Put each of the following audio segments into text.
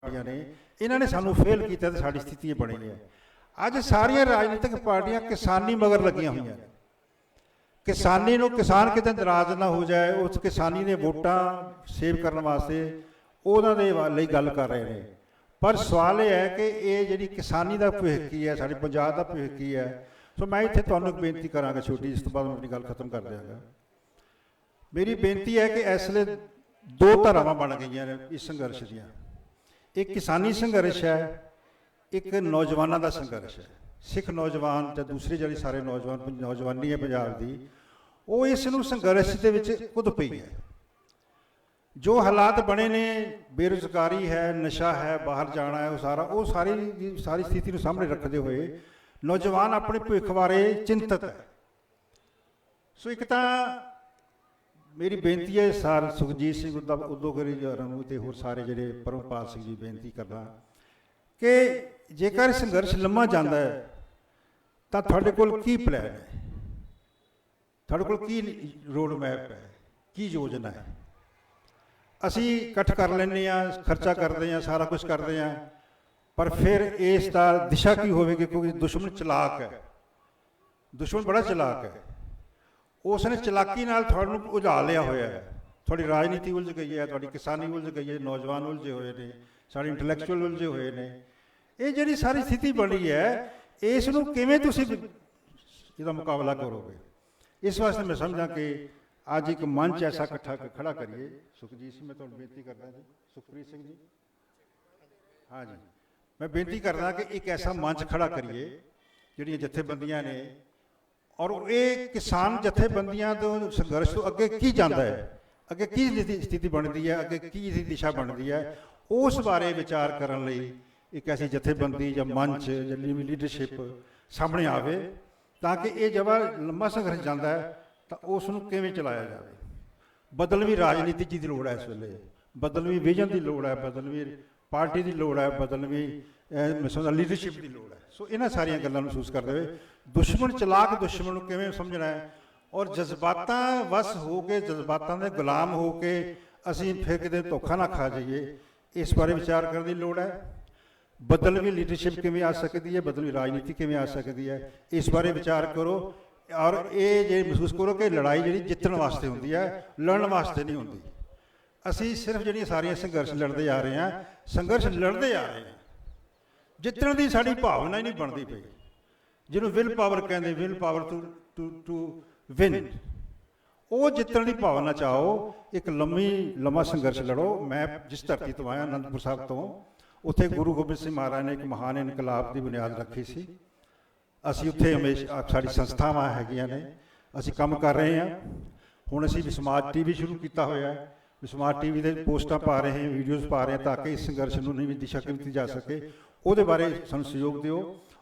पार्टियां ने इन्होंने सानू फेल किया तो साड़ी स्थिति बनी है। अज सारिया राजनीतिक पार्टियां किसानी मगर लगियां हुई हैं। किसानी नूं किसान किते नाराज ना हो जाए, उस किसानी ने वोटां सेव करने वास्ते उहनां दे लई गल कर रहे हैं। पर सवाल यह है कि ये जिहड़ी किसानी का भविख की है, साडे पंजाब का भविख की है। सो मैं इत्थे तुहानूं बेनती करांगा छोटी, इस तो बाद मैं अपनी गल खत्म कर देंगा। मेरी बेनती है कि इसलिए दो धारावां बन गई ने इस संघर्ष दियां। एक किसानी संघर्ष है, एक नौजवानों का संघर्ष है। सिख नौजवान या दूसरे जिहड़े सारे नौजवानी है पंजाब की, वो इस नूं संघर्ष दे विच कुद पई है। जो हालात बने ने, बेरोजगारी है, नशा है, बाहर जाना है, वो सारी स्थिति को सामने रखते हुए नौजवान अपने भविख बारे चिंतित है। सो एक तो मेरी बेनती है सर सुखजीत सिंह उद्योगरी ते होर सारे जिहड़े परमपाल सिंह जी बेनती करना कि जेकर संघर्ष लम्मा जाता है तो तुहाडे कोल की प्लान है, तुहाडे कोल की रोड मैप है, की योजना है। असी इकट्ठ कर लेने, खर्चा करते हैं, सारा कुछ करते हैं, पर फिर इसका दिशा की होगी? क्योंकि दुश्मन चलाक है, दुश्मन बड़ा चलाक है। उसने चलाकी नाल तुहानूं उलझा लिया होया है। थोड़ी राजनीति उलझ गई है, थोड़ी किसानी उलझ गई है, नौजवान उलझे हुए ने, सारे इंटलैक्चुअल उलझे हुए ने। ये जिहड़ी सारी स्थिति बनी है, इसनूं किवें तुसीं इहदा मुकाबला करोगे? इस वास्ते मैं समझा कि आज एक मंच ऐसा इकट्ठा खड़ा करिए। सुखजीत सिंह मैं तुहानूं बेनती करदा जी, सुखप्रीत सिंह जी, हाँ जी, मैं बेनती करदा कि एक ऐसा मंच खड़ा करिए जिहड़ियां जथेबंदियां ने, और ये किसान जथेबंदियां तो संघर्ष तो अगे की जाता है, अगे की स्थिति बनती है, अगे की दिशा बनती है, उस बारे विचार करने लई एक ऐसी जथेबंदी या मंच या लीडरशिप सामने आवे, ताकि ये जब लंबा संघर्ष जाता है तो उसनूं किवें चलाया जाए। बदलवी राजनीति की लोड़ है, इस वेले बदलवी विजन की लोड़ है, बदलवी पार्टी की लोड़ है, बदलवी लीडरशिप की लोड़ है। सो इन्हां सारियां गल्लां महसूस करते हुए दुश्मन चलाक दुश्मन नूं किवें समझना है, और जज्बातां वस हो के जज्बातां दे गुलाम हो के असीं फिर किते धोखा ना खा जाइए, इस बारे विचार करने की लोड़ है। बदलवी लीडरशिप किवें आ सकती है, बदलवी राजनीति किवें आ सकती है, इस बारे विचार करो। और ये जे महसूस करो कि लड़ाई जी जितने वास्ते होंदी है, लड़न वास्ते नहीं होंदी। असी सिर्फ जी सारिया संघर्ष लड़ते आ रहे हैं, संघर्ष लड़ते आ रहे हैं, जितने की साड़ी भावना ही नहीं बनती पई, जिन्होंने विल पावर कहते, विल पावर टू विन, वो जितने की भावना चाहो, एक लम्मा संघर्ष लड़ो। मैं जिस धरती तो आया आनंदपुर साहब तो, उत्थे गुरु गोबिंद सिंह महाराज ने एक महान इनकलाब की बुनियाद रखी सी। असी उत्थे हमेशा साडी संस्थावां हैगियां ने, असी काम कर रहे हैं। हुण असी विस्मार्ट टीवी शुरू किया होया है, विस्मार्ट टीवी दे पोस्टां पा रहे हैं, वीडियोज़ पा रहे हैं, ताकि इस संघर्ष नूं नवीं दिशा दी जा सके। उहदे बारे सानूं सहयोग दिओ,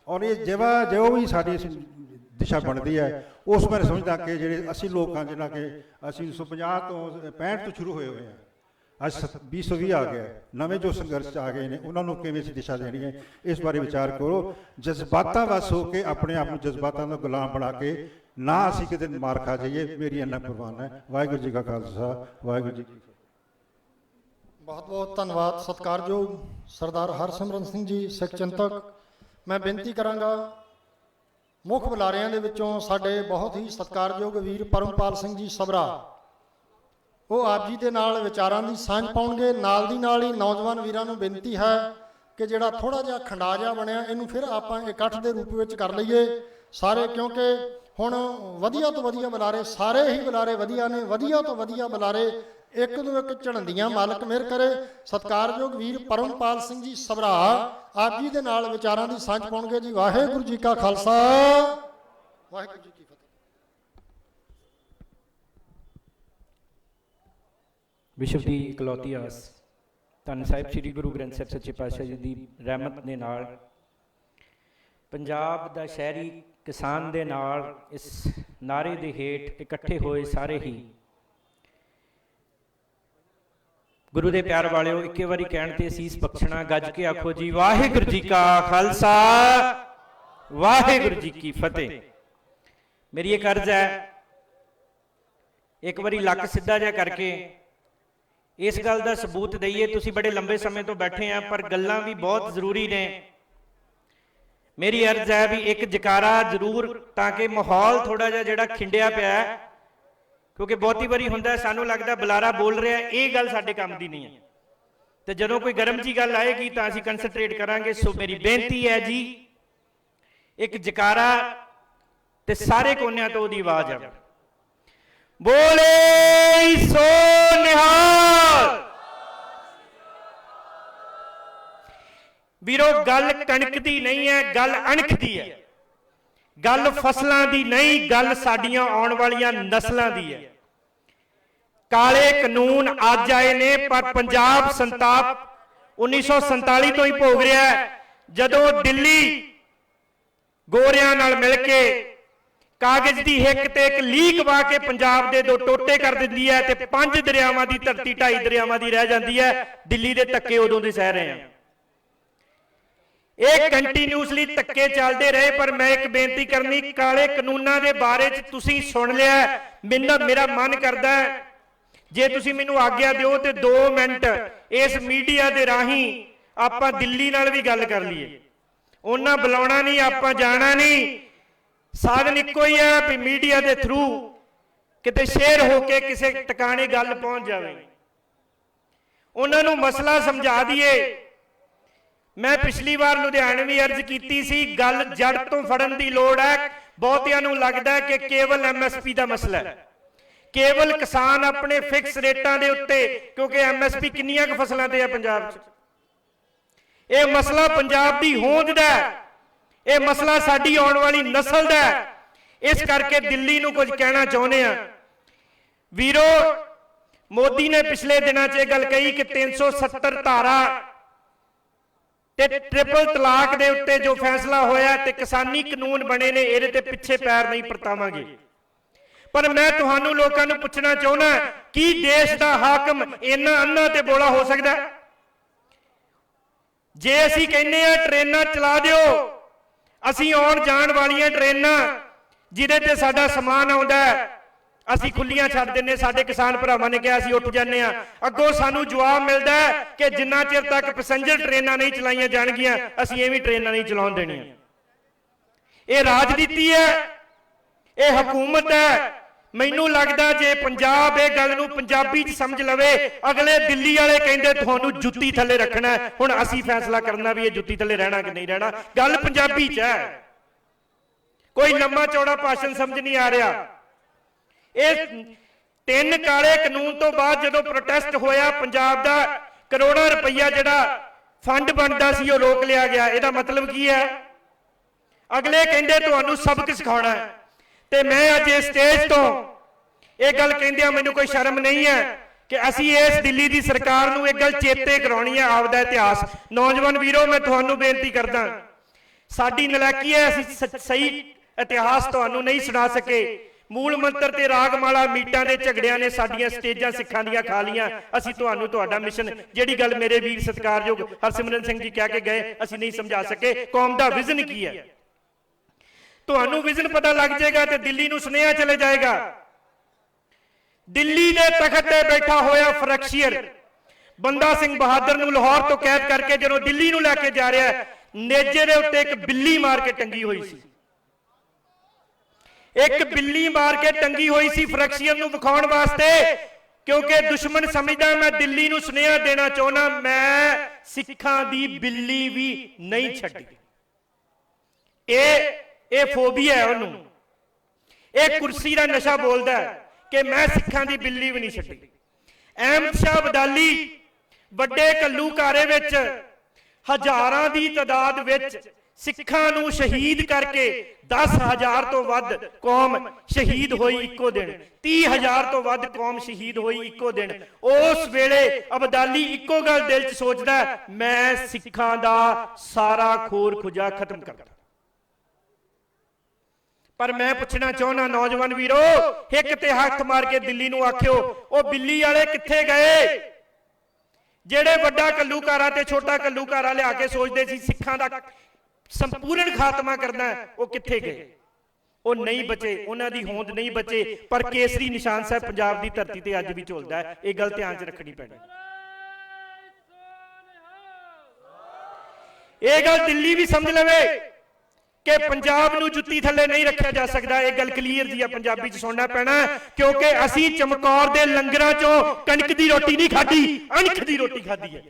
और ये जो भी साडी दिशा बनती है उस बारे समझदा कि जिहड़े असी लोग हां, जिन्हां कि असी 1950 तो 65 तो शुरू होए हुए हैं, अज 2020 आ गया, नवे जो संघर्ष आ गए हैं उन्होंने किवें दिशा देनी है, इस बारे विचार करो। जज्बातां वस हो के अपने आप को जज्बातां दा गुलाम बना के ना असी किते मार खा जाइए, मेरी इन्ना प्रवान है। वाहिगुरू जी का खालसा, वाहिगुरू जी की फतेह। बहुत बहुत धन्यवाद सत्कारयोग सरदार हरसिमरन सिंह जी सिख चिंतक। मैं बेनती करांगा मुख बुलारियां दे विचों साडे बहुत ही सत्कारयोग वीर परमपाल सिंह जी सबरा, वो आप जी के नाल विचारां दी सांझ पाउणगे। नाल दी नाल ही नौजवान वीरां नूं बेनती है कि जिहड़ा थोड़ा जिहा खंडा जिहा बनया इहनूं फिर आपां इकट्ठ दे रूप विच कर लईए सारे, क्योंकि हुण वधिया तो वधिया बुलारे, सारे ही बुलारे वधिया ने, वधिया तो वधिया बुलारे एक नूं एक झड़दियां मालक मेहर करे। सत्कारयोग वीर परमपाल सिंह जी सबरा आप जी के नाल विचारां दी सांझ पाउणगे जी। वाहिगुरू जी का खालसा, वाहिगुरू जी की फतेह। विश्व की इकलौती आस धन साहिब श्री गुरु ग्रंथ साहिब सच्चे पातशाह जी की रहमत के नाल पंजाब दा शहरी किसान दे नाल इस नारे दे हेठ इकट्ठे होए सारे ही गुरु दे प्यार वालिओ, इक्के वारी कहण ते असीस बख्शना, गज के आखो जी वाहिगुरू जी का खालसा, वाहिगुरू जी की फतेह। मेरी एक अर्ज है, एक बारी लक सीधा जा करके ਇਸ ਗੱਲ ਦਾ ਸਬੂਤ ਦਈਏ। ਤੁਸੀਂ ਬੜੇ ਲੰਬੇ ਸਮੇਂ ਤੋਂ ਬੈਠੇ ਆ, ਪਰ ਗੱਲਾਂ ਵੀ ਬਹੁਤ ਜ਼ਰੂਰੀ ਨੇ। ਮੇਰੀ ਅਰਜ਼ ਹੈ ਵੀ ਇੱਕ ਜਕਾਰਾ ਜ਼ਰੂਰ, ਤਾਂ ਕਿ ਮਾਹੌਲ ਥੋੜਾ ਜਿਹਾ ਜਿਹੜਾ ਖਿੰਡਿਆ ਪਿਆ ਹੈ, ਕਿਉਂਕਿ ਬਹੁਤੀ ਵਾਰੀ ਹੁੰਦਾ ਸਾਨੂੰ ਲੱਗਦਾ ਬੁਲਾਰਾ ਬੋਲ ਰਿਹਾ, ਇਹ ਗੱਲ ਸਾਡੇ ਕੰਮ ਦੀ ਨਹੀਂ ਹੈ। ਤੇ ਜਦੋਂ ਕੋਈ ਗਰਮ ਜੀ ਗੱਲ ਆਏਗੀ ਤਾਂ ਅਸੀਂ ਕੰਸਨਟਰੇਟ ਕਰਾਂਗੇ। ਸੋ ਮੇਰੀ ਬੇਨਤੀ ਹੈ ਜੀ, ਇੱਕ ਜਕਾਰਾ ਤੇ ਸਾਰੇ ਕੋਨਿਆਂ ਤੋਂ ਉਹਦੀ ਆਵਾਜ਼ ਆਵੇ। ਬੋਲੇ ਸੋ ਨਿਹਾਲ। ਵੀਰੋ, ਗੱਲ ਕਣਕ ਦੀ ਨਹੀਂ ਹੈ, ਗੱਲ ਅਣਖ ਦੀ ਹੈ। ਗੱਲ ਫਸਲਾਂ ਦੀ ਨਹੀਂ, ਗੱਲ ਸਾਡੀਆਂ ਆਉਣ ਵਾਲੀਆਂ ਨਸਲਾਂ ਦੀ ਹੈ। ਕਾਲੇ ਕਾਨੂੰਨ ਅੱਜ ਆਏ ਨੇ, ਪਰ ਪੰਜਾਬ ਸੰਤਾਪ 1947 ਤੋਂ ਹੀ ਭੋਗ ਰਿਹਾ ਹੈ, ਜਦੋਂ ਦਿੱਲੀ ਗੋਰਿਆਂ ਨਾਲ ਮਿਲ ਕੇ ਕਾਗਜ਼ ਦੀ ਹਿੱਕ ਤੇ ਇੱਕ ਲੀਕ ਵਾ ਕੇ ਪੰਜਾਬ ਦੇ 2 ਟੋਟੇ ਕਰ ਦਿੰਦੀ ਹੈ, ਤੇ 5 ਦਰਿਆਵਾਂ ਦੀ ਧਰਤੀ 2.5 ਦਰਿਆਵਾਂ ਦੀ ਰਹਿ ਜਾਂਦੀ ਹੈ। ਦਿੱਲੀ ਦੇ ਧੱਕੇ ਉਦੋਂ ਦੇ ਸਹਿ ਰਹੇ ਆ। ਇਹ ਕੰਟੀਨਿਊਸਲੀ ਧੱਕੇ ਚੱਲਦੇ ਰਹੇ। ਪਰ ਮੈਂ ਇੱਕ ਬੇਨਤੀ ਕਰਨੀ, ਕਾਲੇ ਕਾਨੂੰਨਾਂ ਦੇ ਬਾਰੇ ਚ ਤੁਸੀਂ ਸੁਣ ਲਿਆ, ਮੇਰਾ ਮਨ ਕਰਦਾ ਹੈ ਜੇ ਤੁਸੀਂ ਮੈਨੂੰ ਆਗਿਆ ਦਿਓ ਤੇ 2 ਮਿੰਟ ਇਸ ਮੀਡੀਆ ਦੇ ਰਾਹੀਂ ਆਪਾਂ ਦਿੱਲੀ ਨਾਲ ਵੀ ਗੱਲ ਕਰ ਲਈਏ। ਉਹਨਾਂ ਬੁਲਾਉਣਾ ਨਹੀਂ, ਆਪਾਂ ਜਾਣਾ ਨਹੀਂ, ਸਾਧਨ ਇੱਕੋ ਹੀ ਹੈ ਵੀ ਮੀਡੀਆ ਦੇ ਥਰੂ ਕਿਤੇ ਸ਼ੇਅਰ ਹੋ ਕੇ ਕਿਸੇ ਟਿਕਾਣੇ ਗੱਲ ਪਹੁੰਚ ਜਾਵੇ, ਉਹਨਾਂ ਨੂੰ ਮਸਲਾ ਸਮਝਾ ਦਈਏ। ਮੈਂ ਪਿਛਲੀ ਵਾਰ ਲੁਧਿਆਣੇ ਵੀ ਅਰਜ਼ ਕੀਤੀ ਸੀ, ਗੱਲ ਜੜ ਤੋਂ ਫੜਨ ਦੀ ਲੋੜ ਹੈ। ਬਹੁਤਿਆਂ ਨੂੰ ਲੱਗਦਾ ਹੈ ਕਿ ਕੇਵਲ ਐਮਐਸਪੀ ਦਾ ਮਸਲਾ ਹੈ, ਕੇਵਲ ਕਿਸਾਨ ਆਪਣੇ ਫਿਕਸ ਰੇਟਾਂ ਦੇ ਉੱਤੇ, ਕਿਉਂਕਿ ਐਮਐਸਪੀ ਕਿੰਨੀਆਂ ਕੁ ਫਸਲਾਂ ਤੇ ਹੈ ਪੰਜਾਬ 'ਚ। ਇਹ ਮਸਲਾ ਪੰਜਾਬ ਦੀ ਹੋਂਦ ਦਾ, ਇਹ ਮਸਲਾ ਸਾਡੀ ਆਉਣ ਵਾਲੀ ਨਸਲ ਦਾ। ਇਸ ਕਰਕੇ ਦਿੱਲੀ ਨੂੰ ਕੁਝ ਕਹਿਣਾ ਚਾਹੁੰਦੇ ਆ। ਵੀਰੋ, ਮੋਦੀ ਨੇ ਪਿਛਲੇ ਦਿਨਾਂ 'ਚ ਇਹ ਗੱਲ ਕਹੀ ਕਿ 370 ਧਾਰਾ ਤੇ ਟ੍ਰਿਪਲ ਤਲਾਕ ਦੇ ਉੱਤੇ ਜੋ ਫੈਸਲਾ ਹੋਇਆ ਤੇ ਕਿਸਾਨੀ ਕਾਨੂੰਨ ਬਣੇ ਨੇ, ਇਹਦੇ ਤੇ ਪਿੱਛੇ ਪੈਰ ਨਹੀਂ ਪਰਤਾਵਾਂਗੇ। ਪਰ ਮੈਂ ਤੁਹਾਨੂੰ ਲੋਕਾਂ ਨੂੰ ਪੁੱਛਣਾ ਚਾਹੁੰਦਾ, ਕੀ ਦੇਸ਼ ਦਾ ਹਾਕਮ ਇੰਨਾ ਅੰਨਾ ਤੇ ਬੋਲਾ ਹੋ ਸਕਦਾ? ਜੇ ਅਸੀਂ ਕਹਿੰਦੇ ਆ ਟ੍ਰੇਨਾਂ ਚਲਾ ਦਿਓ, ਅਸੀਂ ਆਉਣ ਜਾਣ ਵਾਲੀਆਂ ਟ੍ਰੇਨਾਂ ਜਿਹਦੇ ਤੇ ਸਾਡਾ ਸਮਾਨ ਆਉਂਦਾ ਅਸੀਂ ਖੁੱਲੀਆਂ ਛੱਡ ਦਿੰਨੇ, ਸਾਡੇ ਕਿਸਾਨ ਭਰਾਵਾਂ ਨੇ ਕਿਹਾ ਅਸੀਂ ਉੱਠ ਜਾਂਦੇ ਆ। ਅੱਗੋਂ ਸਾਨੂੰ ਜਵਾਬ ਮਿਲਦਾ ਕਿ ਜਿੰਨਾ ਚਿਰ ਤੱਕ ਪੈਸੇਂਜਰ ਟ੍ਰੇਨਾਂ ਨਹੀਂ ਚਲਾਈਆਂ ਜਾਣਗੀਆਂ, ਅਸੀਂ ਇਹ ਵੀ ਟ੍ਰੇਨਾਂ ਨਹੀਂ ਚਲਾਉਣ ਦੇਣੀਆਂ। ਇਹ ਰਾਜਨੀਤੀ ਹੈ, ਇਹ ਹਕੂਮਤ ਹੈ। ਮੈਨੂੰ ਲੱਗਦਾ ਜੇ ਪੰਜਾਬ ਇਹ ਗੱਲ ਨੂੰ ਪੰਜਾਬੀ 'ਚ ਸਮਝ ਲਵੇ, ਅਗਲੇ ਦਿੱਲੀ ਵਾਲੇ ਕਹਿੰਦੇ ਤੁਹਾਨੂੰ ਜੁੱਤੀ ਥੱਲੇ ਰੱਖਣਾ, ਹੁਣ ਅਸੀਂ ਫੈਸਲਾ ਕਰਨਾ ਵੀ ਇਹ ਜੁੱਤੀ ਥੱਲੇ ਰਹਿਣਾ ਕਿ ਨਹੀਂ ਰਹਿਣਾ। ਗੱਲ ਪੰਜਾਬੀ 'ਚ ਹੈ, ਕੋਈ ਲੰਮਾ ਚੌੜਾ ਭਾਸ਼ਣ ਸਮਝ ਨਹੀਂ ਆ ਰਿਹਾ। ਇਹ 3 ਕਾਲੇ ਕਾਨੂੰਨ ਤੋਂ ਬਾਅਦ ਜਦੋਂ ਪ੍ਰੋਟੈਸਟ ਹੋਇਆ, ਪੰਜਾਬ ਦਾ ਕਰੋੜਾਂ ਰੁਪਈਆ ਜਿਹੜਾ ਫੰਡ ਬਣਦਾ ਸੀ ਉਹ ਰੋਕ ਲਿਆ ਗਿਆ। ਇਹਦਾ ਮਤਲਬ ਕੀ ਹੈ? ਅਗਲੇ ਕਹਿੰਦੇ ਤੁਹਾਨੂੰ ਸਬਕ ਸਿਖਾਉਣਾ ਹੈ। ਤੇ ਮੈਂ ਅੱਜ ਇਸ ਸਟੇਜ ਤੋਂ ਇਹ ਗੱਲ ਕਹਿੰਦਿਆਂ ਮੈਨੂੰ ਕੋਈ ਸ਼ਰਮ ਨਹੀਂ ਹੈ ਕਿ ਅਸੀਂ ਇਸ ਦਿੱਲੀ ਦੀ ਸਰਕਾਰ ਨੂੰ ਇੱਕ ਗੱਲ ਚੇਤੇ ਕਰਾਉਣੀ ਹੈ, ਆਪਦਾ ਇਤਿਹਾਸ। ਨੌਜਵਾਨ ਵੀਰੋ, ਮੈਂ ਤੁਹਾਨੂੰ ਬੇਨਤੀ ਕਰਦਾ, ਸਾਡੀ ਨਲਾਇਕੀ ਹੈ, ਅਸੀਂ ਸਹੀ ਇਤਿਹਾਸ ਤੁਹਾਨੂੰ ਨਹੀਂ ਸੁਣਾ ਸਕੇ। ਮੂਲ ਮੰਤਰ ਤੇ ਰਾਗਮਾਲਾ ਮੀਟਾਂ ਦੇ ਝਗੜਿਆਂ ਨੇ ਸਾਡੀਆਂ ਸਟੇਜਾਂ ਸਿੱਖਾਂ ਦੀਆਂ ਖਾ ਲੀਆਂ। ਅਸੀਂ ਤੁਹਾਨੂੰ ਤੁਹਾਡਾ ਮਿਸ਼ਨ, ਜਿਹੜੀ ਗੱਲ ਮੇਰੇ ਵੀਰ ਸਤਿਕਾਰਯੋਗ ਹਰਸਿਮਰਨ ਸਿੰਘ ਜੀ ਕਹਿ ਕੇ ਗਏ, ਅਸੀਂ ਨਹੀਂ ਸਮਝਾ ਸਕੇ। ਕੌਮ ਦਾ ਵਿਜ਼ਨ ਕੀ ਹੈ, ਤੁਹਾਨੂੰ ਵਿਜ਼ਨ ਪਤਾ ਲੱਗ ਜਾਏਗਾ ਤੇ ਦਿੱਲੀ ਨੂੰ ਸੁਨੇਹਾ ਚਲੇ ਜਾਏਗਾ। ਦਿੱਲੀ ਦੇ ਤਖਤ ਤੇ ਬੈਠਾ ਹੋਇਆ ਫਰੈਕਸ਼ੀਅਰ ਬੰਦਾ ਸਿੰਘ ਬਹਾਦਰ ਨੂੰ ਲਾਹੌਰ ਤੋਂ ਕੈਦ ਕਰਕੇ ਜਦੋਂ ਦਿੱਲੀ ਨੂੰ ਲੈ ਕੇ ਜਾ ਰਿਹਾ, ਨੇਜੇ ਦੇ ਉੱਤੇ ਇੱਕ ਬਿੱਲੀ ਮਾਰ ਕੇ ਟੰਗੀ ਹੋਈ ਸੀ। ਇੱਕ ਬਿੱਲੀ ਮਾਰ ਕੇ ਟੰਗੀ ਹੋਈ ਸੀ ਫਰੈਕਸ਼ੀਅਰ ਨੂੰ ਵਿਖਾਉਣ ਵਾਸਤੇ, ਕਿਉਂਕਿ ਦੁਸ਼ਮਣ ਸਮਝਦਾ ਮੈਂ ਦਿੱਲੀ ਨੂੰ ਸੁਨੇਹਾ ਦੇਣਾ ਚਾਹੁੰਦਾ, ਮੈਂ ਸਿੱਖਾਂ ਦੀ ਬਿੱਲੀ ਵੀ ਨਹੀਂ ਛੱਡੀ। ਇਹ ਫੋਬੀਆ ਹੈ ਉਹਨੂੰ, ਇਹ ਕੁਰਸੀ ਦਾ ਨਸ਼ਾ ਬੋਲਦਾ ਕਿ ਮੈਂ ਸਿੱਖਾਂ ਦੀ ਬਿੱਲੀ ਵੀ ਨਹੀਂ ਛੱਡੀ। ਅਹਿਮਦ ਸ਼ਾਹ ਅਬਦਾਲੀ ਵੱਡੇ ਘੱਲੂਘਾਰੇ ਵਿੱਚ ਹਜ਼ਾਰਾਂ ਦੀ ਤਾਦਾਦ ਵਿੱਚ ਸਿੱਖਾਂ ਨੂੰ ਸ਼ਹੀਦ ਕਰਕੇ 10,000 ਤੋਂ ਵੱਧ ਕੌਮ ਸ਼ਹੀਦ ਹੋਈ ਇੱਕੋ ਦਿਨ, 30,000 ਤੋਂ ਵੱਧ ਕੌਮ ਸ਼ਹੀਦ ਹੋਈ ਇੱਕੋ ਦਿਨ। ਉਸ ਵੇਲੇ ਅਬਦਾਲੀ ਇੱਕੋ ਗੱਲ ਦਿਲ 'ਚ ਸੋਚਦਾ, ਮੈਂ ਸਿੱਖਾਂ ਦਾ ਸਾਰਾ ਖੋਰ ਖੁਜਾ ਖਤਮ ਕਰਦਾ। ਪਰ ਮੈਂ ਪੁੱਛਣਾ ਚਾਹੁੰਦਾ ਨੌਜਵਾਨ ਵੀਰੋ, ਇੱਕ ਤੇ ਹੱਥ ਮਾਰ ਕੇ ਦਿੱਲੀ ਨੂੰ ਆਖਿਓ, ਉਹ ਬਿੱਲੀ ਵਾਲੇ ਕਿੱਥੇ ਗਏ? ਜਿਹੜੇ ਵੱਡਾ ਘੱਲੂਘਾਰਾ ਤੇ ਛੋਟਾ ਘੱਲੂਘਾਰਾ ਲਿਆ ਕੇ ਸੋਚਦੇ ਸੀ ਸਿੱਖਾਂ ਦਾ ਸੰਪੂਰਨ ਖਾਤਮਾ ਕਰਨਾ, ਉਹ ਕਿੱਥੇ ਗਏ? ਉਹ ਨਹੀਂ ਬਚੇ, ਉਹਨਾਂ ਦੀ ਹੋਂਦ ਨਹੀਂ ਬਚੇ, ਪਰ ਕੇਸਰੀ ਨਿਸ਼ਾਨ ਸਾਹਿਬ ਪੰਜਾਬ ਦੀ ਧਰਤੀ ਤੇ ਅੱਜ ਵੀ ਝੁਲਦਾ ਹੈ। ਇਹ ਗੱਲ ਧਿਆਨ 'ਚ ਰੱਖਣੀ ਪੈਣੀ। ਇਹ ਗੱਲ ਦਿੱਲੀ ਵੀ ਸਮਝ ਲਵੇ ਕਿ ਪੰਜਾਬ ਨੂੰ ਜੁੱਤੀ ਥੱਲੇ ਨਹੀਂ ਰੱਖਿਆ ਜਾ ਸਕਦਾ। ਇਹ ਗੱਲ ਕਲੀਅਰ ਜੀ ਆ, ਪੰਜਾਬੀ 'ਚ ਸੁਣਨਾ ਪੈਣਾ, ਕਿਉਂਕਿ ਅਸੀਂ ਚਮਕੌਰ ਦੇ ਲੰਗਰਾਂ 'ਚੋਂ ਕਣਕ ਦੀ ਰੋਟੀ ਨਹੀਂ ਖਾਧੀ, ਅਣਖ ਦੀ ਰੋਟੀ ਖਾਧੀ ਹੈ।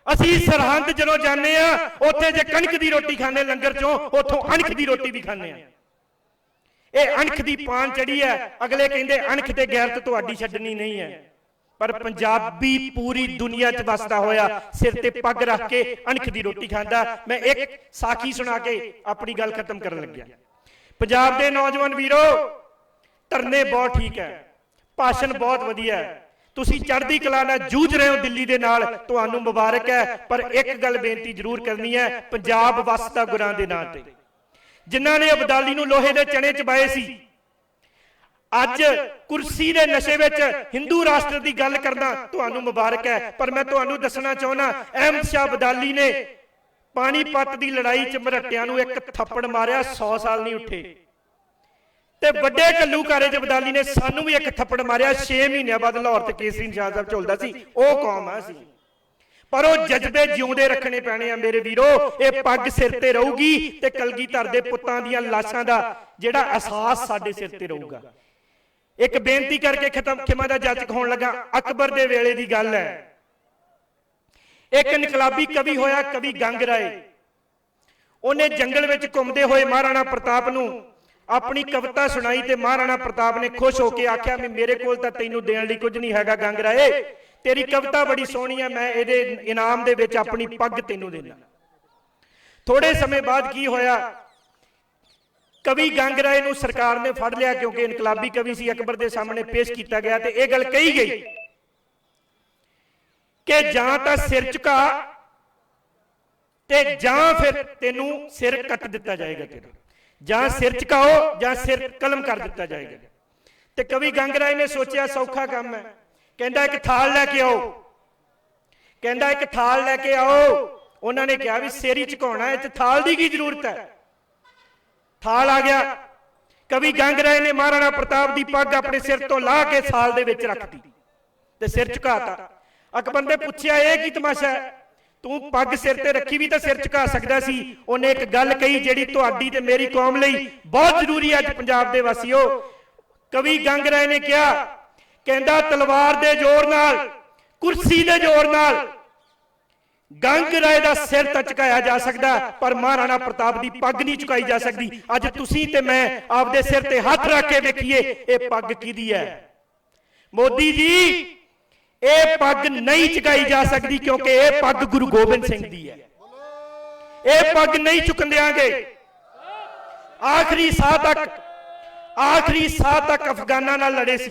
ਅਸੀਂ ਸਰਹੰਦ ਜਦੋਂ ਜਾਂਦੇ ਆ, ਉੱਥੇ ਜੇ ਕਣਕ ਦੀ ਰੋਟੀ ਖਾਣੇ ਲੰਗਰ 'ਚੋਂ, ਉੱਥੋਂ ਅਣਖ ਦੀ ਰੋਟੀ ਵੀ ਖਾਣੇ ਆ। ਇਹ ਅਣਖ ਦੀ ਪਾਨ ਚੜੀ ਹੈ। ਅਗਲੇ ਕਹਿੰਦੇ ਅਣਖ ਤੇ ਗੈਰਤ ਤੁਹਾਡੀ ਛੱਡਣੀ ਨਹੀਂ ਹੈ, ਪਰ ਪੰਜਾਬੀ ਪੂਰੀ ਦੁਨੀਆ 'ਚ ਵਸਦਾ ਹੋਇਆ ਸਿਰ ਤੇ ਪੱਗ ਰੱਖ ਕੇ ਅਣਖ ਦੀ ਰੋਟੀ ਖਾਂਦਾ। ਮੈਂ ਇੱਕ ਸਾਖੀ ਸੁਣਾ ਕੇ ਆਪਣੀ ਗੱਲ ਖਤਮ ਕਰਨ ਲੱਗਿਆ। ਪੰਜਾਬ ਦੇ ਨੌਜਵਾਨ ਵੀਰੋ, ਧਰਨੇ ਬਹੁਤ ਠੀਕ ਹੈ, ਭਾਸ਼ਣ ਬਹੁਤ ਵਧੀਆ ਹੈ, ਤੁਸੀਂ ਚੜ੍ਹਦੀ ਕਲਾ ਨਾਲ ਜੂਝ ਰਹੇ ਹੋ ਦਿੱਲੀ ਦੇ ਨਾਲ, ਤੁਹਾਨੂੰ ਮੁਬਾਰਕ ਹੈ। ਪਰ ਇੱਕ ਗੱਲ ਬੇਨਤੀ ਜ਼ਰੂਰ ਕਰਨੀ ਹੈ, ਪੰਜਾਬ ਵਸਦਾ ਗੁਰਾਂ ਦੇ ਨਾਂ ਤੇ। ਜਿਨ੍ਹਾਂ ਨੇ ਅਬਦਾਲੀ ਨੂੰ ਲੋਹੇ ਦੇ ਚਣੇ ਚਬਾਏ ਸੀ, ਅੱਜ ਕੁਰਸੀ ਦੇ ਨਸ਼ੇ ਵਿੱਚ ਹਿੰਦੂ ਰਾਸ਼ਟਰ ਦੀ ਗੱਲ ਕਰਨਾ ਤੁਹਾਨੂੰ ਮੁਬਾਰਕ ਹੈ। ਪਰ ਮੈਂ ਤੁਹਾਨੂੰ ਦੱਸਣਾ ਚਾਹੁੰਦਾ, ਅਹਿਮਦ ਸ਼ਾਹ ਅਬਦਾਲੀ ਨੇ ਪਾਣੀਪਤ ਦੀ ਲੜਾਈ 'ਚ ਮਰਹੱਟਿਆਂ ਨੂੰ ਇੱਕ ਥੱਪੜ ਮਾਰਿਆ, 100 ਸਾਲ ਨਹੀਂ ਉੱਠੇ। ਤੇ ਵੱਡੇ ਘੱਲੂਘਾਰੇ 'ਚ ਅਬਦਾਲੀ ਨੇ ਸਾਨੂੰ ਵੀ ਇੱਕ ਥੱਪੜ ਮਾਰਿਆ, 6 ਮਹੀਨਿਆਂ ਬਾਅਦ ਲਾਹੌਰ ਤੇ ਕੇਸਰੀ ਨਿਸ਼ਾਨ ਸਾਹਿਬ ਝੁਲਦਾ ਸੀ। ਉਹ ਕੌਮ ਆ ਸੀ, ਪਰ ਉਹ ਜਜ਼ਬੇ ਜਿਉਂਦੇ ਰੱਖਣੇ ਪੈਣੇ ਆ ਮੇਰੇ ਵੀਰੋ। ਇਹ ਪੱਗ ਸਿਰ ਤੇ ਰਹੂਗੀ ਤੇ ਕਲਗੀਧਰ ਦੇ ਪੁੱਤਾਂ ਦੀਆਂ ਲਾਸ਼ਾਂ ਦਾ ਜਿਹੜਾ ਅਹਿਸਾਸ ਸਾਡੇ ਸਿਰ ਤੇ ਰਹੂਗਾ। ਇੱਕ ਬੇਨਤੀ ਕਰਕੇ ਖਿਮਾ ਦਾ ਜਾਚਕ ਹੋਣ ਲੱਗਾ। ਅਕਬਰ ਦੇ ਵੇਲੇ ਦੀ ਗੱਲ ਹੈ, ਇੱਕ ਇਨਕਲਾਬੀ ਕਵੀ ਹੋਇਆ, ਕਵੀ ਗੰਗ ਰਾਏ। ਉਹਨੇ ਜੰਗਲ ਵਿੱਚ ਘੁੰਮਦੇ ਹੋਏ ਮਹਾਰਾਣਾ ਪ੍ਰਤਾਪ ਨੂੰ ਆਪਣੀ ਕਵਿਤਾ ਸੁਣਾਈ ਤੇ ਮਹਾਰਾਣਾ ਪ੍ਰਤਾਪ ਨੇ ਖੁਸ਼ ਹੋ ਕੇ ਆਖਿਆ ਵੀ ਮੇਰੇ ਕੋਲ ਤਾਂ ਤੈਨੂੰ ਦੇਣ ਲਈ ਕੁਝ ਨਹੀਂ ਹੈਗਾ ਗੰਗ ਰਾਏ, ਤੇਰੀ ਕਵਿਤਾ ਬੜੀ ਸੋਹਣੀ ਹੈ, ਮੈਂ ਇਹਦੇ ਇਨਾਮ ਦੇ ਵਿੱਚ ਆਪਣੀ ਪੱਗ ਤੈਨੂੰ ਦੇਣਾ। ਥੋੜੇ ਸਮੇਂ ਬਾਅਦ ਕੀ ਹੋਇਆ, ਕਵੀ ਗੰਗ ਰਾਏ ਨੂੰ ਸਰਕਾਰ ਨੇ ਫੜ ਲਿਆ, ਕਿਉਂਕਿ ਇਨਕਲਾਬੀ ਕਵੀ ਸੀ। ਅਕਬਰ ਦੇ ਸਾਹਮਣੇ ਪੇਸ਼ ਕੀਤਾ ਗਿਆ ਤੇ ਇਹ ਗੱਲ ਕਹੀ ਗਈ ਕਿ ਜਾਂ ਤਾਂ ਸਿਰ ਝੁਕਾ ਤੇ ਜਾਂ ਫਿਰ ਤੈਨੂੰ ਸਿਰ ਕੱਟ ਦਿੱਤਾ ਜਾਏਗਾ ਤੇਰਾ, ਜਾਂ ਸਿਰ ਝੁਕਾਓ ਜਾਂ ਸਿਰ ਕਲਮ ਕਰ ਦਿੱਤਾ ਜਾਏਗਾ। ਤੇ ਕਵੀ ਗੰਗ ਰਾਏ ਨੇ ਸੋਚਿਆ ਸੌਖਾ ਕੰਮ ਹੈ, ਕਹਿੰਦਾ ਇੱਕ ਥਾਲ ਲੈ ਕੇ ਆਓ, ਕਹਿੰਦਾ ਇੱਕ ਥਾਲ ਲੈ ਕੇ ਆਓ। ਉਹਨਾਂ ਨੇ ਕਿਹਾ ਵੀ ਸਿਰ ਹੀ ਝੁਕਾਉਣਾ, ਇਹ 'ਚ ਥਾਲ ਦੀ ਕੀ ਜ਼ਰੂਰਤ ਹੈ। ਥਾਲ ਆ ਗਿਆ। ਕਵੀ ਗੰਗ ਰਾਏ ਨੇ ਮਹਾਰਾਣਾ ਪ੍ਰਤਾਪ ਦੀ ਪੱਗ ਆਪਣੇ ਸਿਰ ਤੋਂ ਲਾਹ ਕੇ ਥਾਲ ਦੇ ਵਿੱਚ ਰੱਖਤੀ ਤੇ ਸਿਰ ਝੁਕਾਤਾ। ਅਕਬਰ ਨੇ ਪੁੱਛਿਆ ਇਹ ਕੀ ਤਮਾਸ਼ਾ ਹੈ, ਤੂੰ ਪੱਗ ਸਿਰ ਤੇ ਰੱਖੀ ਵੀ ਤਾਂ ਸਿਰ ਝੁਕਾ ਸਕਦਾ ਸੀ। ਉਹਨੇ ਇੱਕ ਗੱਲ ਕਹੀ ਜਿਹੜੀ ਤੁਹਾਡੀ ਤੇ ਮੇਰੀ ਕੌਮ ਲਈ ਬਹੁਤ ਜ਼ਰੂਰੀ ਹੈ ਅੱਜ ਪੰਜਾਬ ਦੇ ਵਾਸੀਓ। ਕਵੀ ਗੰਗ ਰਾਏ ਨੇ ਕਿਹਾ, ਕਹਿੰਦਾ ਤਲਵਾਰ ਦੇ ਜ਼ੋਰ ਨਾਲ, ਕੁਰਸੀ ਦੇ ਜ਼ੋਰ ਨਾਲ ਗੰਗ ਰਾਏ ਦਾ ਸਿਰ ਤਾਂ ਝੁਕਾਇਆ ਜਾ ਸਕਦਾ, ਪਰ ਮਹਾਰਾਣਾ ਪ੍ਰਤਾਪ ਦੀ ਪੱਗ ਨਹੀਂ ਝੁਕਾਈ ਜਾ ਸਕਦੀ। ਅੱਜ ਤੁਸੀਂ ਤੇ ਮੈਂ ਆਪਦੇ ਸਿਰ ਤੇ ਹੱਥ ਰੱਖ ਕੇ ਵੇਖੀਏ ਇਹ ਪੱਗ ਕਿਹਦੀ ਹੈ। ਮੋਦੀ ਜੀ, ਇਹ ਪੱਗ ਨਹੀਂ ਝੁਕਾਈ ਜਾ ਸਕਦੀ ਕਿਉਂਕਿ ਇਹ ਪੱਗ ਗੁਰੂ ਗੋਬਿੰਦ ਸਿੰਘ ਦੀ ਹੈ। ਇਹ ਪੱਗ ਨਹੀਂ ਝੁਕਣ ਦਿਆਂਗੇ। ਆਖਰੀ ਸਾਹ ਤੱਕ ਅਫਗਾਨਾਂ ਨਾਲ ਲੜੇ ਸੀ,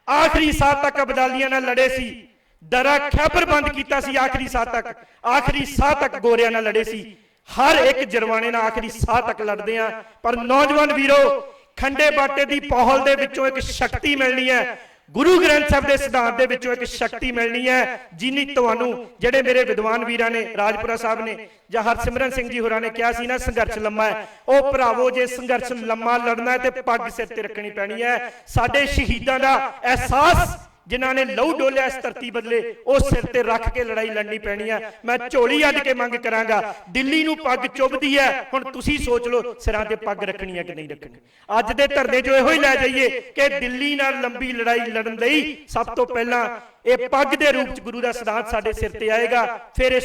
ਆਖਰੀ ਸਾਹ ਤੱਕ ਅਬਦਾਲੀਆਂ ਨਾਲ ਲੜੇ ਸੀ, ਦਰਾ ਖੈਬਰ ਬੰਦ ਕੀਤਾ ਸੀ, ਆਖਰੀ ਸਾਹ ਤੱਕ ਗੋਰਿਆਂ ਨਾਲ ਲੜੇ ਸੀ। ਹਰ ਇੱਕ ਜਰਵਾਣੇ ਨਾਲ ਆਖਰੀ ਸਾਹ ਤੱਕ ਲੜਦੇ ਆ। ਪਰ ਨੌਜਵਾਨ ਵੀਰੋ, ਖੰਡੇ ਬਾਟੇ ਦੀ ਪੌਹਲ ਦੇ ਵਿੱਚੋਂ ਇੱਕ ਸ਼ਕਤੀ ਮਿਲਣੀ ਹੈ, ਗੁਰੂ ਗ੍ਰੰਥ ਸਾਹਿਬ ਦੇ ਸਿਧਾਂਤ ਦੇ ਵਿੱਚੋਂ ਇੱਕ ਸ਼ਕਤੀ ਮਿਲਣੀ ਹੈ, ਜਿਨੀ ਤੁਹਾਨੂੰ ਜਿਹੜੇ ਮੇਰੇ ਵਿਦਵਾਨ ਵੀਰਾਂ ਨੇ, ਰਾਜਪੁਰਾ ਸਾਹਿਬ ਨੇ ਜਾਂ ਹਰਸਿਮਰਨ ਸਿੰਘ ਜੀ ਹੋਰਾਂ ਨੇ ਕਿਹਾ ਸੀ ਨਾ ਸੰਘਰਸ਼ ਲੰਮਾ ਹੈ। ਉਹ ਭਰਾਵੋ, ਜੇ ਸੰਘਰਸ਼ ਲੰਮਾ ਲੜਨਾ ਹੈ ਤੇ ਪੱਗ ਸਿਰ ਤੇ ਰੱਖਣੀ ਪੈਣੀ ਹੈ। ਸਾਡੇ ਸ਼ਹੀਦਾਂ ਦਾ ਅਹਿਸਾਸ ਜਿਨ੍ਹਾਂ ਨੇ ਲਹੂ ਡੋਲਿਆ ਇਸ ਧਰਤੀ ਬਦਲੇ, ਉਹ ਸਿਰ ਤੇ ਰੱਖ ਕੇ ਲੜਾਈ ਲੜਨੀ ਪੈਣੀ ਹੈ। ਮੈਂ ਝੋਲੀ ਅੱਡ ਕੇ ਮੰਗ ਕਰਾਂਗਾ, ਦਿੱਲੀ ਨੂੰ ਪੱਗ ਚੁੱਭਦੀ ਹੈ, ਹੁਣ ਤੁਸੀਂ ਸੋਚ ਲਓ ਸਿਰਾਂ ਤੇ ਪੱਗ ਰੱਖਣੀ ਹੈ ਕਿ ਨਹੀਂ ਰੱਖਣੀ। ਅੱਜ ਦੇ ਧਰਨੇ 'ਚੋਂ ਇਹੋ ਹੀ ਲੈ ਜਾਈਏ ਕਿ ਦਿੱਲੀ ਨਾਲ ਲੰਬੀ ਲੜਾਈ ਲੜਨ ਲਈ ਸਭ ਤੋਂ ਪਹਿਲਾਂ ਇਹ ਪੱਗ ਦੇ ਰੂਪ 'ਚ ਗੁਰੂ ਦਾ ਸਿਧਾਂਤ ਸਾਡੇ ਸਿਰ ਤੇ ਆਏਗਾ, ਫਿਰ ਇਹ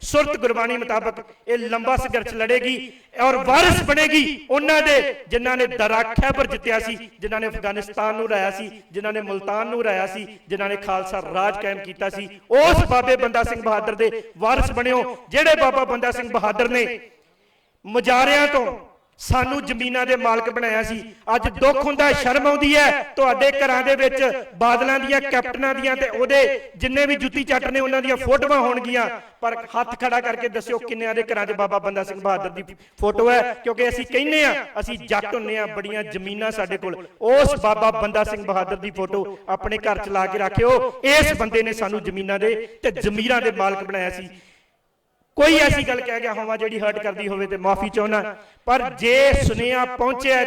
ਸੁਰਤ ਗੁਰਬਾਣੀ ਮੁਤਾਬਕ ਇਹ ਲੰਬਾ ਸੰਘਰਸ਼ ਲੜੇਗੀ ਔਰ ਵਾਰਿਸ ਬਣੇਗੀ ਉਹਨਾਂ ਦੇ ਜਿਨ੍ਹਾਂ ਨੇ ਦਰਾ ਖੈਬਰ ਜਿੱਤਿਆ ਸੀ, ਜਿਨ੍ਹਾਂ ਨੇ ਅਫਗਾਨਿਸਤਾਨ ਨੂੰ ਹਰਾਇਆ ਸੀ, ਜਿਨ੍ਹਾਂ ਨੇ ਮੁਲਤਾਨ ਨੂੰ ਹਰਾਇਆ ਸੀ, ਜਿਨ੍ਹਾਂ ਨੇ ਖਾਲਸਾ ਰਾਜ ਕਾਇਮ ਕੀਤਾ ਸੀ। ਉਸ ਬਾਬੇ ਬੰਦਾ ਸਿੰਘ ਬਹਾਦਰ ਦੇ ਵਾਰਿਸ ਬਣਿਓ, ਜਿਹੜੇ ਬਾਬਾ ਬੰਦਾ ਸਿੰਘ ਬਹਾਦਰ ਨੇ ਮੁਜ਼ਾਰਿਆਂ ਤੋਂ ਸਾਨੂੰ ਜ਼ਮੀਨਾਂ ਦੇ ਮਾਲਕ ਬਣਾਇਆ ਸੀ। ਅੱਜ ਦੁੱਖ ਹੁੰਦਾ, ਸ਼ਰਮ ਆਉਂਦੀ ਹੈ, ਤੁਹਾਡੇ ਘਰਾਂ ਦੇ ਵਿੱਚ ਬਾਦਲਾਂ ਦੀਆਂ, ਕੈਪਟਨਾਂ ਦੀਆਂ ਤੇ ਉਹਦੇ ਜਿੰਨੇ ਵੀ ਜੁੱਤੀ ਚੱਟ ਨੇ ਉਹਨਾਂ ਦੀਆਂ ਫੋਟੋਆਂ ਹੋਣਗੀਆਂ, ਪਰ ਹੱਥ ਖੜਾ ਕਰਕੇ ਦੱਸਿਓ ਕਿੰਨਿਆਂ ਦੇ ਘਰਾਂ 'ਚ ਬਾਬਾ ਬੰਦਾ ਸਿੰਘ ਬਹਾਦਰ ਦੀ ਫੋਟੋ ਹੈ। ਕਿਉਂਕਿ ਅਸੀਂ ਕਹਿੰਦੇ ਆ ਅਸੀਂ ਜੱਟ ਹੁੰਨੇ ਆ, ਬੜੀਆਂ ਜ਼ਮੀਨਾਂ ਸਾਡੇ ਕੋਲ। ਉਸ ਬਾਬਾ ਬੰਦਾ ਸਿੰਘ ਬਹਾਦਰ ਦੀ ਫੋਟੋ ਆਪਣੇ ਘਰ 'ਚ ਲਾ ਕੇ ਰੱਖਿਓ। ਇਸ ਬੰਦੇ ਨੇ ਸਾਨੂੰ ਜ਼ਮੀਨਾਂ ਦੇ ਤੇ ਜ਼ਮੀਰਾਂ ਦੇ ਮਾਲਕ ਬਣਾਇਆ ਸੀ। ਕੋਈ ਐਸੀ ਗੱਲ ਕਹਿ ਗਿਆ ਹੋਵਾਂ ਜਿਹੜੀ ਹਰਟ ਕਰਦੀ ਹੋਵੇ ਤੇ ਮਾਫੀ ਚਾਹੁੰਦਾ, ਪਰ ਜੇ ਸੁਨੇਹਾ ਪਹੁੰਚਿਆ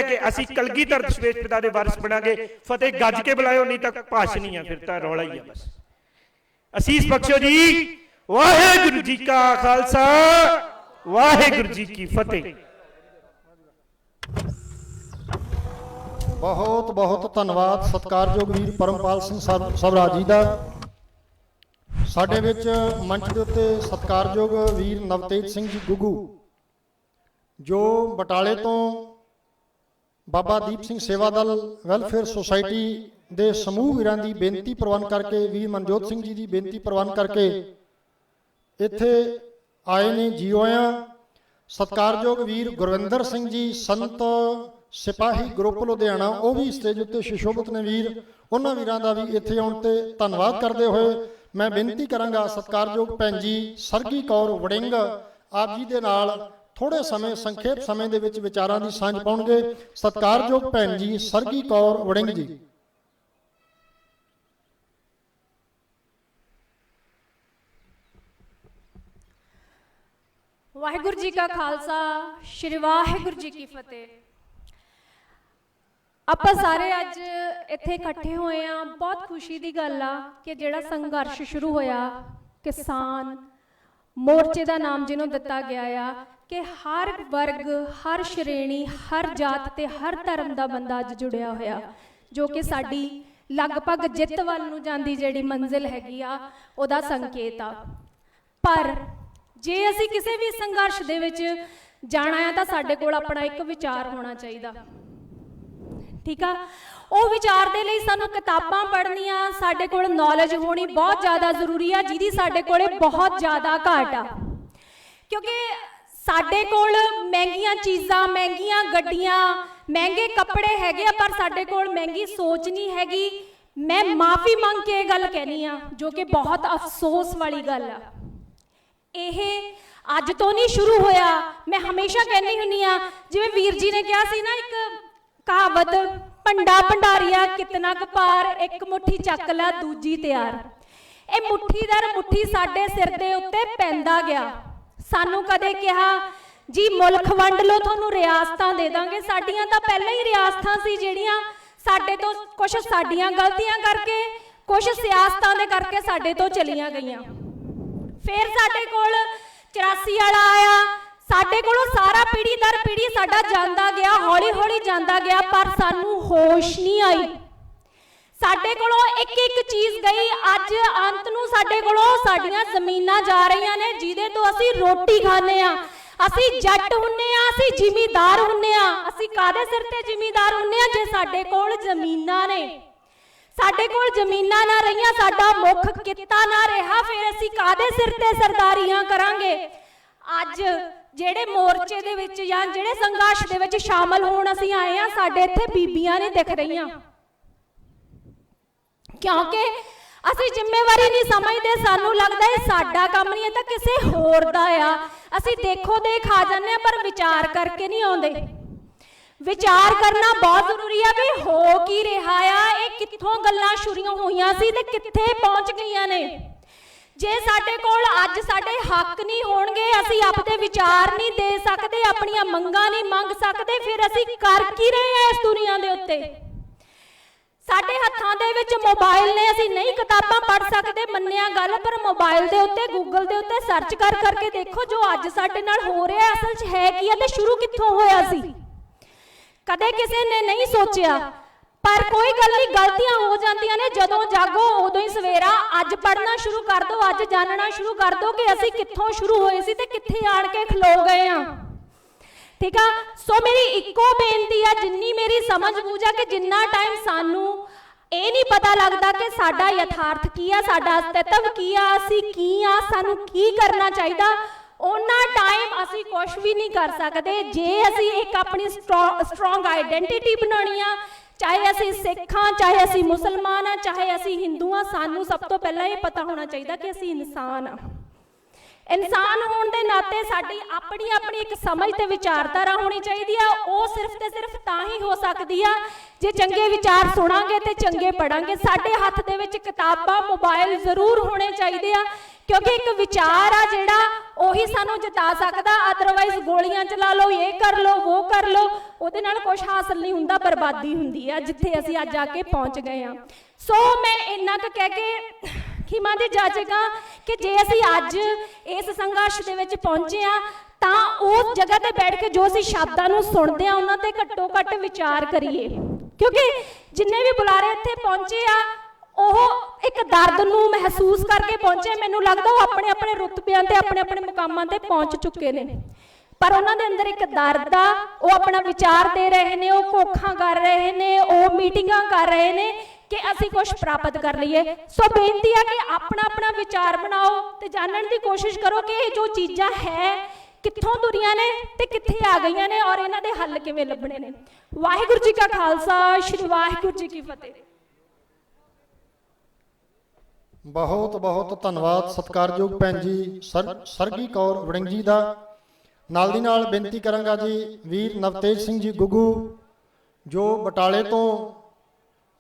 ਕਿ ਅਸੀਂ ਕਲਗੀਧਰ ਦਸ਼ਮੇਸ਼ ਪਿਤਾ ਦੇ ਵਾਰਿਸ ਬਣਾਂਗੇ, ਫਤਿਹ ਗੱਜ ਕੇ ਬੁਲਾਇਓ, ਨਹੀਂ ਤਾਂ ਭਾਸ਼ਣ ਹੀ ਆ, ਫਿਰ ਤਾਂ ਰੌਲਾ ਹੀ ਆ ਬਸ। ਅਸੀਸ ਬਖਸ਼ੋ ਜੀ। ਵਾਹਿਗੁਰੂ ਜੀ ਕਾ ਖਾਲਸਾ, ਵਾਹਿਗੁਰੂ ਜੀ ਕੀ ਫਤਿਹ। ਬਹੁਤ ਬਹੁਤ ਧੰਨਵਾਦ ਸਤਿਕਾਰਯੋਗ ਵੀਰ ਪਰਮਪਾਲ ਸਿੰਘ ਸਵਰਾਜ ਜੀ ਦਾ। ਸਾਡੇ ਵਿੱਚ ਮੰਚ ਦੇ ਉੱਤੇ ਸਤਿਕਾਰਯੋਗ ਵੀਰ ਨਵਤੇਜ ਸਿੰਘ ਜੀ ਗੁੱਗੂ, ਜੋ ਬਟਾਲੇ ਤੋਂ ਬਾਬਾ ਦੀਪ ਸਿੰਘ ਸੇਵਾ ਦਲ ਵੈਲਫੇਅਰ ਸੁਸਾਇਟੀ ਦੇ ਸਮੂਹ ਵੀਰਾਂ ਦੀ ਬੇਨਤੀ ਪ੍ਰਵਾਨ ਕਰਕੇ, ਵੀਰ ਮਨਜੋਤ ਸਿੰਘ ਜੀ ਦੀ ਬੇਨਤੀ ਪ੍ਰਵਾਨ ਕਰਕੇ ਇੱਥੇ ਆਏ ਨੇ। ਜੀਓ ਆਇਆਂ। ਸਤਿਕਾਰਯੋਗ ਵੀਰ ਗੁਰਵਿੰਦਰ ਸਿੰਘ ਜੀ ਸੰਤ ਸਿਪਾਹੀ ਗਰੁੱਪ ਲੁਧਿਆਣਾ, ਉਹ ਵੀ ਸਟੇਜ ਉੱਤੇ ਸੁਸ਼ੋਭਿਤ ਨੇ ਵੀਰ। ਉਹਨਾਂ ਵੀਰਾਂ ਦਾ ਵੀ ਇੱਥੇ ਆਉਣ ਤੇ ਧੰਨਵਾਦ ਕਰਦੇ ਹੋਏ ਮੈਂ ਬੇਨਤੀ ਕਰਾਂਗਾ ਸਤਿਕਾਰਯੋਗ ਭੈਣ ਜੀ ਸਰਗੀ ਕੌਰ ਵੜਿੰਗ ਆਪ ਜੀ ਦੇ ਨਾਲ ਥੋੜੇ ਸਮੇਂ ਸੰਖੇਪ ਸਮੇਂ ਦੇ ਵਿੱਚ ਵਿਚਾਰਾਂ ਦੀ ਸਾਂਝ ਪਾਉਣਗੇ। ਸਤਿਕਾਰਯੋਗ ਭੈਣ ਜੀ ਸਰਗੀ ਕੌਰ ਵੜਿੰਗ ਜੀ। ਵਾਹਿਗੁਰੂ ਜੀ ਕਾ ਖਾਲਸਾ, ਸ਼੍ਰੀ ਵਾਹਿਗੁਰੂ ਜੀ ਕੀ ਫਤਿਹ। ਆਪਾਂ ਸਾਰੇ ਅੱਜ ਇੱਥੇ ਇਕੱਠੇ ਹੋਏ ਆ, ਬਹੁਤ ਖੁਸ਼ੀ ਦੀ ਗੱਲ ਆ ਕਿ ਜਿਹੜਾ ਸੰਘਰਸ਼ ਸ਼ੁਰੂ ਹੋਇਆ ਕਿਸਾਨ ਮੋਰਚੇ ਦਾ ਨਾਮ ਜਿਹਨੂੰ ਦਿੱਤਾ ਗਿਆ ਆ, ਕਿ ਹਰ ਵਰਗ, ਹਰ ਸ਼੍ਰੇਣੀ, ਹਰ ਜਾਤ ਤੇ ਹਰ ਧਰਮ ਦਾ ਬੰਦਾ ਅੱਜ ਜੁੜਿਆ ਹੋਇਆ, ਜੋ ਕਿ ਸਾਡੀ ਲਗਭਗ ਜਿੱਤ ਵੱਲ ਨੂੰ ਜਾਂਦੀ ਜਿਹੜੀ ਮੰਜ਼ਿਲ ਹੈਗੀ ਆ ਉਹਦਾ ਸੰਕੇਤ ਆ। ਪਰ ਜੇ ਅਸੀਂ ਕਿਸੇ ਵੀ ਸੰਘਰਸ਼ ਦੇ ਵਿੱਚ ਜਾਣਾ ਆ ਤਾਂ ਸਾਡੇ ਕੋਲ ਆਪਣਾ ਇੱਕ ਵਿਚਾਰ ਹੋਣਾ ਚਾਹੀਦਾ, ਠੀਕ ਆ। ਉਹ ਵਿਚਾਰ ਦੇ ਲਈ ਸਾਨੂੰ ਕਿਤਾਬਾਂ ਪੜ੍ਹਨੀਆਂ, ਸਾਡੇ ਕੋਲ ਨੌਲੇਜ ਹੋਣੀ ਬਹੁਤ ਜ਼ਿਆਦਾ ਜ਼ਰੂਰੀ ਆ, ਜਿਹਦੀ ਸਾਡੇ ਕੋਲੇ ਬਹੁਤ ਜ਼ਿਆਦਾ ਘਾਟ ਆ। ਕਿਉਂਕਿ ਸਾਡੇ ਕੋਲ ਮਹਿੰਗੀਆਂ ਚੀਜ਼ਾਂ, ਮਹਿੰਗੀਆਂ ਗੱਡੀਆਂ, ਮਹਿੰਗੇ ਕੱਪੜੇ ਹੈਗੇ ਆ, ਪਰ ਸਾਡੇ ਕੋਲ ਮਹਿੰਗੀ ਸੋਚ ਨਹੀਂ ਹੈਗੀ। ਮੈਂ ਮਾਫੀ ਮੰਗ ਕੇ ਇਹ ਗੱਲ ਕਹਿਣੀ ਆ, ਜੋ ਕਿ ਬਹੁਤ ਅਫਸੋਸ ਵਾਲੀ ਗੱਲ ਆ। ਇਹ ਅੱਜ ਤੋਂ ਨਹੀਂ ਸ਼ੁਰੂ ਹੋਇਆ। ਮੈਂ ਹਮੇਸ਼ਾ ਕਹਿੰਦੀ ਹੁੰਦੀ ਆ, ਜਿਵੇਂ ਵੀਰ ਜੀ ਨੇ ਕਿਹਾ ਸੀ ਨਾ, ਇੱਕ ਕਹਾਵਤ, ਭੰਡਾ ਭੰਡਾਰੀਆ ਕਿਤਨਾ ਕੁ ਪਾਰ, ਇੱਕ ਮੁੱਠੀ ਚੱਕ ਲੈ ਦੂਜੀ ਤਿਆਰ। ਇਹ ਮੁੱਠੀ ਦਰ ਮੁੱਠੀ ਸਾਡੇ ਸਿਰ ਦੇ ਉੱਤੇ ਪੈਂਦਾ ਗਿਆ। ਸਾਨੂੰ ਕਦੇ ਕਿਹਾ ਜੀ ਮੁਲਕ ਵੰਡ ਲਓ, ਤੁਹਾਨੂੰ ਰਿਆਸਤਾਂ ਦੇ ਦਾਂਗੇ। ਸਾਡੀਆਂ ਤਾਂ ਪਹਿਲਾਂ ਹੀ ਰਿਆਸਤਾਂ ਸੀ, ਜਿਹੜੀਆਂ ਸਾਡੇ ਤੋਂ ਕੁਝ ਸਾਡੀਆਂ ਗਲਤੀਆਂ ਕਰਕੇ, ਕੁਝ ਸਿਆਸਤਾਂ ਦੇ ਕਰਕੇ ਸਾਡੇ ਤੋਂ ਚਲੀਆਂ ਗਈਆਂ। ਫਿਰ ਸਾਡੇ ਕੋਲ 84 ਵਾਲਾ ਆਇਆ, ਸਾਡੇ ਕੋਲੋਂ ਸਾਰਾ ਪੀੜ੍ਹੀ ਦਰ ਪੀੜ੍ਹੀ ਸਾਡਾ ਜਾਂਦਾ ਗਿਆ, ਹੌਲੀ ਹੌਲੀ ਜਾਂਦਾ ਗਿਆ, ਪਰ ਸਾਨੂੰ ਹੋਸ਼ ਨਹੀਂ ਆਈ। ਸਾਡੇ ਕੋਲੋਂ ਇੱਕ ਇੱਕ ਚੀਜ਼ ਗਈ। ਅੱਜ ਅੰਤ ਨੂੰ ਸਾਡੇ ਕੋਲੋਂ ਸਾਡੀਆਂ ਜ਼ਮੀਨਾਂ ਜਾ ਰਹੀਆਂ ਨੇ, ਜਿਹਦੇ ਤੋਂ ਅਸੀਂ ਰੋਟੀ ਖਾਂਦੇ ਆ। ਅਸੀਂ ਜੱਟ ਹੁੰਨੇ ਆ, ਅਸੀਂ ਜ਼ਿਮੀਂਦਾਰ ਹੁੰਨੇ ਆ। ਅਸੀਂ ਕਾਹਦੇ ਸਿਰ ਤੇ ਜ਼ਿਮੀਂਦਾਰ ਹੁੰਨੇ ਆ? ਜੇ ਸਾਡੇ ਕੋਲ ਜ਼ਮੀਨਾਂ ਨੇ। ਸਾਡੇ ਕੋਲ ਜ਼ਮੀਨਾਂ ਨਾ ਰਹੀਆਂ, ਸਾਡਾ ਮੁੱਖ ਕਿੱਤਾ ਨਾ ਰਿਹਾ, ਫਿਰ ਅਸੀਂ ਕਾਹਦੇ ਸਿਰ ਤੇ ਸਰਦਾਰੀਆਂ ਕਰਾਂਗੇ? ਅੱਜ ਜਿਹੜੇ ਮੋਰਚੇ ਦੇ ਵਿੱਚ ਜਾਂ ਜਿਹੜੇ ਸੰਘਰਸ਼ ਦੇ ਵਿੱਚ ਸ਼ਾਮਲ ਹੋਣ ਅਸੀਂ ਆਏ ਆ, ਸਾਡੇ ਇੱਥੇ ਬੀਬੀਆਂ ਨਹੀਂ ਦਿਖ ਰਹੀਆਂ, ਕਿਉਂਕਿ ਅਸੀਂ ਜ਼ਿੰਮੇਵਾਰੀ ਨਹੀਂ ਸਮਝਦੇ। ਸਾਨੂੰ ਲੱਗਦਾ ਇਹ ਸਾਡਾ ਕੰਮ ਨਹੀਂ, ਇਹ ਤਾਂ ਕਿਸੇ ਹੋਰ ਦਾ ਆ। ਅਸੀਂ ਦੇਖੋ ਦੇਖ ਆ ਜਾਂਦੇ ਆ, ਪਰ ਵਿਚਾਰ ਕਰਕੇ ਨਹੀਂ ਆਉਂਦੇ। ਵਿਚਾਰ ਕਰਨਾ ਬਹੁਤ ਜ਼ਰੂਰੀ ਆ ਵੀ ਹੋ ਕੀ ਰਿਹਾ ਆ, ਇਹ ਕਿੱਥੋਂ ਗੱਲਾਂ ਸ਼ੁਰੂ ਹੋਈਆਂ ਸੀ ਤੇ ਕਿੱਥੇ ਪਹੁੰਚ ਗਈਆਂ ਨੇ। ਜੇ ਸਾਡੇ ਕੋਲ ਅੱਜ ਸਾਡੇ ਹੱਕ ਨਹੀਂ ਹੋਣਗੇ, ਅਸੀਂ ਆਪਣੇ ਵਿਚਾਰ ਨਹੀਂ ਦੇ ਸਕਦੇ, ਆਪਣੀਆਂ ਮੰਗਾਂ ਨਹੀਂ ਮੰਗ ਸਕਦੇ, ਫਿਰ ਅਸੀਂ ਕਰ ਕੀ ਰਹੇ ਹਾਂ ਇਸ ਦੁਨੀਆ ਦੇ ਉੱਤੇ? ਸਾਡੇ ਹੱਥਾਂ ਦੇ ਵਿੱਚ ਮੋਬਾਈਲ ਨੇ, ਅਸੀਂ ਨਹੀਂ ਕਿਤਾਬਾਂ ਪੜ੍ਹ ਸਕਦੇ, ਮੰਨਿਆ ਗੱਲ, ਪਰ ਮੋਬਾਈਲ ਦੇ ਉੱਤੇ, ਗੂਗਲ ਦੇ ਉੱਤੇ ਸਰਚ ਕਰ ਕਰਕੇ ਦੇਖੋ ਜੋ ਅੱਜ ਸਾਡੇ ਨਾਲ ਹੋ ਰਿਹਾ ਅਸਲ 'ਚ ਹੈ ਕੀ ਹੈ ਤੇ ਸ਼ੁਰੂ ਕਿੱਥੋਂ ਹੋਇਆ ਸੀ। ਕਦੇ ਕਿਸੇ ਨੇ ਨਹੀਂ ਸੋਚਿਆ। ਪਰ ਕੋਈ ਗੱਲ ਨਹੀਂ, ਗਲਤੀਆਂ ਹੋ ਜਾਂਦੀਆਂ ਨੇ। ਜਦੋਂ ਜਾਗੋ ਉਦੋਂ ਹੀ ਸਵੇਰਾ। ਅੱਜ ਪੜ੍ਹਨਾ ਸ਼ੁਰੂ ਕਰ ਦਿਓ, ਅੱਜ ਜਾਣਨਾ ਸ਼ੁਰੂ ਕਰ ਦਿਓ ਕਿ ਅਸੀਂ ਕਿੱਥੋਂ ਸ਼ੁਰੂ ਹੋਏ ਸੀ ਤੇ ਕਿੱਥੇ ਆਣ ਕੇ ਖਲੋ ਗਏ ਆ। ਠੀਕ ਆ। ਸੋ ਮੇਰੀ ਇੱਕੋ ਬੇਨਤੀ ਆ, ਜਿੰਨੀ ਮੇਰੀ ਸਮਝ ਬੂਝ ਆ, ਕਿ ਜਿੰਨਾ ਟਾਈਮ ਸਾਨੂੰ ਇਹ ਨਹੀਂ ਪਤਾ ਲੱਗਦਾ ਕਿ ਸਾਡਾ ਯਥਾਰਥ ਕੀ ਆ, ਸਾਡਾ ਅਸਤਿਤਵ ਕੀ ਆ, ਅਸੀਂ ਕੀ ਆ, ਸਾਨੂੰ ਕੀ ਕਰਨਾ ਚਾਹੀਦਾ, ਉਹਨਾਂ ਟਾਈਮ ਅਸੀਂ ਕੁਝ ਵੀ ਨਹੀਂ ਕਰ ਸਕਦੇ। ਜੇ ਅਸੀਂ ਇੱਕ ਆਪਣੀ ਸਟਰੋਂਗ ਆਈਡੈਂਟੀਟੀ ਬਣਾਉਣੀ ਆ, ਚਾਹੇ ਅਸੀਂ ਸਿੱਖ ਹਾਂ, ਚਾਹੇ ਅਸੀਂ ਮੁਸਲਮਾਨ ਹਾਂ, ਚਾਹੇ ਅਸੀਂ ਹਿੰਦੂ ਹਾਂ, ਸਾਨੂੰ ਸਭ ਤੋਂ ਪਹਿਲਾਂ ਇਹ ਪਤਾ ਹੋਣਾ ਚਾਹੀਦਾ ਕਿ ਅਸੀਂ ਇਨਸਾਨ ਹਾਂ। ਇਨਸਾਨ ਹੋਣ ਦੇ ਨਾਤੇ ਸਾਡੀ ਆਪਣੀ ਆਪਣੀ ਇੱਕ ਸਮਝ ਤੇ ਵਿਚਾਰਧਾਰਾ ਹੋਣੀ ਚਾਹੀਦੀ ਆ। ਉਹ ਸਿਰਫ ਤੇ ਸਿਰਫ ਤਾਂ ਹੀ ਹੋ ਸਕਦੀ ਆ ਜੇ ਚੰਗੇ ਵਿਚਾਰ ਸੁਣਾਂਗੇ ਤੇ ਚੰਗੇ ਪੜਾਂਗੇ। ਸਾਡੇ ਹੱਥ ਦੇ ਵਿੱਚ ਕਿਤਾਬਾਂ, ਮੋਬਾਈਲ ਜ਼ਰੂਰ ਹੋਣੇ ਚਾਹੀਦੇ ਆ ਕਿਉਂਕਿ ਇੱਕ ਵਿਚਾਰ ਆ ਜਿਹੜਾ ਉਹੀ ਸਾਨੂੰ ਜਿਤਾ ਸਕਦਾ, ਅਦਰਵਾਈਜ਼ ਗੋਲੀਆਂ ਚਲਾ ਲਓ, ਇਹ ਕਰ ਲਓ, ਉਹ ਕਰ ਲਓ, ਉਹਦੇ ਨਾਲ ਕੁਝ ਹਾਸਲ ਨਹੀਂ ਹੁੰਦਾ, ਬਰਬਾਦੀ ਹੁੰਦੀ ਆ, ਜਿੱਥੇ ਅਸੀਂ ਅੱਜ ਆ ਕੇ ਪਹੁੰਚ ਗਏ ਆ। ਸੋ ਮੈਂ ਇੰਨਾ ਕੁ ਕਹਿ ਕੇ ਖਿਮਾ ਦੀ ਜਾਚੇਗਾ ਕਿ ਜੇ ਅਸੀਂ ਅੱਜ ਇਸ ਸੰਘਰਸ਼ ਦੇ ਵਿੱਚ ਪਹੁੰਚੇ ਆ ਤਾਂ ਉਸ ਜਗ੍ਹਾ ਤੇ ਬੈਠ ਕੇ ਜੋ ਅਸੀਂ ਸ਼ਬਦਾਂ ਨੂੰ ਸੁਣਦੇ ਆ ਉਹਨਾਂ ਤੇ ਘੱਟੋ ਘੱਟ ਵਿਚਾਰ ਕਰੀਏ, ਕਿਉਂਕਿ ਜਿੰਨੇ ਵੀ ਬੁਲਾਰੇ ਇੱਥੇ ਪਹੁੰਚੇ ਆ ਉਹ ਇੱਕ ਦਰਦ ਨੂੰ ਮਹਿਸੂਸ ਕਰਕੇ ਪਹੁੰਚੇ। ਮੈਨੂੰ ਲੱਗਦਾ ਉਹ ਆਪਣੇ ਆਪਣੇ ਰੁਤਬਿਆਂ ਤੇ ਆਪਣੇ ਆਪਣੇ ਮੁਕਾਮਾਂ ਤੇ ਪਹੁੰਚ ਚੁੱਕੇ ਨੇ, ਪਰ ਉਹਨਾਂ ਦੇ ਅੰਦਰ ਇੱਕ ਦਰਦ ਆ, ਉਹ ਆਪਣਾ ਵਿਚਾਰ ਦੇ ਰਹੇ ਨੇ, ਉਹ ਕੋਖਾਂ ਕਰ ਰਹੇ ਨੇ, ਉਹ ਮੀਟਿੰਗਾਂ ਕਰ ਰਹੇ ਨੇ ਕਿ ਅਸੀਂ ਕੁਝ ਪ੍ਰਾਪਤ ਕਰ ਲਈਏ। ਸੋ ਬੇਨਤੀ ਹੈ ਕਿ ਆਪਣਾ ਆਪਣਾ ਵਿਚਾਰ ਬਣਾਓ ਤੇ ਜਾਣਨ ਦੀ ਕੋਸ਼ਿਸ਼ ਕਰੋ ਕਿ ਇਹ ਜੋ ਚੀਜ਼ਾਂ ਹੈ ਕਿੱਥੋਂ ਤੁਰੀਆਂ ਨੇ ਤੇ ਕਿੱਥੇ ਆ ਗਈਆਂ ਨੇ ਔਰ ਇਹਨਾਂ ਦੇ ਹੱਲ ਕਿਵੇਂ ਲੱਭਣੇ ਨੇ। ਵਾਹਿਗੁਰੂ ਜੀ ਕਾ ਖਾਲਸਾ, ਸ਼੍ਰੀ ਵਾਹਿਗੁਰੂ ਜੀ ਕੀ ਫਤਿਹ। ਬਹੁਤ ਬਹੁਤ ਧੰਨਵਾਦ ਸਤਿਕਾਰਯੋਗ ਭੈਣ ਜੀ ਸਰਗੀ ਕੌਰ ਵੜਿੰਗ ਜੀ ਦਾ। ਨਾਲ ਦੀ ਨਾਲ ਬੇਨਤੀ ਕਰਾਂਗਾ ਜੀ ਵੀਰ ਨਵਤੇਜ ਸਿੰਘ ਜੀ ਗੁੱਗੂ ਜੋ ਬਟਾਲੇ ਤੋਂ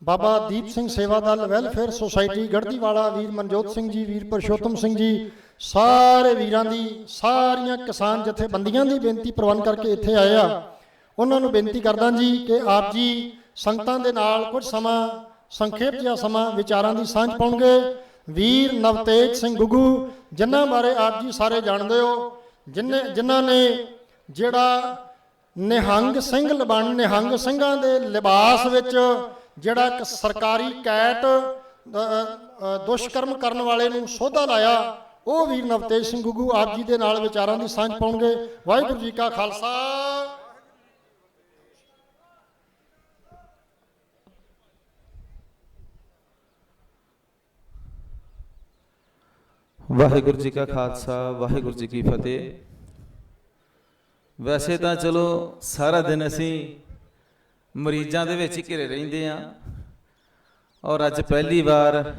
ਬਾਬਾ ਦੀਪ ਸਿੰਘ ਸੇਵਾ ਦਲ ਵੈਲਫੇਅਰ ਸੁਸਾਇਟੀ ਗੜਦੀਵਾਲਾ, ਵੀਰ ਮਨਜੋਤ ਸਿੰਘ ਜੀ, ਵੀਰ ਪਰਸ਼ੋਤਮ ਸਿੰਘ ਜੀ, ਸਾਰੇ ਵੀਰਾਂ ਦੀ, ਸਾਰੀਆਂ ਕਿਸਾਨ ਜਥੇਬੰਦੀਆਂ ਦੀ ਬੇਨਤੀ ਪ੍ਰਵਾਨ ਕਰਕੇ ਇੱਥੇ ਆਏ ਆ। ਉਹਨਾਂ ਨੂੰ ਬੇਨਤੀ ਕਰਦਾ ਜੀ ਕਿ ਆਪ ਜੀ ਸੰਗਤਾਂ ਦੇ ਨਾਲ ਕੁਝ ਸਮਾਂ ਸੰਖੇਪ ਜਿਹਾ ਸਮਾਂ ਵਿਚਾਰਾਂ ਦੀ ਸਾਂਝ ਪਾਉਣਗੇ। ਵੀਰ ਨਵਤੇਜ ਸਿੰਘ ਗੁੱਗੂ ਜਿਨ੍ਹਾਂ ਬਾਰੇ ਆਪ ਜੀ ਸਾਰੇ ਜਾਣਦੇ ਹੋ, ਜਿਨ੍ਹਾਂ ਨੇ ਜਿਹੜਾ ਨਿਹੰਗ ਸਿੰਘ ਨਿਹੰਗ ਸਿੰਘਾਂ ਦੇ ਲਿਬਾਸ ਵਿੱਚ ਜਿਹੜਾ ਇੱਕ ਸਰਕਾਰੀ ਕੈਟ ਦੁਸ਼ਕਰਮ ਕਰਨ ਵਾਲੇ ਨੂੰ ਸੋਧਾ ਲਾਇਆ, ਉਹ ਵੀਰ ਨਵਤੇਜ ਸਿੰਘ ਗੁੱਗੂ ਆਪ ਜੀ ਦੇ ਨਾਲ ਵਿਚਾਰਾਂ ਦੀ ਸਾਂਝ ਪਾਉਣਗੇ। ਵਾਹਿਗੁਰੂ ਜੀ ਕਾ ਖਾਲਸਾ, ਵਾਹਿਗੁਰੂ ਜੀ ਕਾ ਖਾਲਸਾ, ਵਾਹਿਗੁਰੂ ਜੀ ਕੀ ਫਤਿਹ। ਵੈਸੇ ਤਾਂ ਚਲੋ ਸਾਰਾ ਦਿਨ ਅਸੀਂ ਮਰੀਜ਼ਾਂ ਦੇ ਵਿੱਚ ਹੀ ਘਿਰੇ ਰਹਿੰਦੇ ਆ, ਔਰ ਅੱਜ ਪਹਿਲੀ ਵਾਰ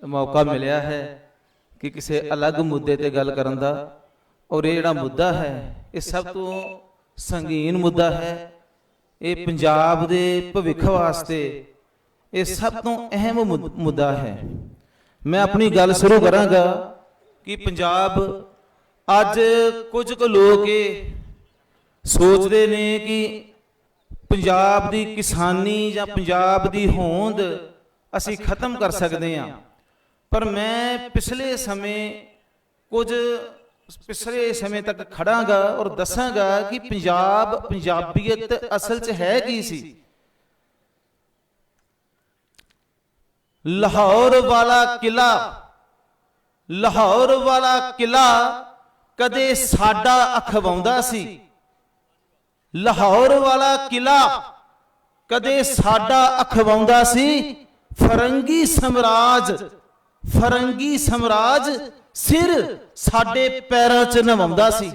ਮੌਕਾ ਮਿਲਿਆ ਹੈ ਕਿ ਕਿਸੇ ਅਲੱਗ ਮੁੱਦੇ ਤੇ ਗੱਲ ਕਰਨ ਦਾ। ਔਰ ਇਹ ਜਿਹੜਾ ਮੁੱਦਾ ਹੈ ਇਹ ਸਭ ਤੋਂ ਸੰਗੀਨ ਮੁੱਦਾ ਹੈ। ਇਹ ਪੰਜਾਬ ਦੇ ਭਵਿੱਖ ਵਾਸਤੇ ਇਹ ਸਭ ਤੋਂ ਅਹਿਮ ਮੁੱਦਾ ਹੈ। ਮੈਂ ਆਪਣੀ ਗੱਲ ਸ਼ੁਰੂ ਕਰਾਂਗਾ ਕਿ ਪੰਜਾਬ ਅੱਜ ਕੁਝ ਕੁ ਲੋਕ ਇਹ ਸੋਚਦੇ ਨੇ ਕਿ ਪੰਜਾਬ ਦੀ ਕਿਸਾਨੀ ਜਾਂ ਪੰਜਾਬ ਦੀ ਹੋਂਦ ਅਸੀਂ ਖਤਮ ਕਰ ਸਕਦੇ ਹਾਂ, ਪਰ ਮੈਂ ਪਿਛਲੇ ਸਮੇਂ ਤੱਕ ਖੜਾਂਗਾ ਔਰ ਦੱਸਾਂਗਾ ਕਿ ਪੰਜਾਬੀਅਤ ਅਸਲ 'ਚ ਹੈ ਕੀ ਸੀ। ਲਾਹੌਰ ਵਾਲਾ ਕਿਲਾ ਕਦੇ ਸਾਡਾ ਅਖਵਾਉਂਦਾ ਸੀ। ਲਾਹੌਰ ਵਾਲਾ ਕਿਲਾ ਕਦੇ ਸਾਡਾ ਅਖਵਾਉਂਦਾ ਸੀ। ਫਰੰਗੀ ਸਮਰਾਜ ਸਿਰ ਸਾਡੇ ਪੈਰਾਂ 'ਚ ਨਵਾਉਂਦਾ ਸੀ।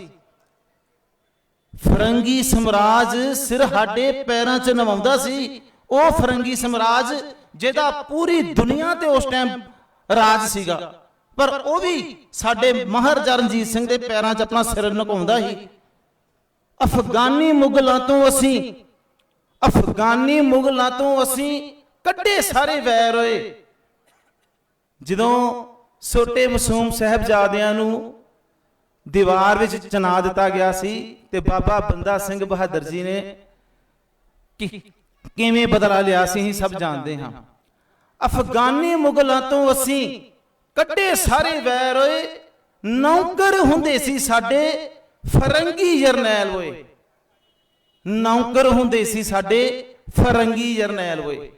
ਫਰੰਗੀ ਸਮਰਾਜ ਸਿਰ ਸਾਡੇ ਪੈਰਾਂ 'ਚ ਨਵਾਉਂਦਾ ਸੀ। ਉਹ ਫਰੰਗੀ ਸਮਰਾਜ ਜਿਹਦਾ ਪੂਰੀ ਦੁਨੀਆ ਤੇ ਉਸ ਟਾਈਮ ਰਾਜ ਸੀਗਾ, ਪਰ ਉਹ ਵੀ ਸਾਡੇ ਮਹਾਰਾਜਾ ਰਣਜੀਤ ਸਿੰਘ ਦੇ ਪੈਰਾਂ 'ਚ ਆਪਣਾ ਸਿਰ ਨੁਕਾਉਂਦਾ ਸੀ। ਅਫਗਾਨੀ ਮੁਗਲਾਂ ਤੋਂ ਅਸੀਂ ਕੱਢੇ ਸਾਰੇ ਵੈਰ ਹੋਏ। ਜਦੋਂ ਛੋਟੇ ਮਾਸੂਮ ਸਾਹਿਬਜ਼ਾਦਿਆਂ ਨੂੰ ਦੀਵਾਰ ਵਿੱਚ ਚਿਣਾ ਦਿੱਤਾ ਗਿਆ ਸੀ ਤੇ ਬਾਬਾ ਬੰਦਾ ਸਿੰਘ ਬਹਾਦਰ ਜੀ ਨੇ ਕਿਵੇਂ ਬਦਲਾ ਲਿਆ ਸੀ ਅਸੀਂ ਸਭ ਜਾਣਦੇ ਹਾਂ। ਅਫਗਾਨੀ ਮੁਗਲਾਂ ਤੋਂ ਅਸੀਂ ਕੱਢੇ ਸਾਰੇ ਵੈਰ ਹੋਏ, ਨੌਕਰ ਹੁੰਦੇ ਸੀ ਸਾਡੇ ਫਰੰਗੀ ਜਰਨੈਲ ਹੋਏ। ਨੌਕਰ ਹੁੰਦੇ ਸੀ ਸਾਡੇ ਫਰੰਗੀ ਜਰਨੈਲ ਹੋਏ।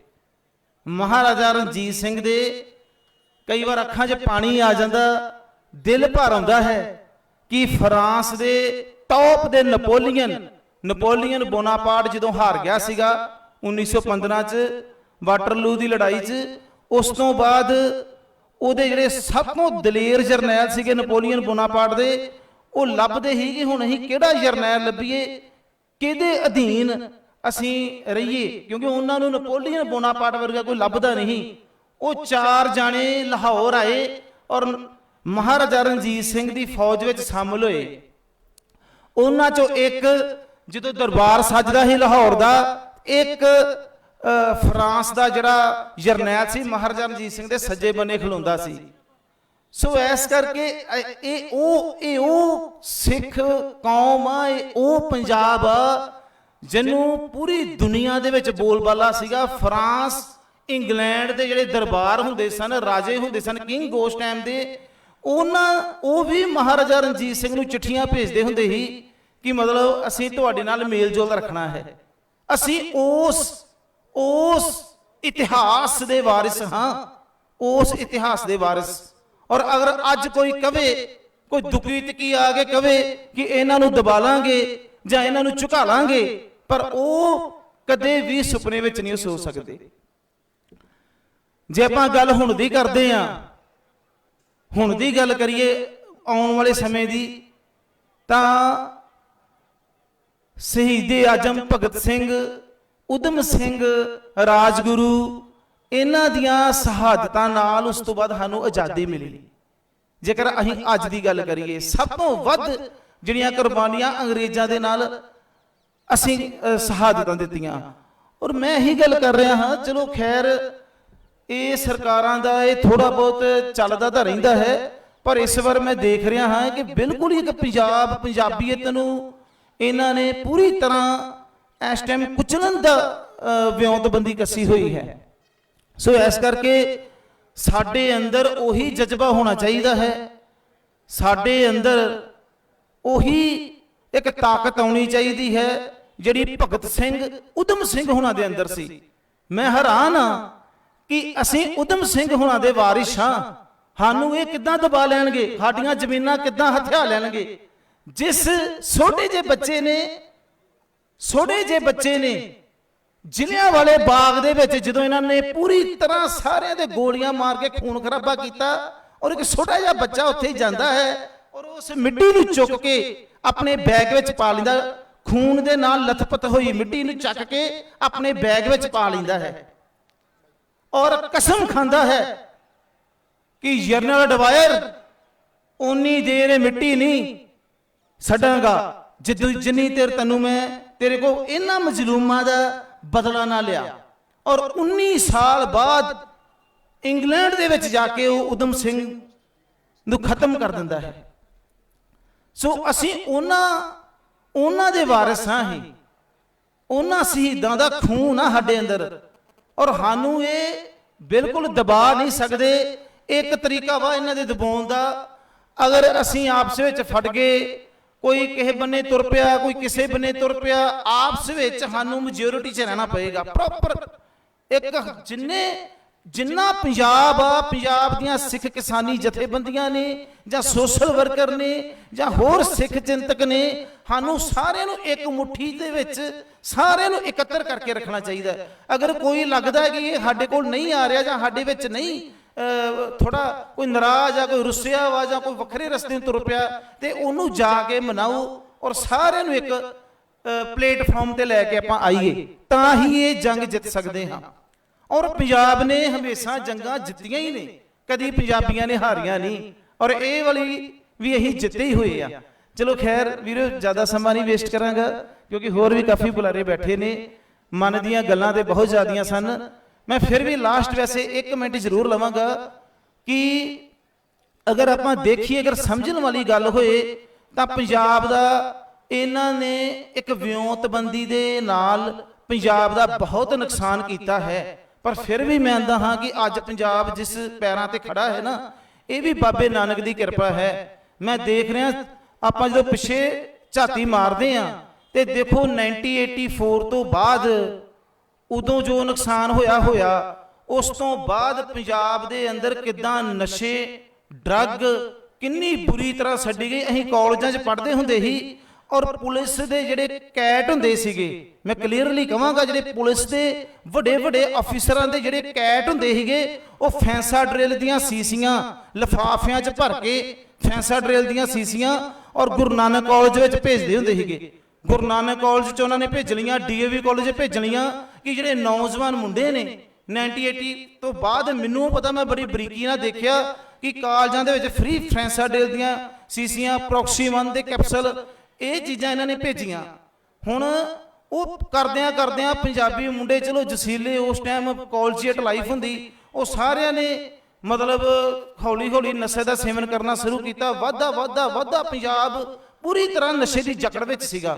ਮਹਾਰਾਜਾ ਰਣਜੀਤ ਸਿੰਘ ਦੇ ਕਈ ਵਾਰ ਅੱਖਾਂ 'ਚ ਪਾਣੀ ਆ ਜਾਂਦਾ, ਦਿਲ ਭਰ ਆਉਂਦਾ ਹੈ ਕਿ ਫਰਾਂਸ ਦੇ ਟੌਪ ਦੇ ਨਪੋਲੀਅਨ ਬੋਨਾਪਾਰਟ ਜਦੋਂ ਹਾਰ ਗਿਆ ਸੀਗਾ 1915 'ਚ ਵਾਟਰਲੂ ਦੀ ਲੜਾਈ 'ਚ, ਉਸ ਤੋਂ ਬਾਅਦ ਉਹਦੇ ਜਿਹੜੇ ਸਭ ਤੋਂ ਦਲੇਰ ਜਰਨੈਲ ਸੀਗੇ ਨਪੋਲੀਅਨ ਬੋਨਾਪਾਰਟ ਦੇ, ਉਹ ਲੱਭਦੇ ਹੀ ਕਿ ਹੁਣ ਅਸੀਂ ਕਿਹੜਾ ਜਰਨੈਲ ਲੱਭੀਏ, ਕਿਹਦੇ ਅਧੀਨ ਅਸੀਂ ਰਹੀਏ, ਕਿਉਂਕਿ ਉਹਨਾਂ ਨੂੰ ਨਪੋਲੀਅਨ ਬੋਨਾਪਾਰਟ ਵਰਗਾ ਕੋਈ ਲੱਭਦਾ ਨਹੀਂ। ਉਹ 4 ਜਾਣੇ ਲਾਹੌਰ ਆਏ ਔਰ ਮਹਾਰਾਜਾ ਰਣਜੀਤ ਸਿੰਘ ਦੀ ਫੌਜ ਵਿੱਚ ਸ਼ਾਮਲ ਹੋਏ। ਉਹਨਾਂ ਚੋਂ ਇੱਕ ਜਦੋਂ ਦਰਬਾਰ ਸੱਜਦਾ ਸੀ ਲਾਹੌਰ ਦਾ, ਇੱਕ ਫਰਾਂਸ ਦਾ ਜਿਹੜਾ ਜਰਨੈਲ ਸੀ ਮਹਾਰਾਜਾ ਰਣਜੀਤ ਸਿੰਘ ਦੇ ਸੱਜੇ ਬੰਨੇ ਖਲੋਂਦਾ ਸੀ। ਸੋ ਇਸ ਕਰਕੇ ਇਹ ਉਹ ਸਿੱਖ ਕੌਮ ਆ, ਇਹ ਉਹ ਪੰਜਾਬ ਆ ਜਿਹਨੂੰ ਪੂਰੀ ਦੁਨੀਆ ਦੇ ਵਿੱਚ ਬੋਲਬਾਲਾ ਸੀਗਾ। ਫਰਾਂਸ ਇੰਗਲੈਂਡ ਦੇ ਜਿਹੜੇ ਦਰਬਾਰ ਹੁੰਦੇ ਸਨ, ਰਾਜੇ ਹੁੰਦੇ ਸਨ ਕਿੰਗ ਉਸ ਟਾਈਮ ਦੇ, ਉਹ ਵੀ ਮਹਾਰਾਜਾ ਰਣਜੀਤ ਸਿੰਘ ਨੂੰ ਚਿੱਠੀਆਂ ਭੇਜਦੇ ਹੁੰਦੇ ਸੀ ਕਿ ਮਤਲਬ ਅਸੀਂ ਤੁਹਾਡੇ ਨਾਲ ਮੇਲ ਜੋਲ ਰੱਖਣਾ ਹੈ, ਅਸੀਂ ਉਸ ਇਤਿਹਾਸ ਦੇ ਵਾਰਿਸ ਹਾਂ, ਉਸ ਇਤਿਹਾਸ ਦੇ ਵਾਰਿਸ। ਔਰ ਅਗਰ ਅੱਜ ਕੋਈ ਕਵੇ, ਕੋਈ ਦੁਖੀ ਤਕੀ ਆ ਕੇ ਕਵੇ ਕਿ ਇਹਨਾਂ ਨੂੰ ਦਬਾ ਲਾਂਗੇ ਜਾਂ ਇਹਨਾਂ ਨੂੰ ਝੁਕਾ ਲਾਂਗੇ, ਪਰ ਉਹ ਕਦੇ ਵੀ ਸੁਪਨੇ ਵਿੱਚ ਨਹੀਂ ਸੋਚ ਸਕਦੇ। ਜੇ ਆਪਾਂ ਗੱਲ ਹੁਣ ਦੀ ਕਰਦੇ ਆਂ, ਹੁਣ ਦੀ ਗੱਲ ਕਰੀਏ ਆਉਣ ਵਾਲੇ ਸਮੇਂ ਦੀ, ਤਾਂ ਸ਼ਹੀਦੇ ਆਜਮ ਭਗਤ ਸਿੰਘ, ਊਧਮ ਸਿੰਘ, ਰਾਜਗੁਰੂ, ਇਹਨਾਂ ਦੀਆਂ ਸ਼ਹਾਦਤਾਂ ਨਾਲ ਉਸ ਤੋਂ ਬਾਅਦ ਸਾਨੂੰ ਆਜ਼ਾਦੀ ਮਿਲੀ। ਜੇਕਰ ਅਸੀਂ ਅੱਜ ਦੀ ਗੱਲ ਕਰੀਏ, ਸਭ ਤੋਂ ਵੱਧ ਜਿਹੜੀਆਂ ਕੁਰਬਾਨੀਆਂ ਅੰਗਰੇਜ਼ਾਂ ਦੇ ਨਾਲ ਅਸੀਂ ਸ਼ਹਾਦਤਾਂ ਦਿੱਤੀਆਂ। ਔਰ ਮੈਂ ਇਹੀ ਗੱਲ ਕਰ ਰਿਹਾ ਹਾਂ, ਚਲੋ ਖੈਰ ਇਹ ਸਰਕਾਰਾਂ ਦਾ ਇਹ ਥੋੜਾ ਬਹੁਤ ਚੱਲਦਾ ਤਾਂ ਰਹਿੰਦਾ ਹੈ, ਪਰ ਇਸ ਵਾਰ ਮੈਂ ਦੇਖ ਰਿਹਾ ਹਾਂ ਕਿ ਬਿਲਕੁਲ ਹੀ ਇੱਕ ਪੰਜਾਬੀਅਤ ਨੂੰ ਇਹਨਾਂ ਨੇ ਪੂਰੀ ਤਰ੍ਹਾਂ ਇਸ ਟਾਈਮ ਕੁਚਲਣ ਦਾ ਵਿਉਂਤਬੰਦੀ ਕੱਸੀ ਹੋਈ ਹੈ। ਸੋ ਇਸ ਕਰਕੇ ਸਾਡੇ ਅੰਦਰ ਉਹੀ ਜਜ਼ਬਾ ਹੋਣਾ ਚਾਹੀਦਾ ਹੈ, ਸਾਡੇ ਅੰਦਰ ਉਹੀ ਇੱਕ ਤਾਕਤ ਆਉਣੀ ਚਾਹੀਦੀ ਹੈ ਜਿਹੜੀ ਭਗਤ ਸਿੰਘ, ਊਧਮ ਸਿੰਘ ਹੋਣਾ ਦੇ ਅੰਦਰ ਸੀ। ਮੈਂ ਹੈਰਾਨ ਹਾਂ ਕਿ ਅਸੀਂ ਊਧਮ ਸਿੰਘ ਹੋਣਾ ਦੇ ਵਾਰਿਸ ਹਾਂ, ਸਾਨੂੰ ਇਹ ਕਿੱਦਾਂ ਦਬਾ ਲੈਣਗੇ, ਸਾਡੀਆਂ ਜ਼ਮੀਨਾਂ ਕਿੱਦਾਂ ਹਥਿਆ ਲੈਣਗੇ। ਜਿਸ ਛੋਟੇ ਜਿਹੇ ਬੱਚੇ ਨੇ ਜ਼ਿਲ੍ਹਿਆਂਵਾਲੇ ਬਾਗ ਦੇ ਵਿੱਚ ਜਦੋਂ ਇਹਨਾਂ ਨੇ ਪੂਰੀ ਤਰ੍ਹਾਂ ਸਾਰਿਆਂ ਦੇ ਗੋਲੀਆਂ ਮਾਰ ਕੇ ਖੂਨ ਖਰਾਬਾ ਕੀਤਾ, ਔਰ ਇੱਕ ਛੋਟਾ ਜਿਹਾ ਬੱਚਾ ਉੱਥੇ ਜਾਂਦਾ ਹੈ ਔਰ ਉਸ ਮਿੱਟੀ ਨੂੰ ਚੁੱਕ ਕੇ ਆਪਣੇ ਬੈਗ ਵਿੱਚ ਪਾ ਲੈਂਦਾ, ਖੂਨ ਦੇ ਨਾਲ ਲਥਪਥ ਹੋਈ ਮਿੱਟੀ ਨੂੰ ਚੱਕ ਕੇ ਆਪਣੇ ਬੈਗ ਵਿੱਚ ਪਾ ਲੈਂਦਾ ਹੈ ਔਰ ਕਸਮ ਖਾਂਦਾ ਹੈ ਕਿ ਜਨਰਲ ਡਵਾਇਰ ਉਨੀ ਦੇਰ ਮਿੱਟੀ ਨਹੀਂ ਛੱਡਾਂਗਾ ਜਿੰਨੀ ਦੇਰ ਤੈਨੂੰ ਮੈਂ ਤੇਰੇ ਕੋਲ ਇਹਨਾਂ ਮਜ਼ਲੂਮਾਂ ਦਾ ਬਦਲਾ ਨਾ ਲਿਆ। ਔਰ 19 ਸਾਲ ਬਾਅਦ ਇੰਗਲੈਂਡ ਦੇ ਵਿੱਚ ਜਾ ਕੇ ਉਹ ਊਧਮ ਸਿੰਘ ਨੂੰ ਖਤਮ ਕਰ ਦਿੰਦਾ ਹੈ। ਸੋ ਅਸੀਂ ਉਹਨਾਂ ਦੇ ਵਾਰਿਸ ਹਾਂ ਹੀ, ਉਹਨਾਂ ਸ਼ਹੀਦਾਂ ਦਾ ਖੂਨ ਆ ਸਾਡੇ ਅੰਦਰ, ਔਰ ਸਾਨੂੰ ਇਹ ਬਿਲਕੁਲ ਦਬਾ ਨਹੀਂ ਸਕਦੇ। ਇੱਕ ਤਰੀਕਾ ਵਾ ਇਹਨਾਂ ਦੇ ਦਬਾਉਣ ਦਾ, ਅਗਰ ਅਸੀਂ ਆਪਸ ਵਿੱਚ ਫਟ ਗਏ, ਕੋਈ ਕਿਸੇ ਬੰਨੇ ਤੁਰ ਪਿਆ, ਕੋਈ ਕਿਸੇ ਬੰਨੇ ਤੁਰ ਪਿਆ, ਆਪਸ ਵਿੱਚ ਸਾਨੂੰ ਮੈਜੋਰਿਟੀ 'ਚ ਰਹਿਣਾ ਪਏਗਾ ਪ੍ਰੋਪਰ। ਇੱਕ ਜਿੰਨਾ ਪੰਜਾਬ ਆ, ਪੰਜਾਬ ਦੀਆਂ ਸਿੱਖ ਕਿਸਾਨੀ ਜਥੇਬੰਦੀਆਂ ਨੇ ਜਾਂ ਸੋਸ਼ਲ ਵਰਕਰ ਨੇ ਜਾਂ ਹੋਰ ਸਿੱਖ ਚਿੰਤਕ ਨੇ, ਸਾਨੂੰ ਸਾਰਿਆਂ ਨੂੰ ਇੱਕ ਮੁੱਠੀ ਦੇ ਵਿੱਚ ਸਾਰਿਆਂ ਨੂੰ ਇਕੱਤਰ ਕਰਕੇ ਰੱਖਣਾ ਚਾਹੀਦਾ ਹੈ। ਅਗਰ ਕੋਈ ਲੱਗਦਾ ਕਿ ਇਹ ਸਾਡੇ ਕੋਲ ਨਹੀਂ ਆ ਰਿਹਾ ਜਾਂ ਸਾਡੇ ਵਿੱਚ ਨਹੀਂ, ਥੋੜਾ ਕੋਈ ਨਾਰਾਜ਼ ਆ, ਕੋਈ ਰੁੱਸਿਆ ਵਾ ਜਾਂ ਕੋਈ ਵੱਖਰੇ ਰਸਤੇ ਨੂੰ ਤੁਰ ਪਿਆ, ਤੇ ਉਹਨੂੰ ਜਾ ਕੇ ਮਨਾਓ ਔਰ ਸਾਰਿਆਂ ਨੂੰ ਇੱਕ ਪਲੇਟਫਾਰਮ ਤੇ ਲੈ ਕੇ ਆਪਾਂ ਆਈਏ, ਤਾਂ ਹੀ ਇਹ ਜੰਗ ਜਿੱਤ ਸਕਦੇ ਹਾਂ। ਔਰ ਪੰਜਾਬ ਨੇ ਹਮੇਸ਼ਾ ਜੰਗਾਂ ਜਿੱਤੀਆਂ ਹੀ ਨੇ, ਕਦੀ ਪੰਜਾਬੀਆਂ ਨੇ ਹਾਰੀਆਂ ਨਹੀਂ, ਔਰ ਇਹ ਵਾਲੀ ਵੀ ਅਸੀਂ ਜਿੱਤੇ ਹੀ ਹੋਏ ਆ। ਚਲੋ ਖੈਰ ਵੀਰੋ, ਜ਼ਿਆਦਾ ਸਮਾਂ ਨਹੀਂ ਵੇਸਟ ਕਰਾਂਗਾ ਕਿਉਂਕਿ ਹੋਰ ਵੀ ਕਾਫੀ ਬੁਲਾਰੇ ਬੈਠੇ ਨੇ, ਮਨ ਦੀਆਂ ਗੱਲਾਂ ਤੇ ਬਹੁਤ ਜ਼ਿਆਦੀਆਂ ਸਨ। ਮੈਂ ਫਿਰ ਵੀ ਲਾਸਟ ਵੈਸੇ 1 ਮਿੰਟ ਜ਼ਰੂਰ ਲਵਾਂਗਾ ਕਿ ਅਗਰ ਆਪਾਂ ਦੇਖੀਏ, ਅਗਰ ਸਮਝਣ ਵਾਲੀ ਗੱਲ ਹੋਏ ਤਾਂ ਪੰਜਾਬ ਦਾ ਇਹਨਾਂ ਨੇ ਇੱਕ ਵਿਉਂਤਬੰਦੀ ਦੇ ਨਾਲ ਪੰਜਾਬ ਦਾ ਬਹੁਤ ਨੁਕਸਾਨ ਕੀਤਾ ਹੈ। ਪਰ ਫਿਰ ਵੀ ਮੈਂ ਆਂਦਾ ਹਾਂ ਕਿ ਅੱਜ ਪੰਜਾਬ ਜਿਸ ਪੈਰਾਂ ਤੇ ਖੜਾ ਹੈ ਨਾ, ਇਹ ਵੀ ਬਾਬੇ ਨਾਨਕ ਦੀ ਕਿਰਪਾ ਹੈ। ਮੈਂ ਦੇਖ ਰਿਹਾ, ਆਪਾਂ ਜਦੋਂ ਪਿੱਛੇ ਝਾਤੀ ਮਾਰਦੇ ਆ ਤੇ ਦੇਖੋ 1984 ਤੋਂ ਬਾਅਦ ਉਦੋਂ ਜੋ ਨੁਕਸਾਨ ਹੋਇਆ, ਉਸ ਤੋਂ ਬਾਅਦ ਪੰਜਾਬ ਦੇ ਅੰਦਰ ਕਿੱਦਾਂ ਨਸ਼ੇ, ਡਰੱਗ ਕਿੰਨੀ ਬੁਰੀ ਤਰ੍ਹਾਂ ਛੱਡੀ ਗਈ। ਅਸੀਂ ਕਾਲਜਾਂ 'ਚ ਪੜ੍ਹਦੇ ਹੁੰਦੇ ਸੀ ਔਰ ਪੁਲਿਸ ਦੇ ਜਿਹੜੇ ਕੈਟ ਹੁੰਦੇ ਸੀਗੇ, ਮੈਂ ਕਲੀਅਰਲੀ ਕਹਾਂਗਾ, ਜਿਹੜੇ ਪੁਲਿਸ ਦੇ ਵੱਡੇ ਅਫੀਸਰਾਂ ਦੇ ਜਿਹੜੇ ਕੈਟ ਹੁੰਦੇ ਸੀਗੇ, ਉਹ ਫੈਂਸਾ ਡਰਿਲ ਦੀਆਂ ਸੀਸੀਆਂ ਲਿਫਾਫਿਆਂ 'ਚ ਭਰ ਕੇ, ਫੈਂਸਾ ਡਰਿਲ ਦੀਆਂ ਸੀਸੀਆਂ ਔਰ ਗੁਰੂ ਨਾਨਕ ਕਾਲਜ ਵਿੱਚ ਭੇਜਦੇ ਹੁੰਦੇ ਸੀਗੇ। ਗੁਰੂ ਨਾਨਕ ਕਾਲਜ 'ਚ ਉਹਨਾਂ ਨੇ ਭੇਜਣੀਆਂ, DAV ਕਾਲਜ 'ਚ ਭੇਜਣੀਆਂ ਕਿ ਜਿਹੜੇ ਨੌਜਵਾਨ ਮੁੰਡੇ ਨੇ 1980 ਤੋਂ ਬਾਅਦ, ਮੈਨੂੰ ਪਤਾ, ਮੈਂ ਬੜੀ ਬਰੀਕੀ ਨਾਲ ਦੇਖਿਆ ਕਿ ਕਾਲਜਾਂ ਦੇ ਵਿੱਚ ਫ੍ਰੀ ਫੈਂਸਾ ਡਰਿਲ ਦੀਆਂ ਸੀਸੀਆਂ, ਪ੍ਰੋਕਸੀ 1 ਦੇ ਕੈਪਸੂਲ, ਇਹ ਚੀਜ਼ਾਂ ਇਹਨਾਂ ਨੇ ਭੇਜੀਆਂ। ਹੁਣ ਉਹ ਕਰਦਿਆਂ ਪੰਜਾਬੀ ਮੁੰਡੇ, ਚਲੋ ਜਸੀਲੇ, ਉਸ ਟਾਈਮ ਕਾਲਜੀਏਟ ਲਾਈਫ ਹੁੰਦੀ, ਉਹ ਸਾਰਿਆਂ ਨੇ ਮਤਲਬ ਹੌਲੀ ਹੌਲੀ ਨਸ਼ੇ ਦਾ ਸੇਵਨ ਕਰਨਾ ਸ਼ੁਰੂ ਕੀਤਾ। ਵਾਧਾ ਵਾਧਾ ਵਾਧਾ ਪੰਜਾਬ ਪੂਰੀ ਤਰ੍ਹਾਂ ਨਸ਼ੇ ਦੀ ਜਕੜ ਵਿੱਚ ਸੀਗਾ।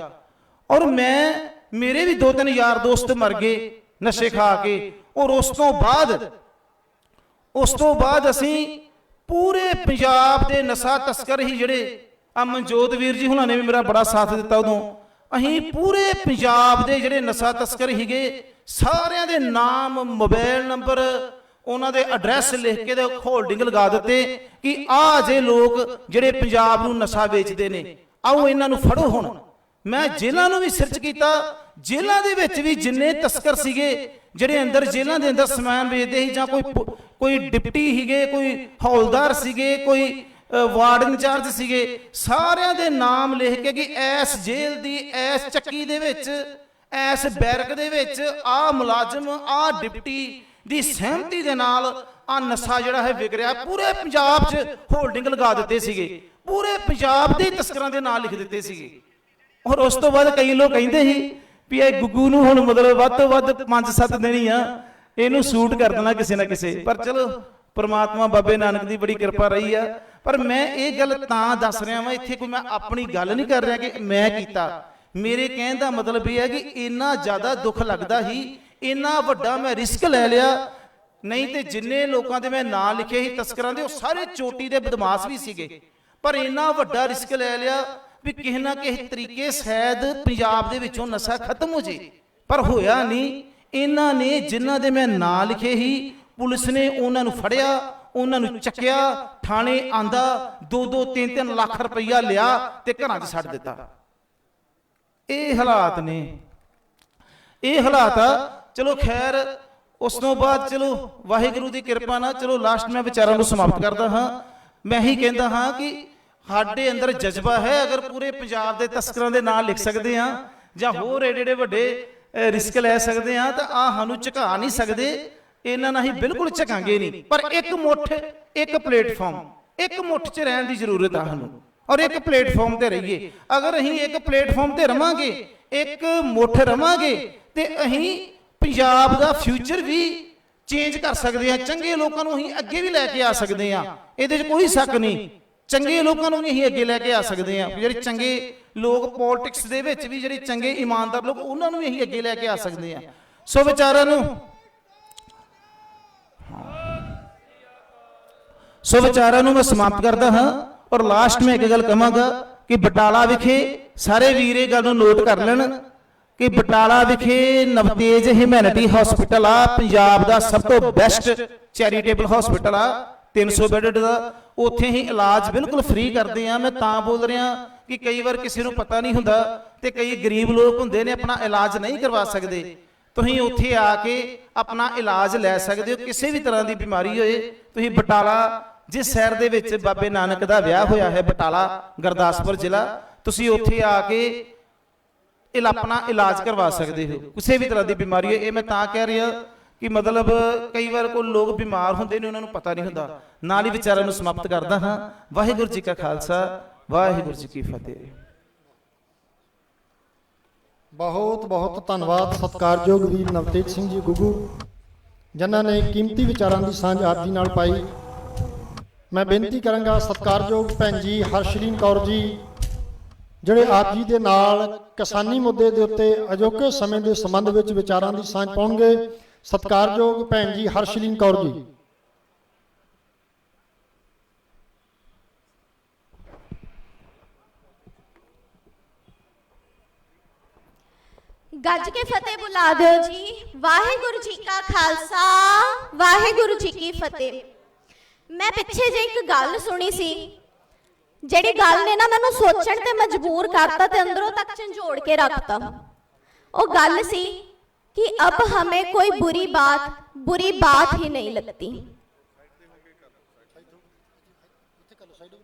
ਔਰ ਮੇਰੇ ਵੀ 2-3 ਯਾਰ ਦੋਸਤ ਮਰ ਗਏ ਨਸ਼ੇ ਖਾ ਕੇ। ਔਰ ਉਸ ਤੋਂ ਬਾਅਦ ਅਸੀਂ ਪੂਰੇ ਪੰਜਾਬ ਦੇ ਨਸ਼ਾ ਤਸਕਰ ਹੀ ਜਿਹੜੇ ਮਨਜੋਤ ਵੀਰ ਜੀ ਹੁਣਾਂ ਨੇ ਵੀ ਮੇਰਾ ਬੜਾ ਸਾਥ ਦਿੱਤਾ। ਉਦੋਂ ਅਸੀਂ ਪੂਰੇ ਪੰਜਾਬ ਦੇ ਜਿਹੜੇ ਨਸ਼ਾ ਤਸਕਰ ਸੀਗੇ ਸਾਰਿਆਂ ਦੇ ਨਾਮ, ਮੋਬਾਈਲ ਨੰਬਰ, ਉਹਨਾਂ ਦੇ ਐਡਰੈਸ ਲਿਖ ਕੇ ਤੇ ਹੋਲਡਿੰਗ ਲਗਾ ਦਿੱਤੇ ਕਿ ਆਹ ਜੇ ਲੋਕ ਜਿਹੜੇ ਪੰਜਾਬ ਨੂੰ ਨਸ਼ਾ ਵੇਚਦੇ ਨੇ, ਆਓ ਇਹਨਾਂ ਨੂੰ ਫੜੋ। ਹੁਣ ਮੈਂ ਜੇਲ੍ਹਾਂ ਨੂੰ ਵੀ ਸਰਚ ਕੀਤਾ। ਜੇਲ੍ਹਾਂ ਦੇ ਵਿੱਚ ਵੀ ਜਿੰਨੇ ਤਸਕਰ ਸੀਗੇ ਜਿਹੜੇ ਅੰਦਰ ਜੇਲ੍ਹਾਂ ਦੇ ਅੰਦਰ ਸਮਾਨ ਵੇਚਦੇ ਸੀ, ਜਾਂ ਕੋਈ ਡਿਪਟੀ ਸੀਗੇ, ਕੋਈ ਹੌਲਦਾਰ ਸੀਗੇ, ਕੋਈ ਵਾਰਡ ਇੰਚਾਰਜ ਸੀਗੇ, ਸਾਰਿਆਂ ਦੇ ਨਾਮ ਲਿਖ ਕੇ ਕਿ ਐਸ ਜੇਲ੍ਹ ਦੀ ਐਸ ਚੱਕੀ ਦੇ ਵਿੱਚ, ਐਸ ਬੈਰਕ ਦੇ ਵਿੱਚ ਆਹ ਮੁਲਾਜ਼ਮ, ਆਹ ਡਿਪਟੀ ਦੀ ਸਹਿਮਤੀ ਦੇ ਨਾਲ ਆ ਨਸ਼ਾ ਜਿਹੜਾ ਹੈ ਵਿਕ ਰਿਹਾ। ਪੂਰੇ ਪੰਜਾਬ 'ਚ ਹੋਲਡਿੰਗ ਲਗਾ ਦਿੱਤੇ ਸੀਗੇ, ਪੂਰੇ ਪੰਜਾਬ ਦੇ ਤਸਕਰਾਂ ਦੇ ਨਾਂ ਲਿਖ ਦਿੱਤੇ ਸੀਗੇ। ਔਰ ਉਸ ਤੋਂ ਬਾਅਦ ਕਈ ਲੋਕ ਕਹਿੰਦੇ ਸੀ ਵੀ ਇਹ ਗੁੱਗੂ ਨੂੰ ਹੁਣ ਮਤਲਬ ਵੱਧ ਤੋਂ ਵੱਧ 5-7 ਦਿਨ ਹੀ ਆ, ਇਹਨੂੰ ਸ਼ੂਟ ਕਰ ਦੇਣਾ ਕਿਸੇ ਨਾ ਕਿਸੇ। ਪਰ ਚਲੋ ਪ੍ਰਮਾਤਮਾ ਬਾਬੇ ਨਾਨਕ ਦੀ ਬੜੀ ਕਿਰਪਾ ਰਹੀ ਆ। ਪਰ ਮੈਂ ਇਹ ਗੱਲ ਤਾਂ ਦੱਸ ਰਿਹਾ ਵਾਂ, ਇੱਥੇ ਕੋਈ ਮੈਂ ਆਪਣੀ ਗੱਲ ਨਹੀਂ ਕਰ ਰਿਹਾ ਕਿ ਮੈਂ ਕੀਤਾ। ਮੇਰੇ ਕਹਿਣ ਦਾ ਮਤਲਬ ਇਹ ਹੈ ਕਿ ਇੰਨਾ ਜ਼ਿਆਦਾ ਦੁੱਖ ਲੱਗਦਾ ਹੀ, ਇੰਨਾ ਵੱਡਾ ਮੈਂ ਰਿਸਕ ਲੈ ਲਿਆ। ਨਹੀਂ ਤੇ ਜਿੰਨੇ ਲੋਕਾਂ ਦੇ ਮੈਂ ਨਾਂ ਲਿਖੇ ਸੀ ਤਸਕਰਾਂ ਦੇ, ਉਹ ਸਾਰੇ ਚੋਟੀ ਦੇ ਬਦਮਾਸ਼ ਵੀ ਸੀਗੇ। ਪਰ ਇੰਨਾ ਵੱਡਾ ਰਿਸਕ ਲੈ ਲਿਆ ਵੀ ਕਿਸੇ ਨਾ ਕਿਸੇ ਤਰੀਕੇ ਸ਼ਾਇਦ ਪੰਜਾਬ ਦੇ ਵਿੱਚੋਂ ਨਸ਼ਾ ਖਤਮ ਹੋ ਜੇ, ਪਰ ਹੋਇਆ ਨਹੀਂ। ਇਹਨਾਂ ਨੇ ਜਿਨ੍ਹਾਂ ਦੇ ਮੈਂ ਨਾਂ ਲਿਖੇ ਸੀ, ਪੁਲਿਸ ਨੇ ਉਹਨਾਂ ਨੂੰ ਫੜਿਆ, ਉਹਨਾਂ ਨੂੰ ਚੱਕਿਆ, ਥਾਣੇ ਆਂਦਾ, 2-2, 3-3 ਲੱਖ ਰੁਪਈਆ ਲਿਆ ਤੇ ਘਰਾਂ 'ਚ ਛੱਡ ਦਿੱਤਾ। ਇਹ ਹਾਲਾਤ ਨੇ, ਇਹ ਹਾਲਾਤ ਆ। ਚਲੋ ਖੈਰ, ਉਸ ਤੋਂ ਬਾਅਦ ਚਲੋ ਵਾਹਿਗੁਰੂ ਦੀ ਕਿਰਪਾ ਨਾਲ ਚਲੋ ਲਾਸਟ ਮੈਂ ਵਿਚਾਰਾਂ ਨੂੰ ਸਮਾਪਤ ਕਰਦਾ ਹਾਂ। ਮੈਂ ਹੀ ਕਹਿੰਦਾ ਹਾਂ ਕਿ ਸਾਡੇ ਅੰਦਰ ਜਜ਼ਬਾ ਹੈ, ਅਗਰ ਪੂਰੇ ਪੰਜਾਬ ਦੇ ਤਸਕਰਾਂ ਦੇ ਨਾਂ ਲਿਖ ਸਕਦੇ ਹਾਂ ਜਾਂ ਹੋਰ ਏਡੇ ਵੱਡੇ ਰਿਸਕ ਲੈ ਸਕਦੇ ਹਾਂ, ਤਾਂ ਸਾਨੂੰ ਝੁਕਾ ਨਹੀਂ ਸਕਦੇ। ਇਹਨਾਂ ਨਾਲ ਹੀ ਬਿਲਕੁਲ ਝਕਾਂਗੇ ਨਹੀਂ। ਪਰ ਇੱਕ ਮੁੱਠ, ਇੱਕ ਪਲੇਟਫਾਰਮ, ਇੱਕ ਮੁੱਠ 'ਚ ਰਹਿਣ ਦੀ ਜ਼ਰੂਰਤ ਆ ਸਾਨੂੰ, ਔਰ ਇੱਕ ਪਲੇਟਫਾਰਮ ਤੇ ਰਹੀਏ। ਅਗਰ ਅਸੀਂ ਇੱਕ ਪਲੇਟਫਾਰਮ ਤੇ ਰਵਾਂਗੇ, ਇੱਕ ਮੁੱਠ ਰਵਾਂਗੇ, ਤੇ ਅਸੀਂ ਪੰਜਾਬ ਦਾ ਫਿਊਚਰ ਵੀ ਚੇਂਜ ਕਰ ਸਕਦੇ ਹਾਂ। ਚੰਗੇ ਲੋਕਾਂ ਨੂੰ ਅਸੀਂ ਅੱਗੇ ਵੀ ਲੈ ਕੇ ਆ ਸਕਦੇ ਹਾਂ, ਇਹਦੇ 'ਚ ਕੋਈ ਸ਼ੱਕ ਨਹੀਂ। ਚੰਗੇ ਲੋਕਾਂ ਨੂੰ ਵੀ ਅਸੀਂ ਅੱਗੇ ਲੈ ਕੇ ਆ ਸਕਦੇ ਹਾਂ। ਜਿਹੜੇ ਚੰਗੇ ਲੋਕ ਪੋਲਿਟਿਕਸ ਦੇ ਵਿੱਚ ਵੀ, ਜਿਹੜੇ ਚੰਗੇ ਇਮਾਨਦਾਰ ਲੋਕ, ਉਹਨਾਂ ਨੂੰ ਵੀ ਅਸੀਂ ਅੱਗੇ ਲੈ ਕੇ ਆ ਸਕਦੇ ਹਾਂ। ਸੋ ਵਿਚਾਰਾਂ ਨੂੰ ਮੈਂ ਸਮਾਪਤ ਕਰਦਾ ਹਾਂ। ਔਰ ਲਾਸਟ ਮੈਂ ਇੱਕ ਗੱਲ ਕਹਾਂਗਾ ਕਿ ਬਟਾਲਾ ਵਿਖੇ ਸਾਰੇ ਵੀਰ ਇਹ ਗੱਲ ਨੂੰ ਨੋਟ ਕਰ ਲੈਣ ਕਿ ਬਟਾਲਾ ਵਿਖੇ ਨਵਤੇਜ ਹਿਊਮੈਨਿਟੀ ਹਸਪੀਟਲ ਆ, ਪੰਜਾਬ ਦਾ ਸਭ ਤੋਂ ਬੈਸਟ ਚੈਰੀਟੇਬਲ ਹਸਪੀਟਲ ਆ, 300 ਬੈੱਡ ਦਾ। ਉੱਥੇ ਹੀ ਇਲਾਜ ਬਿਲਕੁਲ ਫ੍ਰੀ ਕਰਦੇ ਆ। ਮੈਂ ਤਾਂ ਬੋਲ ਰਿਹਾ ਕਿ ਕਈ ਵਾਰ ਕਿਸੇ ਨੂੰ ਪਤਾ ਨਹੀਂ ਹੁੰਦਾ ਤੇ ਕਈ ਗਰੀਬ ਲੋਕ ਹੁੰਦੇ ਨੇ, ਆਪਣਾ ਇਲਾਜ ਨਹੀਂ ਕਰਵਾ ਸਕਦੇ। ਤੁਸੀਂ ਉੱਥੇ ਆ ਕੇ ਆਪਣਾ ਇਲਾਜ ਲੈ ਸਕਦੇ ਹੋ। ਕਿਸੇ ਵੀ ਤਰ੍ਹਾਂ ਦੀ ਬਿਮਾਰੀ ਹੋਏ, ਤੁਸੀਂ ਬਟਾਲਾ, ਜਿਸ ਸ਼ਹਿਰ ਦੇ ਵਿੱਚ ਬਾਬੇ ਨਾਨਕ ਦਾ ਵਿਆਹ ਹੋਇਆ ਹੈ, ਬਟਾਲਾ ਗੁਰਦਾਸਪੁਰ ਜ਼ਿਲ੍ਹਾ, ਤੁਸੀਂ ਉੱਥੇ ਆ ਕੇ ਆਪਣਾ ਇਲਾਜ ਕਰਵਾ ਸਕਦੇ ਹੋ। ਕਿਸੇ ਵੀ ਤਰ੍ਹਾਂ ਦੀ ਬਿਮਾਰੀ ਹੋਏ। ਇਹ ਮੈਂ ਤਾਂ ਕਹਿ ਰਿਹਾ ਕਿ ਮਤਲਬ ਕਈ ਵਾਰ ਕੋਈ ਲੋਕ ਬਿਮਾਰ ਹੁੰਦੇ ਨੇ, ਉਹਨਾਂ ਨੂੰ ਪਤਾ ਨਹੀਂ ਹੁੰਦਾ। ਨਾਲ ਹੀ ਵਿਚਾਰਾਂ ਨੂੰ ਸਮਾਪਤ ਕਰਦਾ ਹਾਂ। ਵਾਹਿਗੁਰੂ ਜੀ ਕਾ ਖਾਲਸਾ, ਵਾਹਿਗੁਰੂ ਜੀ ਕੀ ਫਤਿਹ। ਬਹੁਤ ਬਹੁਤ ਧੰਨਵਾਦ ਸਤਿਕਾਰਯੋਗ ਵੀਰ ਨਵਤੇਜ ਸਿੰਘ ਜੀ ਗੁੱਗੂ, ਜਿਨ੍ਹਾਂ ਨੇ ਕੀਮਤੀ ਵਿਚਾਰਾਂ ਦੀ ਸਾਂਝ ਆਪ ਜੀ ਨਾਲ ਪਾਈ। ਮੈਂ ਬੇਨਤੀ ਕਰਾਂਗਾ ਸਤਿਕਾਰਯੋਗ ਭੈਣ ਜੀ ਹਰਸ਼ਲੀਨ ਕੌਰ ਜੀ, ਜਿਹੜੇ ਆਪ ਜੀ ਦੇ ਨਾਲ ਕਿਸਾਨੀ ਮੁੱਦੇ ਦੇ ਉੱਤੇ ਅਜੋਕੇ ਸਮੇਂ ਦੇ ਸੰਬੰਧ ਵਿੱਚ ਵਿਚਾਰਾਂ ਦੀ ਸਾਂਝ ਪਾਉਣਗੇ। ਸਤਿਕਾਰਯੋਗ ਭੈਣ ਜੀ ਹਰਸ਼ਲੀਨ ਕੌਰ ਜੀ। ਗੱਜ ਕੇ ਫਤਿਹ ਬੁਲਾ ਦਿਓ ਜੀ। ਵਾਹਿਗੁਰੂ ਜੀ ਕਾ ਖਾਲਸਾ, ਵਾਹਿਗੁਰੂ ਜੀ ਕੀ ਫਤਿਹ। ਮੈਂ ਪਿੱਛੇ ਜੇ ਇੱਕ ਗੱਲ ਸੁਣੀ ਸੀ, ਜਿਹੜੀ ਗੱਲ ਨੇ ਨਾ ਮੈਨੂੰ ਸੋਚਣ ਤੇ ਮਜਬੂਰ ਕਰਤਾ ਤੇ ਅੰਦਰੋਂ ਤੱਕ ਝੰਜੋੜ ਕੇ ਰੱਖਤਾ। ਉਹ ਗੱਲ ਸੀ कि अब हमें कोई बुरी बात ही नहीं लगती।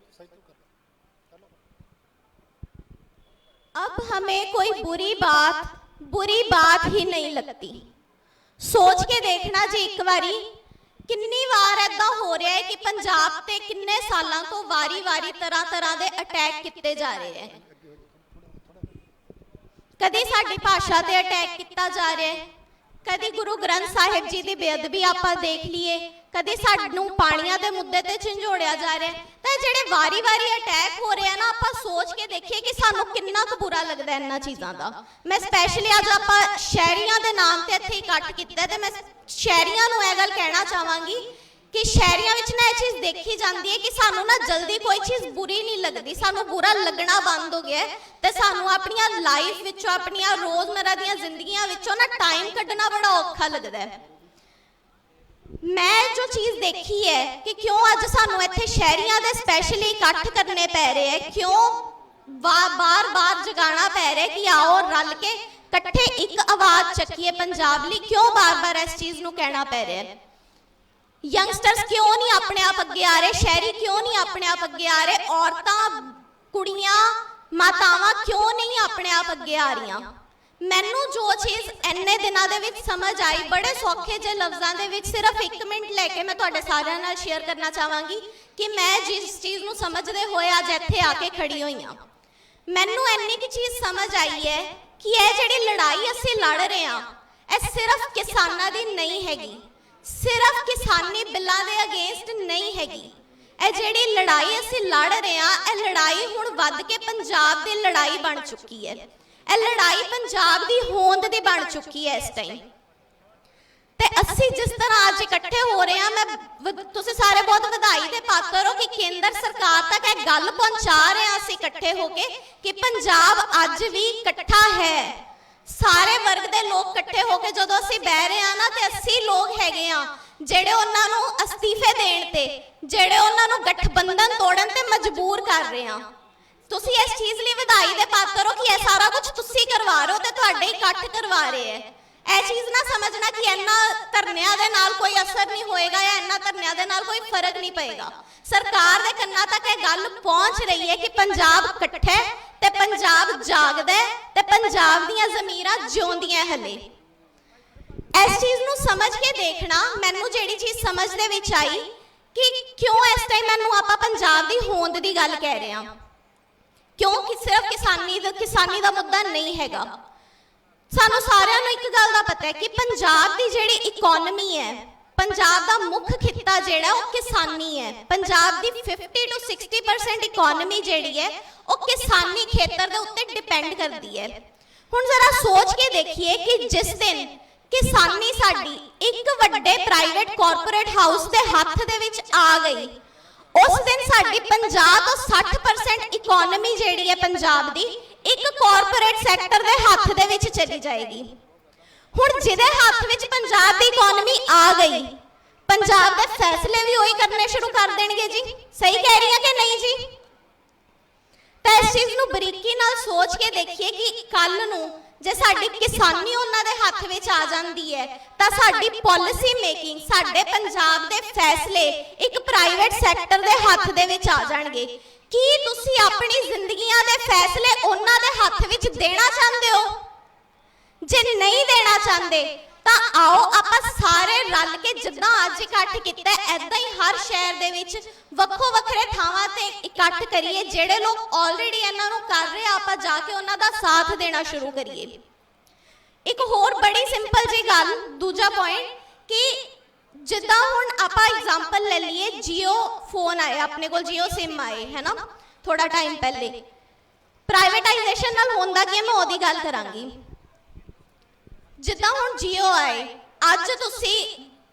अब हमें कोई बुरी बात ही नहीं लगती। सोच के देखना जी एक बारी, कितनी बार ऐसा हो रहा है कि पंजाब ते किन्ने सालों तो वारी तरह दे अटैक किए जा रहे हैं। कदी साडी भाषा ते अटैक किया जा रहा है, कदी गुरु ग्रंथ साहिब जी की बेअदबी आप देख लीए, ਕਦੇ ਸਾਨੂੰ ਪਾਣੀਆਂ ਦੇ ਮੁੱਦੇ ਤੇ ਝੰਜੋੜਿਆ ਜਾ ਰਿਹਾ ਹੈ। ਤਾਂ ਜਿਹੜੇ ਵਾਰੀ-ਵਾਰੀ ਅਟੈਕ ਹੋ ਰਿਹਾ ਨਾ, ਆਪਾਂ ਸੋਚ ਕੇ ਦੇਖੀਏ ਕਿ ਸਾਨੂੰ ਕਿੰਨਾ ਕੁ ਬੁਰਾ ਲੱਗਦਾ ਇਹਨਾਂ ਚੀਜ਼ਾਂ ਦਾ। ਮੈਂ ਸਪੈਸ਼ਲੀ ਅੱਜ ਆਪਾਂ ਸ਼ਹਿਰੀਆਂ ਦੇ ਨਾਮ ਤੇ ਇੱਥੇ ਇਕੱਠ ਕੀਤਾ ਤੇ ਮੈਂ ਸ਼ਹਿਰੀਆਂ ਨੂੰ ਇਹ ਗੱਲ ਕਹਿਣਾ ਚਾਹਾਂਗੀ ਕਿ ਸ਼ਹਿਰੀਆਂ ਵਿੱਚ ਨਾ ਇਹ ਚੀਜ਼ ਦੇਖੀ ਜਾਂਦੀ ਹੈ ਕਿ ਸਾਨੂੰ ਨਾ ਜਲਦੀ ਕੋਈ ਚੀਜ਼ ਬੁਰੀ ਨਹੀਂ ਲੱਗਦੀ, ਸਾਨੂੰ ਬੁਰਾ ਲੱਗਣਾ ਬੰਦ ਹੋ ਗਿਆ ਹੈ ਤੇ ਸਾਨੂੰ ਆਪਣੀਆਂ ਲਾਈਫ ਵਿੱਚੋਂ, ਆਪਣੀਆਂ ਰੋਜ਼ਮर्रा ਦੀਆਂ ਜ਼ਿੰਦਗੀਆਂ ਵਿੱਚੋਂ ਨਾ ਟਾਈਮ ਕੱਢਣਾ ਬੜਾ ਔਖਾ ਲੱਗਦਾ ਹੈ। ਮੈਂ ਜੋ ਚੀਜ਼ ਦੇਖੀ ਹੈ ਕਿ ਕਿਉਂ ਅੱਜ ਸਾਨੂੰ ਇੱਥੇ ਸ਼ਹਿਰੀਆਂ ਦੇ ਸਪੈਸ਼ਲੀ ਇਕੱਠ ਕਰਨੇ ਪੈ ਰਹੇ ਹੈ, ਕਿਉਂ ਬਾਰ-ਬਾਰ ਜਗਾਉਣਾ ਪੈ ਰਿਹਾ ਕਿ ਆਓ ਰਲ ਕੇ ਇਕੱਠੇ ਇੱਕ ਆਵਾਜ਼ ਚੱਕੀਏ ਪੰਜਾਬ ਲਈ, ਕਿਉਂ ਬਾਰ-ਬਾਰ ਇਸ ਚੀਜ਼ ਨੂੰ ਕਹਿਣਾ ਪੈ ਰਿਹਾ ਹੈ। ਯੰਗਸਟਰਸ ਕਿਉਂ ਨਹੀਂ ਆਪਣੇ ਆਪ ਅੱਗੇ ਆ ਰਹੇ, ਸ਼ਹਿਰੀ ਕਿਉਂ ਨਹੀਂ ਆਪਣੇ ਆਪ ਅੱਗੇ ਆ ਰਹੇ, ਔਰਤਾਂ, ਕੁੜੀਆਂ, ਮਾਤਾਵਾਂ ਕਿਉਂ ਨਹੀਂ ਆਪਣੇ ਆਪ ਅੱਗੇ ਆ ਰਹੀਆਂ। ਮੈਨੂੰ ਜੋ ਚੀਜ਼ ਇੰਨੇ ਦਿਨਾਂ ਦੇ ਵਿੱਚ ਸਮਝ ਆਈ, ਬੜੇ ਸੌਖੇ ਜਿਹੇ ਲਫ਼ਜ਼ਾਂ ਦੇ ਵਿੱਚ ਸਿਰਫ 1 ਮਿੰਟ ਲੈ ਕੇ ਮੈਂ ਤੁਹਾਡੇ ਸਾਰਿਆਂ ਨਾਲ ਸ਼ੇਅਰ ਕਰਨਾ ਚਾਹਾਂਗੀ ਕਿ ਮੈਂ ਜਿਸ ਚੀਜ਼ ਨੂੰ ਸਮਝਦੇ ਹੋਏ ਅੱਜ ਇੱਥੇ ਆ ਕੇ ਖੜੀ ਹੋਈ ਹਾਂ। ਮੈਨੂੰ ਇੰਨੀ ਕੁ ਚੀਜ਼ ਸਮਝ ਆਈ ਹੈ ਕਿ ਇਹ ਜਿਹੜੀ ਲੜਾਈ ਅਸੀਂ ਲੜ ਰਹੇ ਹਾਂ, ਇਹ ਸਿਰਫ ਕਿਸਾਨਾਂ ਦੀ ਨਹੀਂ ਹੈਗੀ, ਸਿਰਫ ਕਿਸਾਨੀ ਬਿੱਲਾਂ ਦੇ ਅਗੇਂਸਟ ਨਹੀਂ ਹੈਗੀ। ਇਹ ਜਿਹੜੀ ਲੜਾਈ ਅਸੀਂ ਲੜ ਰਹੇ ਹਾਂ, ਇਹ ਲੜਾਈ ਹੁਣ ਵੱਧ ਕੇ ਪੰਜਾਬ ਦੀ ਲੜਾਈ ਬਣ ਚੁੱਕੀ ਹੈ। ਇਹ ਲੜਾਈ ਪੰਜਾਬ ਦੀ ਹੋਂਦ ਦੀ ਬਣ ਚੁੱਕੀ ਹੈ ਇਸ ਟਾਈਮ। ਤੇ ਅਸੀਂ ਜਿਸ ਤਰ੍ਹਾਂ ਅੱਜ ਇਕੱਠੇ ਹੋ ਰਹੇ ਹਾਂ, ਮੈਂ ਤੁਸੀਂ ਸਾਰੇ ਬਹੁਤ ਵਧਾਈ ਦੇ ਪਾਤਰ ਹੋ ਕਿ ਕੇਂਦਰ ਸਰਕਾਰ ਤੱਕ ਇਹ ਗੱਲ ਪਹੁੰਚਾ ਰਹੇ ਹਾਂ ਅਸੀਂ ਇਕੱਠੇ ਹੋ ਕੇ ਕਿ ਪੰਜਾਬ ਅੱਜ ਵੀ ਇਕੱਠਾ ਹੈ। ਸਾਰੇ ਵਰਗ ਦੇ ਲੋਕ ਇਕੱਠੇ ਹੋ ਕੇ ਜਦੋਂ ਅਸੀਂ ਬਹਿ ਰਹੇ ਹਾਂ ਨਾ, ਤੇ 80 ਲੋਕ ਹੈਗੇ ਆ ਜਿਹੜੇ ਉਹਨਾਂ ਨੂੰ ਅਸਤੀਫੇ ਦੇਣ ਤੇ, ਜਿਹੜੇ ਉਹਨਾਂ ਨੂੰ ਗਠਬੰਧਨ ਤੋੜਨ ਤੇ ਮਜਬੂਰ ਕਰ ਰਹੇ ਆ। ਤੁਸੀਂ ਇਸ ਚੀਜ਼ ਲਈ ਵਧਾਈ ਦੇ ਪਾਤਰ ਹੋ ਕਿ ਇਹ ਸਾਰਾ ਕੁਝ ਤੁਸੀਂ ਕਰਵਾ ਰਹੇ ਹੋ ਤੇ ਤੁਹਾਡੇ ਇਕੱਠ ਕਰਵਾ ਰਹੇ ਹੈ। ਇਹ ਚੀਜ਼ ਨਾ ਸਮਝਣਾ ਕਿ ਇਹਨਾਂ ਧਰਨਿਆਂ ਦੇ ਨਾਲ ਕੋਈ ਅਸਰ ਨਹੀਂ ਹੋਏਗਾ ਜਾਂ ਇਹਨਾਂ ਧਰਨਿਆਂ ਦੇ ਨਾਲ ਕੋਈ ਫਰਕ ਨਹੀਂ ਪਏਗਾ। ਸਰਕਾਰ ਦੇ ਕੰਨਾਂ ਤੱਕ ਇਹ ਗੱਲ ਪਹੁੰਚ ਰਹੀ ਹੈ ਕਿ ਪੰਜਾਬ ਇਕੱਠਾ ਹੈ ਤੇ ਪੰਜਾਬ ਜਾਗਦਾ ਹੈ ਤੇ ਪੰਜਾਬ ਦੀਆਂ ਜ਼ਮੀਰਾਂ ਜਿਉਂਦੀਆਂ ਹਲੇ। ਇਸ ਚੀਜ਼ ਨੂੰ ਸਮਝ ਕੇ ਦੇਖਣਾ, ਮੈਨੂੰ ਜਿਹੜੀ ਚੀਜ਼ ਸਮਝ ਦੇ ਵਿੱਚ ਆਈ ਕਿ ਕਿਉਂ ਇਸ ਟਾਈਮ ਮੈਨੂੰ ਆਪਾਂ ਪੰਜਾਬ ਦੀ ਹੋਂਦ ਦੀ ਗੱਲ ਕਹਿ ਰਹੇ ਹਾਂ, ਕਿਉਂਕਿ ਸਿਰਫ ਕਿਸਾਨੀ ਦਾ ਮੁੱਦਾ ਨਹੀਂ ਹੈਗਾ। ਸਾਨੂੰ ਸਾਰਿਆਂ ਨੂੰ ਇੱਕ ਗੱਲ ਦਾ ਪਤਾ ਹੈ ਕਿ ਪੰਜਾਬ ਦੀ ਜਿਹੜੀ ਇਕਨੋਮੀ ਹੈ, ਪੰਜਾਬ ਦਾ ਮੁੱਖ ਖਿੱਤਾ ਜਿਹੜਾ ਉਹ ਕਿਸਾਨੀ ਹੈ। ਪੰਜਾਬ ਦੀ 50 to 60% ਇਕਨੋਮੀ ਜਿਹੜੀ ਹੈ ਉਹ ਕਿਸਾਨੀ ਖੇਤਰ ਦੇ ਉੱਤੇ ਡਿਪੈਂਡ ਕਰਦੀ ਹੈ। ਹੁਣ ਜ਼ਰਾ ਸੋਚ ਕੇ ਦੇਖੀਏ ਕਿ ਜਿਸ ਦਿਨ ਕਿਸਾਨੀ ਸਾਡੀ ਇੱਕ ਵੱਡੇ ਪ੍ਰਾਈਵੇਟ ਕਾਰਪੋਰੇਟ ਹਾਊਸ ਦੇ ਹੱਥ ਦੇ ਵਿੱਚ ਆ ਗਈ, ਉਸ ਦਿਨ ਸਾਡੀ 50 ਤੋਂ 60% ਇਕਨੋਮੀ ਜਿਹੜੀ ਹੈ ਪੰਜਾਬ ਦੀ ਇੱਕ ਕਾਰਪੋਰੇਟ ਸੈਕਟਰ ਦੇ ਹੱਥ ਦੇ ਵਿੱਚ ਚਲੀ ਜਾਏਗੀ। ਹੁਣ ਜਿਹਦੇ ਹੱਥ ਵਿੱਚ ਪੰਜਾਬ ਦੀ ਇਕਨੋਮੀ ਆ ਗਈ, ਪੰਜਾਬ ਦੇ ਫੈਸਲੇ ਵੀ ਉਹੀ ਕਰਨੇ ਸ਼ੁਰੂ ਕਰ ਦੇਣਗੇ ਜੀ। ਸਹੀ ਕਹਿ ਰਹੀ ਹਾਂ ਕਿ ਨਹੀਂ ਜੀ? ਤਾਂ ਇਸ ਚੀਜ਼ ਨੂੰ ਬਰੀਕੀ ਨਾਲ ਸੋਚ ਕੇ ਦੇਖੀਏ ਕਿ ਕੱਲ ਨੂੰ ਜੇ ਸਾਡੀ ਕਿਸਾਨੀ ਉਹਨਾਂ ਦੇ ਹੱਥ ਵਿੱਚ ਆ ਜਾਂਦੀ ਹੈ ਤਾਂ ਸਾਡੀ ਪਾਲਿਸੀ ਮੇਕਿੰਗ, ਸਾਡੇ ਪੰਜਾਬ ਦੇ ਫੈਸਲੇ ਇੱਕ ਪ੍ਰਾਈਵੇਟ ਸੈਕਟਰ ਦੇ ਹੱਥ ਦੇ ਵਿੱਚ ਆ ਜਾਣਗੇ। ਕੀ ਤੁਸੀਂ ਆਪਣੀ ਜ਼ਿੰਦਗੀਆਂ ਦੇ ਫੈਸਲੇ ਉਹਨਾਂ ਦੇ ਹੱਥ ਵਿੱਚ ਦੇਣਾ ਚਾਹੁੰਦੇ ਹੋ? ਜੇ ਨਹੀਂ ਦੇਣਾ ਚਾਹੁੰਦੇ ਤਾਂ ਆਓ ਆਪਾਂ ਸਾਰੇ ਰਲ ਕੇ ਜਿੱਦਾਂ ਅੱਜ ਇਕੱਠ ਕੀਤਾ ਐਦਾਂ ਹੀ ਹਰ ਸ਼ਹਿਰ ਦੇ ਵਿੱਚ ਵੱਖੋ ਵੱਖਰੇ ਥਾਵਾਂ ਤੇ ਇਕੱਠ ਕਰੀਏ। ਜਿਹੜੇ ਲੋਕ ਆਲਰੇਡੀ ਇਹਨਾਂ ਨੂੰ ਕਰ ਰਹੇ ਆ, ਆਪਾਂ ਜਾ ਕੇ ਉਹਨਾਂ ਦਾ ਸਾਥ ਦੇਣਾ ਸ਼ੁਰੂ ਕਰੀਏ। ਇੱਕ ਹੋਰ ਬੜੀ ਸਿੰਪਲ ਜੀ ਗੱਲ, ਦੂਜਾ ਪੁਆਇੰਟ ਕਿ ਜਿੱਦਾਂ ਹੁਣ ਆਪਾਂ ਐਗਜ਼ਾਮਪਲ ਲੈ ਲਈਏ, ਜੀਓ ਫੋਨ ਆਏ ਆਪਣੇ ਕੋਲ, ਜੀਓ ਸਿਮ ਆਏ ਹੈ ਨਾ ਥੋੜਾ ਟਾਈਮ ਪਹਿਲੇ। ਪ੍ਰਾਈਵੇਟਾਈਜੇਸ਼ਨ ਨਾਲ ਹੁੰਦਾ ਕੀ ਹੈ, ਮੈਂ ਉਹਦੀ ਗੱਲ ਕਰਾਂਗੀ। ਜਿੱਦਾਂ ਹੁਣ ਜੀਓ ਆਏ, ਅੱਜ ਤੁਸੀਂ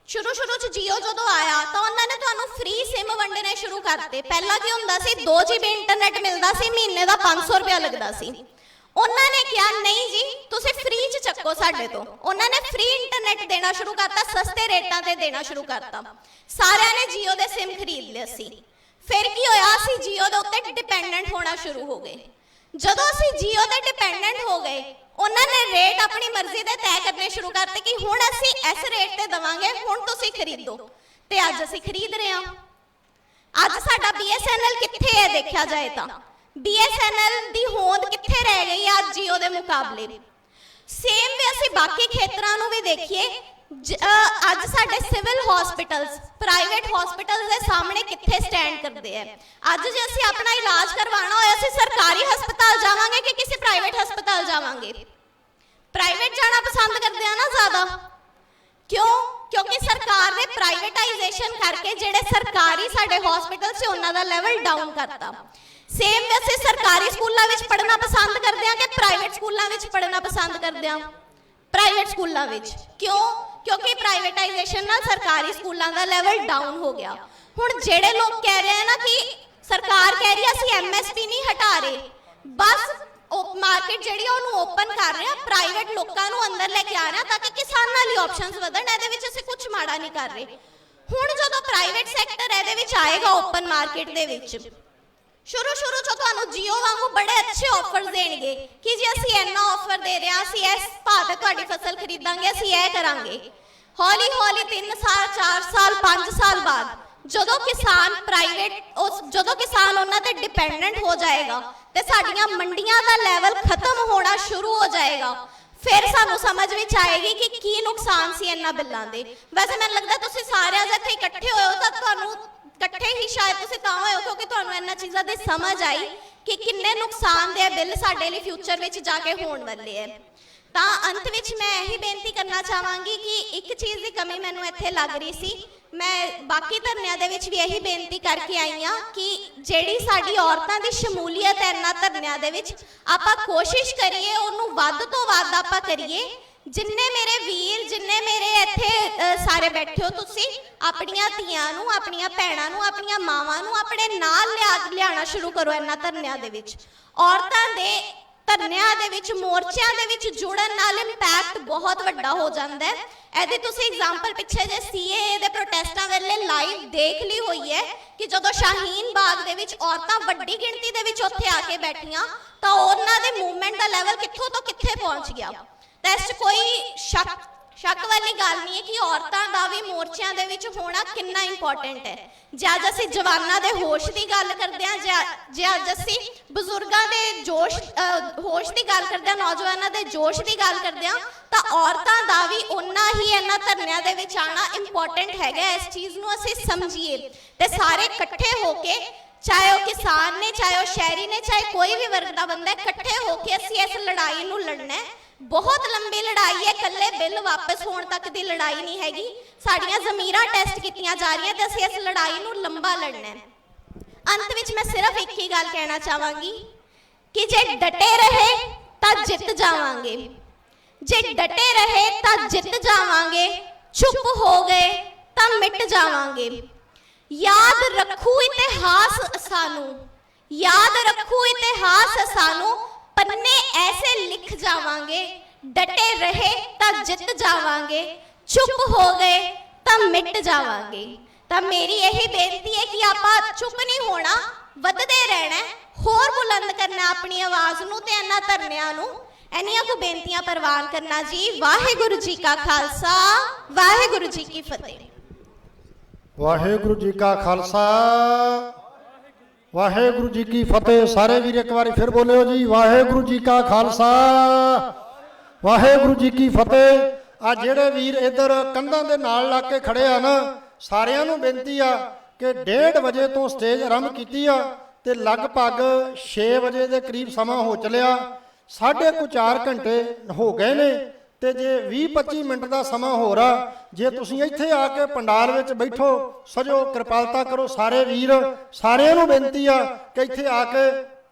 ਸ਼ੁਰੂ ਚ ਜੀਓ ਜਦੋਂ ਆਇਆ ਤਾਂ ਉਹਨਾਂ ਨੇ ਤੁਹਾਨੂੰ ਫ੍ਰੀ ਸਿਮ ਵੰਡਣੇ ਸ਼ੁਰੂ ਕਰਤੇ। ਪਹਿਲਾਂ ਕੀ ਹੁੰਦਾ ਸੀ, 2 GB ਇੰਟਰਨੈਟ ਮਿਲਦਾ ਸੀ, ਮਹੀਨੇ ਦਾ 500 ਰੁਪਇਆ ਲੱਗਦਾ ਸੀ। ਉਹਨਾਂ ਨੇ ਕਿਹਾ ਨਹੀਂ ਜੀ ਤੁਸੀਂ ਫ੍ਰੀ ਚ ਚੱਕੋ ਸਾਡੇ ਤੋਂ। ਉਹਨਾਂ ਨੇ ਫ੍ਰੀ ਇੰਟਰਨੈਟ ਦੇਣਾ ਸ਼ੁਰੂ ਕਰਤਾ, ਸਸਤੇ ਰੇਟਾਂ ਤੇ ਦੇਣਾ ਸ਼ੁਰੂ ਕਰਤਾ। ਸਾਰਿਆਂ ਨੇ ਜੀਓ ਦੇ ਸਿਮ ਖਰੀਦ ਲਿਆ ਸੀ। ਫਿਰ ਕੀ ਹੋਇਆ, ਅਸੀਂ ਜੀਓ ਦੇ ਉੱਤੇ ਡਿਪੈਂਡੈਂਟ ਹੋਣਾ ਸ਼ੁਰੂ ਹੋ ਗਏ। ਜਦੋਂ ਅਸੀਂ ਜੀਓ ਤੇ ਡਿਪੈਂਡੈਂਟ ਹੋ ਗਏ, ਉਹਨਾਂ ਨੇ ਰੇਟ ਆਪਣੀ ਮਰਜ਼ੀ ਦੇ ਤੈਅ ਕਰਨੇ ਸ਼ੁਰੂ ਕਰਤੇ ਕਿ ਹੁਣ ਅਸੀਂ ਇਸ ਰੇਟ ਤੇ ਦਵਾਂਗੇ, ਹੁਣ ਤੁਸੀਂ ਖਰੀਦੋ। ਤੇ ਅੱਜ ਅਸੀਂ ਖਰੀਦ ਰਹੇ ਹਾਂ। ਅੱਜ ਸਾਡਾ BSNL ਕਿੱਥੇ ਹੈ ਦੇਖਿਆ ਜਾਏ ਤਾਂ BSNL ਦੀ ਹੋਂਦ ਕਿੱਥੇ ਰਹਿ ਗਈ ਹੈ ਅੱਜ ਜੀਓ ਦੇ ਮੁਕਾਬਲੇ। ਸੇਮ ਵੀ ਅਸੀਂ ਬਾਕੀ ਖੇਤਰਾਂ ਨੂੰ ਵੀ ਦੇਖੀਏ, ਅੱਜ ਸਾਡੇ ਸਿਵਲ ਹਸਪੀਟਲਸ ਪ੍ਰਾਈਵੇਟ ਹਸਪੀਟਲਸ ਦੇ ਸਾਹਮਣੇ ਕਿੱਥੇ ਸਟੈਂਡ ਕਰਦੇ ਆ। ਅੱਜ ਜੇ ਅਸੀਂ ਆਪਣਾ ਇਲਾਜ ਕਰਵਾਉਣਾ ਹੋਇਆ, ਅਸੀਂ ਸਰਕਾਰੀ ਹਸਪਤਾਲ ਜਾਵਾਂਗੇ ਕਿ ਕਿਸੇ ਪ੍ਰਾਈਵੇਟ ਹਸਪਤਾਲ ਜਾਵਾਂਗੇ? ਪ੍ਰਾਈਵੇਟ ਜਾਣਾ ਪਸੰਦ ਕਰਦੇ ਆ ਨਾ ਜ਼ਿਆਦਾ। ਕਿਉਂ? ਕਿਉਂਕਿ ਸਰਕਾਰ ਨੇ ਪ੍ਰਾਈਵੇਟਾਈਜੇਸ਼ਨ ਕਰਕੇ ਜਿਹੜੇ ਸਰਕਾਰੀ ਸਾਡੇ ਹਸਪੀਟਲ ਸੀ ਉਹਨਾਂ ਦਾ ਲੈਵਲ ਡਾਊਨ ਕਰਤਾ। ਸੇਮ ਵੈਸੇ ਸਰਕਾਰੀ ਸਕੂਲਾਂ ਵਿੱਚ ਪੜ੍ਹਨਾ ਪਸੰਦ ਕਰਦੇ ਆ ਕਿ ਪ੍ਰਾਈਵੇਟ ਸਕੂਲਾਂ ਵਿੱਚ ਪੜ੍ਹਨਾ ਪਸੰਦ ਕਰਦੇ ਆ? ਪ੍ਰਾਈਵੇਟ ਸਕੂਲਾਂ ਵਿੱਚ। ਕਿਉਂ? ਕਿਉਂਕਿ ਪ੍ਰਾਈਵੇਟਾਈਜੇਸ਼ਨ ਨਾਲ ਸਰਕਾਰੀ ਸਕੂਲਾਂ ਦਾ ਲੈਵਲ ਡਾਊਨ ਹੋ ਗਿਆ। ਹੁਣ ਜਿਹੜੇ ਲੋਕ ਕਹਿ ਰਹੇ ਆ ਨਾ ਕਿ ਸਰਕਾਰ ਕਹਿ ਰਹੀ ਆ ਅਸੀਂ ਐਮਐਸਪੀ ਨਹੀਂ ਹਟਾ ਰਹੇ, ਬਸ ਮਾਰਕੀਟ ਜਿਹੜੀ ਉਹਨੂੰ ਓਪਨ ਕਰ ਰਹੇ ਆ, ਪ੍ਰਾਈਵੇਟ ਲੋਕਾਂ ਨੂੰ ਅੰਦਰ ਲੈ ਕੇ ਆ ਰਹੇ ਆ ਤਾਂ ਕਿ ਕਿਸਾਨਾਂ ਲਈ ਆਪਸ਼ਨਸ ਵਧਣ। ਇਹਦੇ ਵਿੱਚ ਅਸੀਂ ਕੁਝ ਮਾੜਾ ਨਹੀਂ ਕਰ ਰਹੇ। ਹੁਣ ਜਦੋਂ ਪ੍ਰਾਈਵੇਟ ਸੈਕਟਰ ਇਹਦੇ ਵਿੱਚ ਆਏਗਾ ਓਪਨ ਮਾਰਕੀਟ ਦੇ ਵਿੱਚ, ਸ਼ੁਰੂ ਚ ਤੁਹਾਨੂੰ ਜੀਓ ਵਾਂਗੂ ਬੜੇ ਅੱਛੇ ਆਫਰਸ ਦੇਣਗੇ ਕਿ ਜੀ ਅਸੀਂ ਇੰਨਾ ਆਫਰ ਦੇ ਰਹੇ ਹਾਂ, ਅਸੀਂ ਇਸ ਭਾਅ ਤੇ ਤੁਹਾਡੀ ਫਸਲ ਖਰੀਦਾਂਗੇ, ਅਸੀਂ ਇਹ ਕਰਾਂਗੇ। ਹੌਲੀ ਹੌਲੀ 3 ਸਾਲ 4 ਸਾਲ 5 ਸਾਲ ਬਾਅਦ ਜਦੋਂ ਕਿਸਾਨ ਉਹਨਾਂ ਤੇ ਡਿਪੈਂਡੈਂਟ ਹੋ ਜਾਏਗਾ ਤੇ ਸਾਡੀਆਂ ਮੰਡੀਆਂ ਦਾ ਲੈਵਲ ਖਤਮ ਹੋਣਾ ਸ਼ੁਰੂ ਹੋ ਜਾਏਗਾ, ਫਿਰ ਸਾਨੂੰ ਸਮਝ ਵਿੱਚ ਆਏਗੀ ਕਿ ਕੀ ਨੁਕਸਾਨ ਸੀ ਇਹਨਾਂ ਬਿੱਲਾਂ ਦੇ। ਵੈਸੇ ਮੈਨੂੰ ਲੱਗਦਾ ਤੁਸੀਂ ਸਾਰਿਆਂ ਦੇ ਇੱਥੇ ਇਕੱਠੇ ਹੋਏ ਹੋ ਤਾਂ ਤੁਹਾਨੂੰ ਇਕੱਠੇ ਹੀ ਸ਼ਾਇਦ ਤੁਸੀਂ ਤਾਂ ਹੋਏ ਹੋ ਕਿਉਂਕਿ ਤੁਹਾਨੂੰ ਇਹਨਾਂ ਚੀਜ਼ਾਂ ਦੀ ਸਮਝ ਆਈ ਕਿ ਕਿੰਨੇ ਨੁਕਸਾਨ ਦੇ ਬਿੱਲ ਸਾਡੇ ਲਈ ਫਿਊਚਰ ਵਿੱਚ ਜਾ ਕੇ ਹੋਣ ਵਾਲੇ ਹੈ। ਤਾਂ ਅੰਤ ਵਿੱਚ ਮੈਂ ਇਹੀ ਬੇਨਤੀ ਕਰਨਾ ਚਾਹਾਂਗੀ ਕਿ ਇੱਕ ਚੀਜ਼ ਦੀ ਕਮੀ ਮੈਨੂੰ ਇੱਥੇ ਲੱਗ ਰਹੀ ਸੀ, ਮੈਂ ਬਾਕੀ ਧਰਨਿਆਂ ਦੇ ਵਿੱਚ ਵੀ ਇਹੀ ਬੇਨਤੀ ਕਰਕੇ ਆਈ ਹਾਂ ਕਿ ਜਿਹੜੀ ਸਾਡੀ ਔਰਤਾਂ ਦੀ ਸ਼ਮੂਲੀਅਤ ਹੈ ਇਹਨਾਂ ਧਰਨਿਆਂ ਦੇ ਵਿੱਚ, ਆਪਾਂ ਕੋਸ਼ਿਸ਼ ਕਰੀਏ ਉਹਨੂੰ ਵੱਧ ਤੋਂ ਵੱਧ ਆਪਾਂ ਕਰੀਏ। ਜਿੰਨੇ ਮੇਰੇ ਵੀਰ, ਜਿੰਨੇ ਮੇਰੇ ਇੱਥੇ ਸਾਰੇ ਬੈਠੇ ਹੋ, ਤੁਸੀਂ ਆਪਣੀਆਂ ਧੀਆਂ ਨੂੰ, ਆਪਣੀਆਂ ਭੈਣਾਂ ਨੂੰ, ਆਪਣੀਆਂ ਮਾਵਾਂ ਨੂੰ ਆਪਣੇ ਨਾਲ ਲਿਆਉਣਾ ਸ਼ੁਰੂ ਕਰੋ ਇਹਨਾਂ ਧਰਨਿਆਂ ਦੇ ਵਿੱਚ। ਔਰਤਾਂ ਦੇ ਧਰਨਿਆਂ ਦੇ ਵਿੱਚ, ਮੋਰਚਿਆਂ ਦੇ ਵਿੱਚ ਜੁੜਨ ਨਾਲ ਇੰਪੈਕਟ ਬਹੁਤ ਵੱਡਾ ਹੋ ਜਾਂਦਾ ਹੈ। ਇਹਦੀ ਤੁਸੀਂ ਐਗਜ਼ਾਮਪਲ ਪਿੱਛੇ ਜੇ ਸੀਏਏ ਦੇ ਪ੍ਰੋਟੈਸਟਾਂ ਵੇਲੇ ਲਾਈਵ ਦੇਖ ਲਈ ਹੋਈ ਹੈ ਕਿ ਜਦੋਂ ਸ਼ਾਹੀਨ ਬਾਗ ਦੇ ਵਿੱਚ ਔਰਤਾਂ ਵੱਡੀ ਗਿਣਤੀ ਦੇ ਵਿੱਚ ਉੱਥੇ ਆ ਕੇ ਬੈਠੀਆਂ ਤਾਂ ਉਹਨਾਂ ਦੇ ਮੂਵਮੈਂਟ ਦਾ ਲੈਵਲ ਕਿੱਥੋਂ ਤੋਂ ਕਿੱਥੇ ਪਹੁੰਚ ਗਿਆ। ਤਾਂ ਇਸ 'ਚ ਕੋਈ ਸ਼ੱਕ ਵਾਲੀ ਗੱਲ ਨਹੀਂ ਹੈ ਕਿ ਔਰਤਾਂ ਦਾ ਵੀ ਮੋਰਚਿਆਂ ਦੇ ਵਿੱਚ ਹੋਣਾ ਕਿੰਨਾ ਇੰਪੋਰਟੈਂਟ ਹੈ। ਜੇ ਅੱਜ ਅਸੀਂ ਜਵਾਨਾਂ ਦੇ ਹੋਸ਼ ਦੀ ਗੱਲ ਕਰਦੇ ਹਾਂ, ਜੇ ਅੱਜ ਅਸੀਂ ਬਜ਼ੁਰਗਾਂ ਦੇ ਹੋਸ਼ ਦੀ ਗੱਲ ਕਰਦੇ ਹਾਂ, ਨੌਜਵਾਨਾਂ ਦੇ ਜੋਸ਼ ਦੀ ਗੱਲ ਕਰਦੇ ਹਾਂ, ਤਾਂ ਔਰਤਾਂ ਦਾ ਵੀ ਉਨਾ ਹੀ ਇਹਨਾਂ ਧਰਨਿਆਂ ਦੇ ਵਿੱਚ ਆਉਣਾ ਇੰਪੋਰਟੈਂਟ ਹੈਗਾ। ਇਸ ਚੀਜ਼ ਨੂੰ ਅਸੀਂ ਸਮਝੀਏ ਤੇ ਸਾਰੇ ਇਕੱਠੇ ਹੋ ਕੇ, ਚਾਹੇ ਉਹ ਕਿਸਾਨ ਨੇ, ਚਾਹੇ ਉਹ ਸ਼ਹਿਰੀ ਨੇ, ਚਾਹੇ ਕੋਈ ਵੀ ਵਰਗ ਦਾ ਬੰਦਾ, ਇਕੱਠੇ ਹੋ ਕੇ ਅਸੀਂ ਇਸ ਲੜਾਈ ਨੂੰ ਲੜਨਾ ਹੈ। ਬਹੁਤ ਲੰਬੀ ਲੜਾਈ ਹੈ, ਇਕੱਲੇ ਬਿੱਲ ਵਾਪਸ ਹੋਣ ਤੱਕ ਦੀ ਲੜਾਈ ਨਹੀਂ ਹੈਗੀ। ਸਾਡੀਆਂ ਜ਼ਮੀਰਾਂ ਟੈਸਟ ਕੀਤੀਆਂ ਜਾ ਰਹੀਆਂ ਤੇ ਅਸੀਂ ਇਸ ਲੜਾਈ ਨੂੰ ਲੰਬਾ ਲੜਨਾ ਹੈ। ਅੰਤ ਵਿੱਚ ਮੈਂ ਸਿਰਫ ਇੱਕ ਹੀ ਗੱਲ ਕਹਿਣਾ ਚਾਹਾਂਗੀ ਕਿ ਜੇ ਡਟੇ ਰਹੇ ਤਾਂ ਜਿੱਤ ਜਾਵਾਂਗੇ, ਜੇ ਡਟੇ ਰਹੇ ਤਾਂ ਜਿੱਤ ਜਾਵਾਂਗੇ, ਚੁੱਪ ਹੋ ਗਏ ਤਾਂ ਮਿਟ ਜਾਵਾਂਗੇ। ਯਾਦ ਰੱਖੂ ਇਤਿਹਾਸ ਸਾਨੂੰ, ਯਾਦ ਰੱਖੂ ਇਤਿਹਾਸ ਸਾਨੂੰ, ਪੰਨੇ ਐਸੇ ਲਿਖ ਜਾਵਾਂਗੇ, ਡਟੇ ਰਹੇ ਤਾਂ ਜਿੱਤ ਜਾਵਾਂਗੇ, ਚੁੱਪ ਹੋ ਗਏ ਤਾਂ ਮਿਟ ਜਾਵਾਂਗੇ। ਤਾਂ ਮੇਰੀ ਇਹੀ ਬੇਨਤੀ ਹੈ ਕਿ ਆਪਾਂ ਚੁੱਪ ਨਹੀਂ ਹੋਣਾ, ਵੱਧਦੇ ਰਹਿਣਾ, ਹੋਰ ਬੁਲੰਦ ਕਰਨਾ ਆਪਣੀ ਆਵਾਜ਼ ਨੂੰ ਤੇ ਇਹਨਾਂ ਧਰਨਿਆਂ ਨੂੰ। ਇੰਨੀਆਂ ਕੁ ਬੇਨਤੀਆਂ ਪ੍ਰਵਾਨ ਕਰਨਾ ਜੀ। ਵਾਹਿਗੁਰੂ ਜੀ ਕਾ ਖਾਲਸਾ, ਵਾਹਿਗੁਰੂ ਜੀ ਕੀ ਫਤਿਹ। ਵਾਹਿਗੁਰੂ ਜੀ ਕਾ ਖਾਲਸਾ, ਵਾਹਿਗੁਰੂ ਜੀ ਕੀ ਫਤਿਹ। ਸਾਰੇ ਵੀਰ ਇੱਕ ਵਾਰੀ ਫਿਰ ਬੋਲਿਓ ਜੀ, ਵਾਹਿਗੁਰੂ ਜੀ ਕਾ ਖਾਲਸਾ, ਵਾਹਿਗੁਰੂ ਜੀ ਕੀ ਫਤਿਹ। ਆ ਜਿਹੜੇ ਵੀਰ ਇੱਧਰ ਕੰਧਾਂ ਦੇ ਨਾਲ ਲਾ ਕੇ ਖੜੇ ਆ ਨਾ, ਸਾਰਿਆਂ ਨੂੰ ਬੇਨਤੀ ਆ ਕਿ 1:30 ਵਜੇ ਤੋਂ ਸਟੇਜ ਆਰੰਭ ਕੀਤੀ ਆ ਤੇ ਲਗਭਗ 6 ਵਜੇ ਦੇ ਕਰੀਬ ਸਮਾਂ ਹੋ ਚਲਿਆ। 4.5 ਘੰਟੇ ਹੋ ਗਏ ਨੇ ਤੇ ਜੇ 20-25 ਮਿੰਟ ਦਾ ਸਮਾਂ ਹੋ ਰਿਹਾ, ਜੇ ਤੁਸੀਂ ਇੱਥੇ ਆ ਕੇ ਪੰਡਾਲ ਵਿੱਚ ਬੈਠੋ, ਸਜੋ, ਕਿਰਪਾਲਤਾ ਕਰੋ। ਸਾਰੇ ਵੀਰ, ਸਾਰਿਆਂ ਨੂੰ ਬੇਨਤੀ ਆ ਕਿ ਇੱਥੇ ਆ ਕੇ,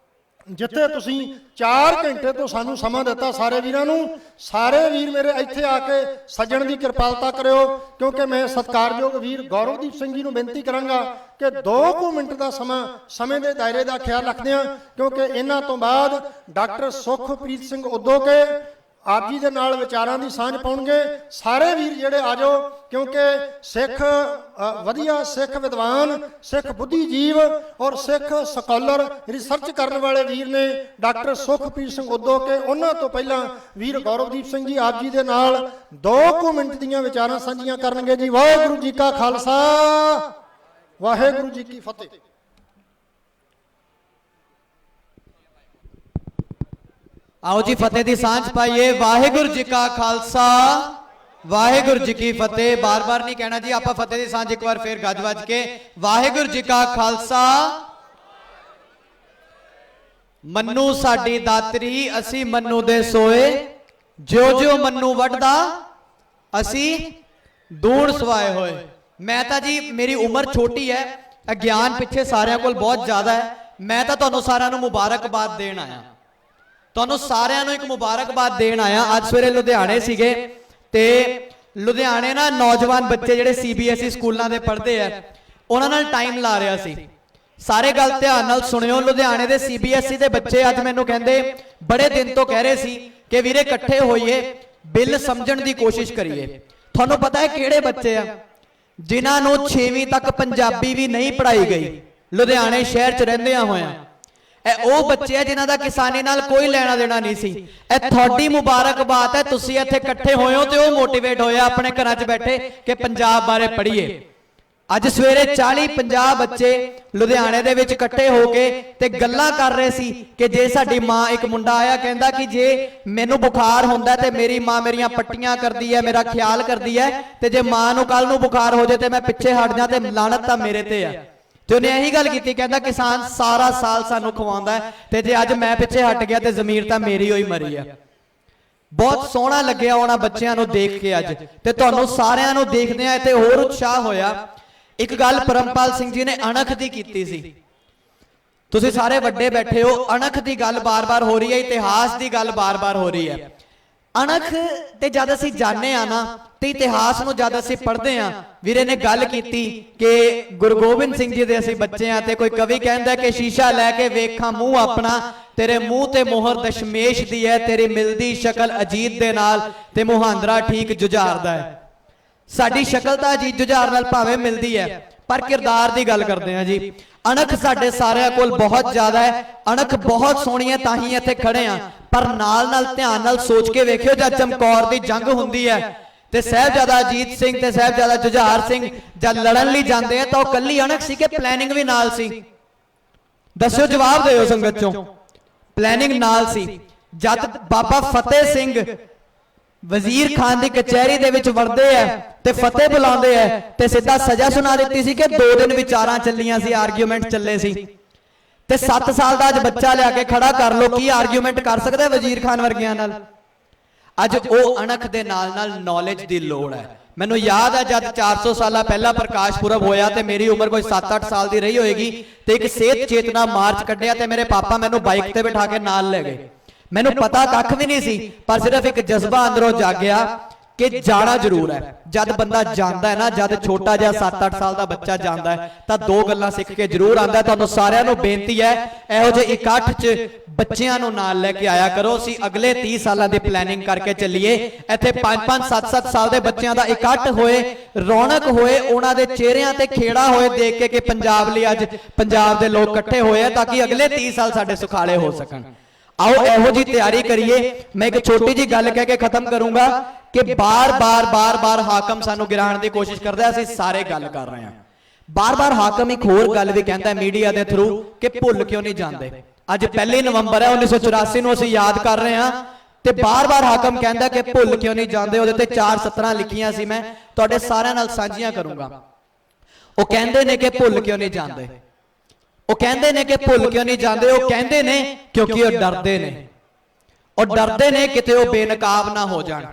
ਜਿੱਥੇ ਤੁਸੀਂ 4 ਘੰਟੇ ਤੋਂ ਸਾਨੂੰ ਸਮਾਂ ਦਿੱਤਾ, ਸਾਰੇ ਵੀਰਾਂ ਨੂੰ, ਸਾਰੇ ਵੀਰ ਮੇਰੇ ਇੱਥੇ ਆ ਕੇ ਸੱਜਣ ਦੀ ਕਿਰਪਾਲਤਾ ਕਰਿਓ। ਕਿਉਂਕਿ ਮੈਂ ਸਤਿਕਾਰਯੋਗ ਵੀਰ ਗੌਰਵਦੀਪ ਸਿੰਘ ਜੀ ਨੂੰ ਬੇਨਤੀ ਕਰਾਂਗਾ ਕਿ 2 ਮਿੰਟ ਦਾ ਸਮੇਂ ਦੇ ਦਾਇਰੇ ਦਾ ਖਿਆਲ ਰੱਖਦੇ ਹਾਂ, ਕਿਉਂਕਿ ਇਹਨਾਂ ਤੋਂ ਬਾਅਦ ਡਾਕਟਰ ਸੁਖਪ੍ਰੀਤ ਸਿੰਘ ਉਦੋਕੇ ਆਪ ਜੀ ਦੇ ਨਾਲ ਵਿਚਾਰਾਂ ਦੀ ਸਾਂਝ ਪਾਉਣਗੇ। ਸਾਰੇ ਵੀਰ ਜਿਹੜੇ ਆ ਜਾਓ, ਕਿਉਂਕਿ ਸਿੱਖ ਵਧੀਆ ਸਿੱਖ ਵਿਦਵਾਨ, ਸਿੱਖ ਬੁੱਧੀਜੀਵ ਔਰ ਸਿੱਖ ਸਕਾਲਰ, ਰਿਸਰਚ ਕਰਨ ਵਾਲੇ ਵੀਰ ਨੇ ਡਾਕਟਰ ਸੁਖਪ੍ਰੀਤ ਸਿੰਘ ਉਦੋਕੇ। ਉਹਨਾਂ ਤੋਂ ਪਹਿਲਾਂ ਵੀਰ ਗੌਰਵਦੀਪ ਸਿੰਘ ਜੀ ਆਪ ਜੀ ਦੇ ਨਾਲ 2 ਮਿੰਟ ਦੀਆਂ ਵਿਚਾਰਾਂ ਸਾਂਝੀਆਂ ਕਰਨਗੇ ਜੀ। ਵਾਹਿਗੁਰੂ ਜੀ ਕਾ ਖਾਲਸਾ, ਵਾਹਿਗੁਰੂ ਜੀ ਕੀ ਫਤਿਹ। आओ जी फतेह दी सांझ पाइए। वाहिगुरू जी का खालसा, वाहिगुरू जी की फतेह। बार बार नहीं कहना जी, आपां फतेह दी सांझ एक बार फिर गज वज के। वाहिगुरू जी का खालसा। मन्नू साडी दातरी, असी मन्नू दे सोए, जो जो मन्नू वढदा असी ਦੂਣ ਸਵਾਏ ਹੋਏ। ਮੈਂ ਤਾਂ ਜੀ ਮੇਰੀ ਉਮਰ ਛੋਟੀ ਹੈ, ਗਿਆਨ ਪਿੱਛੇ ਸਾਰਿਆਂ ਕੋਲ ਬਹੁਤ ਜ਼ਿਆਦਾ ਹੈ। ਮੈਂ ਤਾਂ ਤੁਹਾਨੂੰ ਸਾਰਿਆਂ ਨੂੰ ਮੁਬਾਰਕਬਾਦ ਦੇਣ ਆਇਆ, ਤੁਹਾਨੂੰ ਸਾਰਿਆਂ ਨੂੰ ਇੱਕ ਮੁਬਾਰਕਬਾਦ ਦੇਣ ਆਇਆ। ਅੱਜ ਸਵੇਰੇ ਲੁਧਿਆਣੇ ਸੀਗੇ ਤੇ ਲੁਧਿਆਣੇ ਨਾ ਨੌਜਵਾਨ ਬੱਚੇ ਜਿਹੜੇ CBSE ਸਕੂਲਾਂ ਦੇ ਪੜ੍ਹਦੇ ਆ, ਉਹਨਾਂ ਨਾਲ ਟਾਈਮ ਲਾ ਰਿਹਾ ਸੀ। ਸਾਰੇ ਗੱਲ ਧਿਆਨ ਨਾਲ ਸੁਣਿਓ। ਲੁਧਿਆਣੇ ਦੇ CBSE ਦੇ ਬੱਚੇ ਅੱਜ ਮੈਨੂੰ ਕਹਿੰਦੇ, ਬੜੇ ਦਿਨ ਤੋਂ ਕਹਿ ਰਹੇ ਸੀ ਕਿ ਵੀਰੇ ਇਕੱਠੇ ਹੋਈਏ, ਬਿੱਲ ਸਮਝਣ ਦੀ ਕੋਸ਼ਿਸ਼ ਕਰੀਏ। ਤੁਹਾਨੂੰ ਪਤਾ ਹੈ ਕਿਹੜੇ ਬੱਚੇ ਆ? ਜਿਨ੍ਹਾਂ ਨੂੰ 6ਵੀਂ ਤੱਕ ਪੰਜਾਬੀ ਵੀ ਨਹੀਂ ਪੜ੍ਹਾਈ ਗਈ, ਲੁਧਿਆਣੇ ਸ਼ਹਿਰ 'ਚ ਰਹਿੰਦਿਆਂ ਹੋਇਆਂ। ਇਹ ਉਹ ਬੱਚੇ ਆ ਜਿਨ੍ਹਾਂ ਦਾ ਕਿਸਾਨੀ ਨਾਲ ਕੋਈ ਲੈਣਾ ਦੇਣਾ ਨਹੀਂ ਸੀ। ਇਹ ਤੁਹਾਡੀ ਮੁਬਾਰਕਬਾਦ ਹੈ, ਤੁਸੀਂ ਇੱਥੇ ਇਕੱਠੇ ਹੋਏ ਹੋ ਤੇ ਉਹ ਮੋਟੀਵੇਟ ਹੋਇਆ ਆਪਣੇ ਘਰਾਂ 'ਚ ਬੈਠੇ ਕਿ ਪੰਜਾਬ ਬਾਰੇ ਪੜ੍ਹੀਏ। ਅੱਜ ਸਵੇਰੇ 40-50 ਬੱਚੇ ਲੁਧਿਆਣੇ ਦੇ ਵਿੱਚ ਇਕੱਠੇ ਹੋ ਕੇ ਤੇ ਗੱਲਾਂ ਕਰ ਰਹੇ ਸੀ ਕਿ ਜੇ ਸਾਡੀ ਮਾਂ, ਇੱਕ ਮੁੰਡਾ ਆਇਆ ਕਹਿੰਦਾ ਕਿ ਜੇ ਮੈਨੂੰ ਬੁਖਾਰ ਹੁੰਦਾ ਤੇ ਮੇਰੀ ਮਾਂ ਮੇਰੀਆਂ ਪੱਟੀਆਂ ਕਰਦੀ ਹੈ, ਮੇਰਾ ਖਿਆਲ ਕਰਦੀ ਹੈ, ਤੇ ਜੇ ਮਾਂ ਨੂੰ ਕੱਲ ਨੂੰ ਬੁਖਾਰ ਹੋ ਜਾਏ ਤੇ ਮੈਂ ਪਿੱਛੇ ਹਟ ਜਾ ਤੇ ਲਾਨਤ ਤਾਂ ਮੇਰੇ ਤੇ ਆ। ਤੇ ਉਹਨੇ ਇਹੀ ਗੱਲ ਕੀਤੀ, ਕਹਿੰਦਾ ਕਿਸਾਨ ਸਾਰਾ ਸਾਲ ਸਾਨੂੰ ਖਵਾਉਂਦਾ ਹੈ ਤੇ ਜੇ ਅੱਜ ਮੈਂ ਪਿੱਛੇ ਹਟ ਗਿਆ ਤੇ ਜ਼ਮੀਰ ਤਾਂ ਮੇਰੀ ਹੋਈ ਮਰੀ ਆ। ਬਹੁਤ ਸੋਹਣਾ ਲੱਗਿਆ ਉਹਨਾਂ ਬੱਚਿਆਂ ਨੂੰ ਦੇਖ ਕੇ ਅੱਜ, ਤੇ ਤੁਹਾਨੂੰ ਸਾਰਿਆਂ ਨੂੰ ਦੇਖਦੇ ਆ ਇੱਥੇ ਹੋਰ ਉਤਸ਼ਾਹ ਹੋਇਆ। ਇੱਕ ਗੱਲ ਪਰਮਪਾਲ ਸਿੰਘ ਜੀ ਨੇ ਅਣਖ ਦੀ ਕੀਤੀ ਸੀ, ਤੁਸੀਂ ਸਾਰੇ ਵੱਡੇ ਬੈਠੇ ਹੋ, ਅਣਖ ਦੀ ਗੱਲ ਬਾਰ-ਬਾਰ ਹੋ ਰਹੀ ਹੈ, ਇਤਿਹਾਸ ਦੀ ਗੱਲ ਬਾਰ-ਬਾਰ ਹੋ ਰਹੀ ਹੈ। ਅਣਖ ਤੇ ਜਦ ਅਸੀਂ ਜਾਣਦੇ ਆ ਨਾ ਤੇ ਇਤਿਹਾਸ ਨੂੰ ਜਦ ਅਸੀਂ ਪੜ੍ਹਦੇ ਆ, ਵੀਰੇ ਨੇ ਗੱਲ ਕੀਤੀ ਕਿ ਗੁਰੂ ਗੋਬਿੰਦ ਸਿੰਘ ਜੀ ਦੇ ਅਸੀਂ ਬੱਚੇ ਆ ਤੇ ਕੋਈ ਕਵੀ ਕਹਿੰਦਾ ਕਿ ਸ਼ੀਸ਼ਾ ਲੈ ਕੇ ਵੇਖਾਂ ਮੂੰਹ ਆਪਣਾ, ਤੇਰੇ ਮੂੰਹ ਤੇ ਮੋਹਰ ਦਸ਼ਮੇਸ਼ ਦੀ ਹੈ, ਤੇਰੀ ਮਿਲਦੀ ਸ਼ਕਲ ਅਜੀਤ ਦੇ ਨਾਲ ਤੇ ਮੁਹਾਂਦਰਾ ਠੀਕ ਜੁਝਾਰਦਾ ਹੈ। ਸਾਡੀ ਸ਼ਕਲ ਤਾਂ ਅਜੀਤ ਜੁਝਾਰ ਨਾਲ ਭਾਵੇਂ ਮਿਲਦੀ ਹੈ, ਪਰ ਕਿਰਦਾਰ ਦੀ ਗੱਲ ਕਰਦੇ ਆ ਜੀ। ਅਣਖ ਸਾਡੇ ਸਾਰਿਆਂ ਕੋਲ ਬਹੁਤ ਜ਼ਿਆਦਾ ਹੈ, ਅਣਖ ਬਹੁਤ ਸੋਹਣੀ ਹੈ, ਤਾਂ ਹੀ ਇੱਥੇ ਖੜੇ ਆ। ਪਰ ਨਾਲ-ਨਾਲ ਧਿਆਨ ਨਾਲ ਸੋਚ ਕੇ ਵੇਖਿਓ, ਜਦ ਚਮਕੌਰ ਦੀ ਜੰਗ ਹੁੰਦੀ ਹੈ ਤੇ ਸਾਹਿਬਜ਼ਾਦਾ ਅਜੀਤ ਸਿੰਘ ਤੇ ਸਾਹਿਬਜ਼ਾਦਾ ਜੁਝਾਰ ਸਿੰਘ ਜਦ ਲੜਨ ਲਈ ਜਾਂਦੇ ਆ ਤਾਂ ਉਹ ਕੱਲੀ ਅਣਖ ਸੀ ਕਿ ਪਲੈਨਿੰਗ ਵੀ ਨਾਲ ਸੀ? ਦੱਸਿਓ, ਜਵਾਬ ਦਿਓ ਸੰਗਤ ਚੋਂ। ਪਲੈਨਿੰਗ ਨਾਲ ਸੀ। ਜਦ ਬਾਬਾ ਫਤਿਹ ਸਿੰਘ ਵਜ਼ੀਰ ਖਾਨ ਦੀ ਕਚਹਿਰੀ ਦੇ ਵਿੱਚ ਵੜਦੇ ਆ ਤੇ ਫਤਿਹ ਬੁਲਾਉਂਦੇ ਆ ਤੇ ਸਿੱਧਾ ਸਜ਼ਾ ਸੁਣਾ ਦਿੱਤੀ ਸੀ ਕਿ 2 ਦਿਨ ਵਿਚਾਰਾਂ ਚੱਲੀਆਂ ਸੀ, ਆਰਗੂਮੈਂਟ ਚੱਲੇ ਸੀ। ਤੇ 7 ਸਾਲ ਦਾ ਅੱਜ ਬੱਚਾ ਲਿਆ ਕੇ ਖੜਾ ਕਰ ਲੋ, ਕੀ ਆਰਗੂਮੈਂਟ ਕਰ ਸਕਦਾ ਵਜ਼ੀਰ ਖਾਨ ਵਰਗਿਆਂ ਨਾਲ? ਅੱਜ ਉਹ ਅਣਖ ਦੇ ਨਾਲ ਨਾਲ ਨੌਲੇਜ ਦੀ ਲੋੜ ਹੈ। ਮੈਨੂੰ ਯਾਦ ਹੈ ਜਦ 400 ਸਾਲਾਂ ਪਹਿਲਾਂ ਪ੍ਰਕਾਸ਼ ਪੁਰਬ ਹੋਇਆ ਤੇ ਮੇਰੀ ਉਮਰ ਕੋਈ 7-8 ਸਾਲ ਦੀ ਰਹੀ ਹੋਏਗੀ ਤੇ ਇੱਕ ਸਿਹਤ ਚੇਤਨਾ ਮਾਰਚ ਕੱਢਿਆ ਤੇ ਮੇਰੇ ਪਾਪਾ ਮੈਨੂੰ ਬਾਈਕ ਤੇ ਬਿਠਾ ਕੇ ਨਾਲ ਲੈ ਗਏ। ਮੈਨੂੰ ਪਤਾ ਕੱਖ ਵੀ ਨਹੀਂ ਸੀ, ਪਰ ਸਿਰਫ ਇੱਕ ਜਜ਼ਬਾ ਅੰਦਰੋਂ ਜਾਗਿਆ ਕਿ ਜਾਣਾ ਜ਼ਰੂਰ ਹੈ। ਜਦ ਬੰਦਾ ਜਾਂਦਾ ਹੈ ਨਾ, ਜਦ ਛੋਟਾ ਜਿਹਾ 7-8 ਸਾਲ ਦਾ ਬੱਚਾ ਜਾਂਦਾ ਹੈ ਤਾਂ 2 ਗੱਲਾਂ ਸਿੱਖ ਕੇ ਜ਼ਰੂਰ ਆਉਂਦਾ। ਤੁਹਾਨੂੰ ਸਾਰਿਆਂ ਨੂੰ ਬੇਨਤੀ ਹੈ, ਇਹੋ ਜਿਹੇ ਇਕੱਠ 'ਚ ਬੱਚਿਆਂ ਨੂੰ ਨਾਲ ਲੈ ਕੇ ਆਇਆ ਕਰੋ। ਅਸੀਂ ਅਗਲੇ 30 ਸਾਲਾਂ ਦੀ ਪਲੈਨਿੰਗ ਕਰਕੇ ਚੱਲੀਏ। ਇੱਥੇ 5-5 7-7 ਸਾਲ ਦੇ ਬੱਚਿਆਂ ਦਾ ਇਕੱਠ ਹੋਏ, ਰੌਣਕ ਹੋਏ, ਉਹਨਾਂ ਦੇ ਚਿਹਰਿਆਂ ਤੇ ਖੇੜਾ ਹੋਏ ਦੇਖ ਕੇ ਕਿ ਪੰਜਾਬ ਲਈ ਅੱਜ ਪੰਜਾਬ ਦੇ ਲੋਕ ਇਕੱਠੇ ਹੋਏ ਆ ਤਾਂ ਕਿ ਅਗਲੇ 30 ਸਾਲ ਸਾਡੇ ਸੁਖਾਲੇ ਹੋ ਸਕਣ। ਆਓ ਇਹੋ ਜੀ ਤਿਆਰੀ ਕਰੀਏ। ਮੈਂ ਇੱਕ ਛੋਟੀ ਜੀ ਗੱਲ ਕਹਿ ਕੇ ਖਤਮ ਕਰੂੰਗਾ ਕਿ ਬਾਰ-ਬਾਰ ਹਾਕਮ ਸਾਨੂੰ ਗਿਰਾਉਣ ਦੀ ਕੋਸ਼ਿਸ਼ ਕਰਦਾ, ਅਸੀਂ ਸਾਰੇ ਗੱਲ ਕਰ ਰਹੇ ਹਾਂ। ਬਾਰ-ਬਾਰ ਹਾਕਮ ਇੱਕ ਹੋਰ ਗੱਲ ਵੀ ਕਹਿੰਦਾ ਮੀਡੀਆ ਦੇ ਥਰੂ ਕਿ ਭੁੱਲ ਕਿਉਂ ਨਹੀਂ ਜਾਂਦੇ। ਅੱਜ 1 ਨਵੰਬਰ ਹੈ, 1984 ਨੂੰ ਅਸੀਂ ਯਾਦ ਕਰ ਰਹੇ ਹਾਂ ਤੇ ਬਾਰ-ਬਾਰ ਹਾਕਮ ਕਹਿੰਦਾ ਕਿ ਭੁੱਲ ਕਿਉਂ ਨਹੀਂ ਜਾਂਦੇ। ਉਹਦੇ ਤੇ 4 ਸਤਰਾਂ ਲਿਖੀਆਂ ਸੀ, ਮੈਂ ਤੁਹਾਡੇ ਸਾਰਿਆਂ ਨਾਲ ਸਾਂਝੀਆਂ ਕਰੂੰਗਾ। ਉਹ ਕਹਿੰਦੇ ਨੇ ਕਿ ਭੁੱਲ ਕਿਉਂ ਨਹੀਂ ਜਾਂਦੇ, ਉਹ ਕਹਿੰਦੇ ਨੇ ਕਿ ਭੁੱਲ ਕਿਉਂ ਨਹੀਂ ਜਾਂਦੇ। ਉਹ ਕਹਿੰਦੇ ਨੇ ਕਿਉਂਕਿ ਉਹ ਡਰਦੇ ਨੇ। ਉਹ ਡਰਦੇ ਨੇ ਕਿਤੇ ਉਹ ਬੇਨਕਾਬ ਨਾ ਹੋ ਜਾਣ,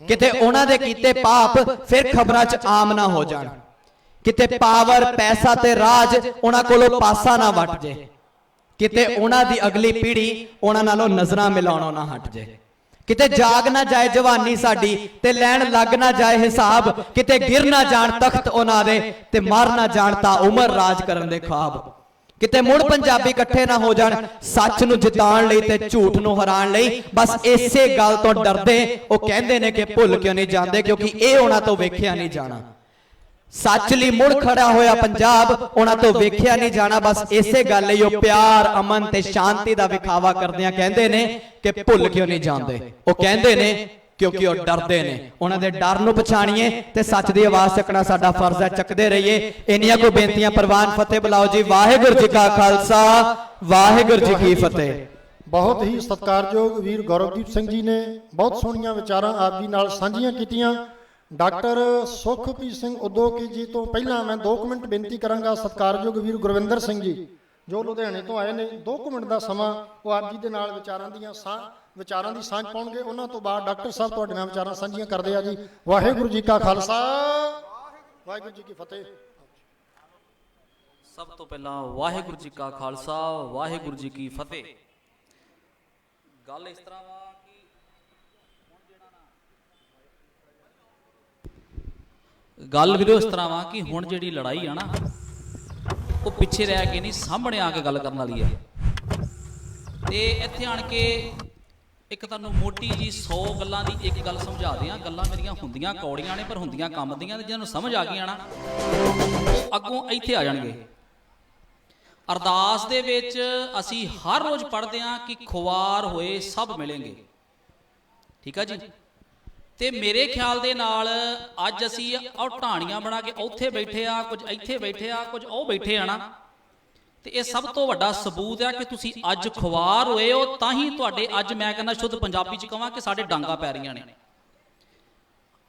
ਕਿਤੇ ਉਹਨਾਂ ਦੇ ਕੀਤੇ ਪਾਪ ਫਿਰ ਖਬਰਾਂ 'ਚ ਆਮ ਨਾ ਹੋ ਜਾਣ, ਕਿਤੇ ਪਾਵਰ ਪੈਸਾ ਤੇ ਰਾਜ ਉਹਨਾਂ ਕੋਲੋਂ ਪਾਸਾ ਨਾ ਵੱਟ ਜੇ, ਕਿਤੇ ਉਹਨਾਂ ਦੀ ਅਗਲੀ ਪੀੜ੍ਹੀ ਉਹਨਾਂ ਨਾਲੋਂ ਨਜ਼ਰਾਂ ਮਿਲਾਉਣੋਂ ਨਾ ਹਟ ਜੇ, ਕਿਤੇ ਜਾਗ ਨਾ ਜਾਏ ਜਵਾਨੀ ਸਾਡੀ ਤੇ ਲੈਣ ਲੱਗ ਨਾ ਜਾਏ ਹਿਸਾਬ, ਕਿਤੇ ਗਿਰ ਨਾ ਜਾਣ ਤਖਤ ਉਹਨਾਂ ਦੇ ਤੇ ਮਰ ਨਾ ਜਾਣ ਤਾਂ ਉਮਰ ਰਾਜ ਕਰਨ ਦੇ ख्वाब, ਕਿਤੇ ਮੁੜ ਪੰਜਾਬੀ ਇਕੱਠੇ ਨਾ ਹੋ ਜਾਣ ਸੱਚ ਨੂੰ ਜਿਤਾਉਣ ਲਈ ਤੇ ਝੂਠ ਨੂੰ ਹਰਾਉਣ ਲਈ। ਬਸ ਇਸੇ ਗੱਲ ਤੋਂ ਡਰਦੇ ਉਹ ਕਹਿੰਦੇ ਨੇ ਕਿ ਭੁੱਲ ਕਿਉਂ ਨਹੀਂ ਜਾਂਦੇ, ਕਿਉਂਕਿ ਇਹ ਉਹਨਾਂ ਤੋਂ ਵੇਖਿਆ ਨਹੀਂ ਜਾਣਾ। ਸੱਚ ਲਈ ਮੁੜ ਖੜਾ ਹੋਇਆ ਪੰਜਾਬ ਉਹਨਾਂ ਤੋਂ ਵੇਖਿਆ ਨਹੀਂ ਜਾਣਾ। ਬਸ ਇਸੇ ਗੱਲ ਲਈ ਉਹ ਪਿਆਰ, ਅਮਨ ਤੇ ਸ਼ਾਂਤੀ ਦਾ ਵਿਖਾਵਾ ਕਰਦਿਆਂ ਕਹਿੰਦੇ ਨੇ ਕਿ ਭੁੱਲ ਕਿਉਂ ਨਹੀਂ ਜਾਂਦੇ। ਉਹ ਕਹਿੰਦੇ ਨੇ ਕਿਉਂਕਿ ਉਹ ਡਰਦੇ ਨੇ। ਉਹਨਾਂ ਦੇ ਡਰ ਨੂੰ ਪਛਾਣੀਏ ਤੇ ਸੱਚ ਦੀ ਆਵਾਜ਼ ਚੱਕਣਾ ਸਾਡਾ ਫਰਜ਼ ਹੈ, ਚੱਕਦੇ ਰਹੀਏ। ਇੰਨੀਆਂ ਕੋ ਬੇਨਤੀਆਂ। ਪ੍ਰਵਾਨ ਫਤਿਹ ਬੁਲਾਓ ਜੀ। ਵਾਹਿਗੁਰੂ ਜੀ ਕਾ ਖਾਲਸਾ, ਵਾਹਿਗੁਰੂ ਜੀ ਕੀ ਫਤਿਹ। ਬਹੁਤ ਹੀ ਸਤਿਕਾਰਯੋਗ ਵੀਰ ਗੌਰਵਦੀਪ ਸਿੰਘ ਜੀ ਨੇ ਬਹੁਤ ਸੋਹਣੀਆਂ ਵਿਚਾਰਾਂ ਆਪ ਜੀ ਨਾਲ ਸਾਂਝੀਆਂ ਕੀਤੀਆਂ। ਡਾਕਟਰ ਸੁਖਪ੍ਰੀਤ ਸਿੰਘ ਉਦੋਕੀ ਜੀ ਤੋਂ ਪਹਿਲਾਂ ਮੈਂ 2 ਮਿੰਟ ਬੇਨਤੀ ਕਰਾਂਗਾ। ਸਤਿਕਾਰਯੋਗ ਵੀਰ ਗੁਰਵਿੰਦਰ ਸਿੰਘ ਜੀ ਜੋ ਲੁਧਿਆਣੇ ਤੋਂ ਆਏ ਨੇ 2 ਮਿੰਟ ਦਾ ਸਮਾਂ ਉਹ ਆਪ ਜੀ ਦੇ ਨਾਲ ਵਿਚਾਰਾਂ ਦੀ ਸਾਂਝ ਪਾਉਣਗੇ। ਉਹਨਾਂ ਤੋਂ ਬਾਅਦ ਡਾਕਟਰ ਸਾਹਿਬ ਤੁਹਾਡੇ ਨਾਲ ਵਿਚਾਰਾਂ ਸਾਂਝੀਆਂ ਕਰਦੇ ਆ ਜੀ। ਵਾਹਿਗੁਰੂ ਜੀ ਕਾ ਖਾਲਸਾ, ਵਾਹਿਗੁਰੂ ਜੀ ਕੀ ਫਤਿਹ। ਸਭ ਤੋਂ ਪਹਿਲਾਂ ਵਾਹਿਗੁਰੂ ਜੀ ਕਾ ਖਾਲਸਾ, ਵਾਹਿਗੁਰੂ ਜੀ ਕੀ ਫਤਿਹ। ਗੱਲ ਇਸ ਤਰ੍ਹਾਂ ਵਾ ਕਿ ਗੱਲ ਵੀਰੋ ਇਸ ਤਰ੍ਹਾਂ ਵਾ ਕਿ ਹੁਣ ਜਿਹੜੀ ਲੜਾਈ ਆ ਨਾ ਉਹ ਪਿੱਛੇ ਰਹਿ ਕੇ ਨਹੀਂ, ਸਾਹਮਣੇ ਆ ਕੇ ਗੱਲ ਕਰਨ ਵਾਲੀ ਹੈ। ਤੇ ਇੱਥੇ ਆਣ ਕੇ ਇੱਕ ਤੁਹਾਨੂੰ ਮੋਟੀ ਜੀ 100 ਗੱਲਾਂ ਦੀ ਇੱਕ ਗੱਲ ਸਮਝਾ ਦਿਆਂ। ਗੱਲਾਂ ਮੇਰੀਆਂ ਹੁੰਦੀਆਂ ਕੌੜੀਆਂ ਨੇ ਪਰ ਹੁੰਦੀਆਂ ਕੰਮ ਦੀਆਂ, ਤੇ ਜਿਹਨਾਂ ਨੂੰ ਸਮਝ ਆ ਗਈਆਂ ਨਾ ਉਹ ਅੱਗੋਂ ਇੱਥੇ ਆ ਜਾਣਗੇ। ਅਰਦਾਸ ਦੇ ਵਿੱਚ ਅਸੀਂ ਹਰ ਰੋਜ਼ ਪੜ੍ਹਦੇ ਹਾਂ ਕਿ ਖੁਆਰ ਹੋਏ ਸਭ ਮਿਲਣਗੇ, ਠੀਕ ਆ ਜੀ। ਤੇ ਮੇਰੇ ਖਿਆਲ ਦੇ ਨਾਲ ਅੱਜ ਅਸੀਂ ਉਹ ਢਾਣੀਆਂ ਬਣਾ ਕੇ ਉੱਥੇ ਬੈਠੇ ਆ, ਕੁਝ ਇੱਥੇ ਬੈਠੇ ਆ, ਕੁਝ ਉਹ ਬੈਠੇ ਆ ਨਾ, ਤੇ ਇਹ ਸਭ ਤੋਂ ਵੱਡਾ ਸਬੂਤ ਹੈ ਕਿ ਤੁਸੀਂ ਅੱਜ ਖੁਆਰ ਹੋਏ ਹੋ। ਤਾਂ ਹੀ ਤੁਹਾਡੇ ਅੱਜ ਮੈਂ ਕਹਿੰਦਾ ਸ਼ੁੱਧ ਪੰਜਾਬੀ ਚ ਕਹਾਂ ਕਿ ਸਾਡੇ ਡਾਂਗਾ ਪੈ ਰਹੀਆਂ ਨੇ।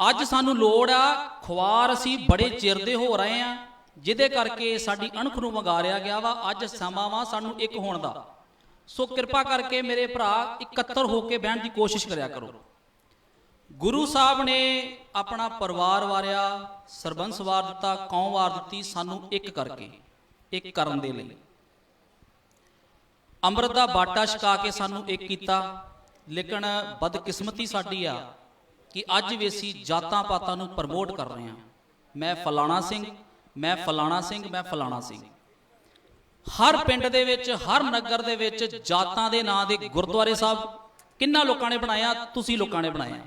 ਅੱਜ ਸਾਨੂੰ ਲੋੜ ਆ ਖੁਆਰ, ਅਸੀਂ ਬੜੇ ਚਿਰ ਦੇ ਹੋ ਰਹੇ ਆ, ਜਿਹਦੇ ਕਰਕੇ ਸਾਡੀ ਅਣਖ ਨੂੰ ਵੰਗਾਰਿਆ ਗਿਆ ਵਾ। ਅੱਜ ਸਮਾਂ ਵਾ ਸਾਨੂੰ ਇੱਕ ਹੋਣ ਦਾ। ਸੋ ਕਿਰਪਾ ਕਰਕੇ ਮੇਰੇ ਭਰਾ ਇਕੱਤਰ ਹੋ ਕੇ ਬਹਿਣ ਦੀ ਕੋਸ਼ਿਸ਼ ਕਰਿਆ ਕਰੋ। ਗੁਰੂ ਸਾਹਿਬ ਨੇ ਆਪਣਾ ਪਰਿਵਾਰ ਵਾਰਿਆ, ਸਰਬੰਸ ਵਾਰ ਦਿੱਤਾ, ਕੌਮ ਵਾਰ ਦਿੱਤੀ, ਸਾਨੂੰ ਇੱਕ ਕਰਕੇ, ਇੱਕ ਕਰਨ ਦੇ ਲਈ। ਅੰਮ੍ਰਿਤ ਦਾ ਬਾਟਾ ਛਕਾ ਕੇ ਸਾਨੂੰ ਇੱਕ ਕੀਤਾ। ਲੇਕਿਨ ਬਦਕਿਸਮਤੀ ਸਾਡੀ ਆ ਕਿ ਅੱਜ ਵੀ ਅਸੀਂ ਜਾਤਾਂ ਪਾਤਾਂ ਨੂੰ ਪ੍ਰਮੋਟ ਕਰ ਰਹੇ ਹਾਂ। ਮੈਂ ਫਲਾਣਾ ਸਿੰਘ, ਮੈਂ ਫਲਾਣਾ ਸਿੰਘ, ਮੈਂ ਫਲਾਣਾ ਸਿੰਘ। ਹਰ ਪਿੰਡ ਦੇ ਵਿੱਚ, ਹਰ ਨਗਰ ਦੇ ਵਿੱਚ ਜਾਤਾਂ ਦੇ ਨਾਂ ਦੇ ਗੁਰਦੁਆਰੇ ਸਾਹਿਬ ਕਿੰਨਾ ਲੋਕਾਂ ਨੇ ਬਣਾਇਆ? ਤੁਸੀਂ ਲੋਕਾਂ ਨੇ ਬਣਾਇਆ।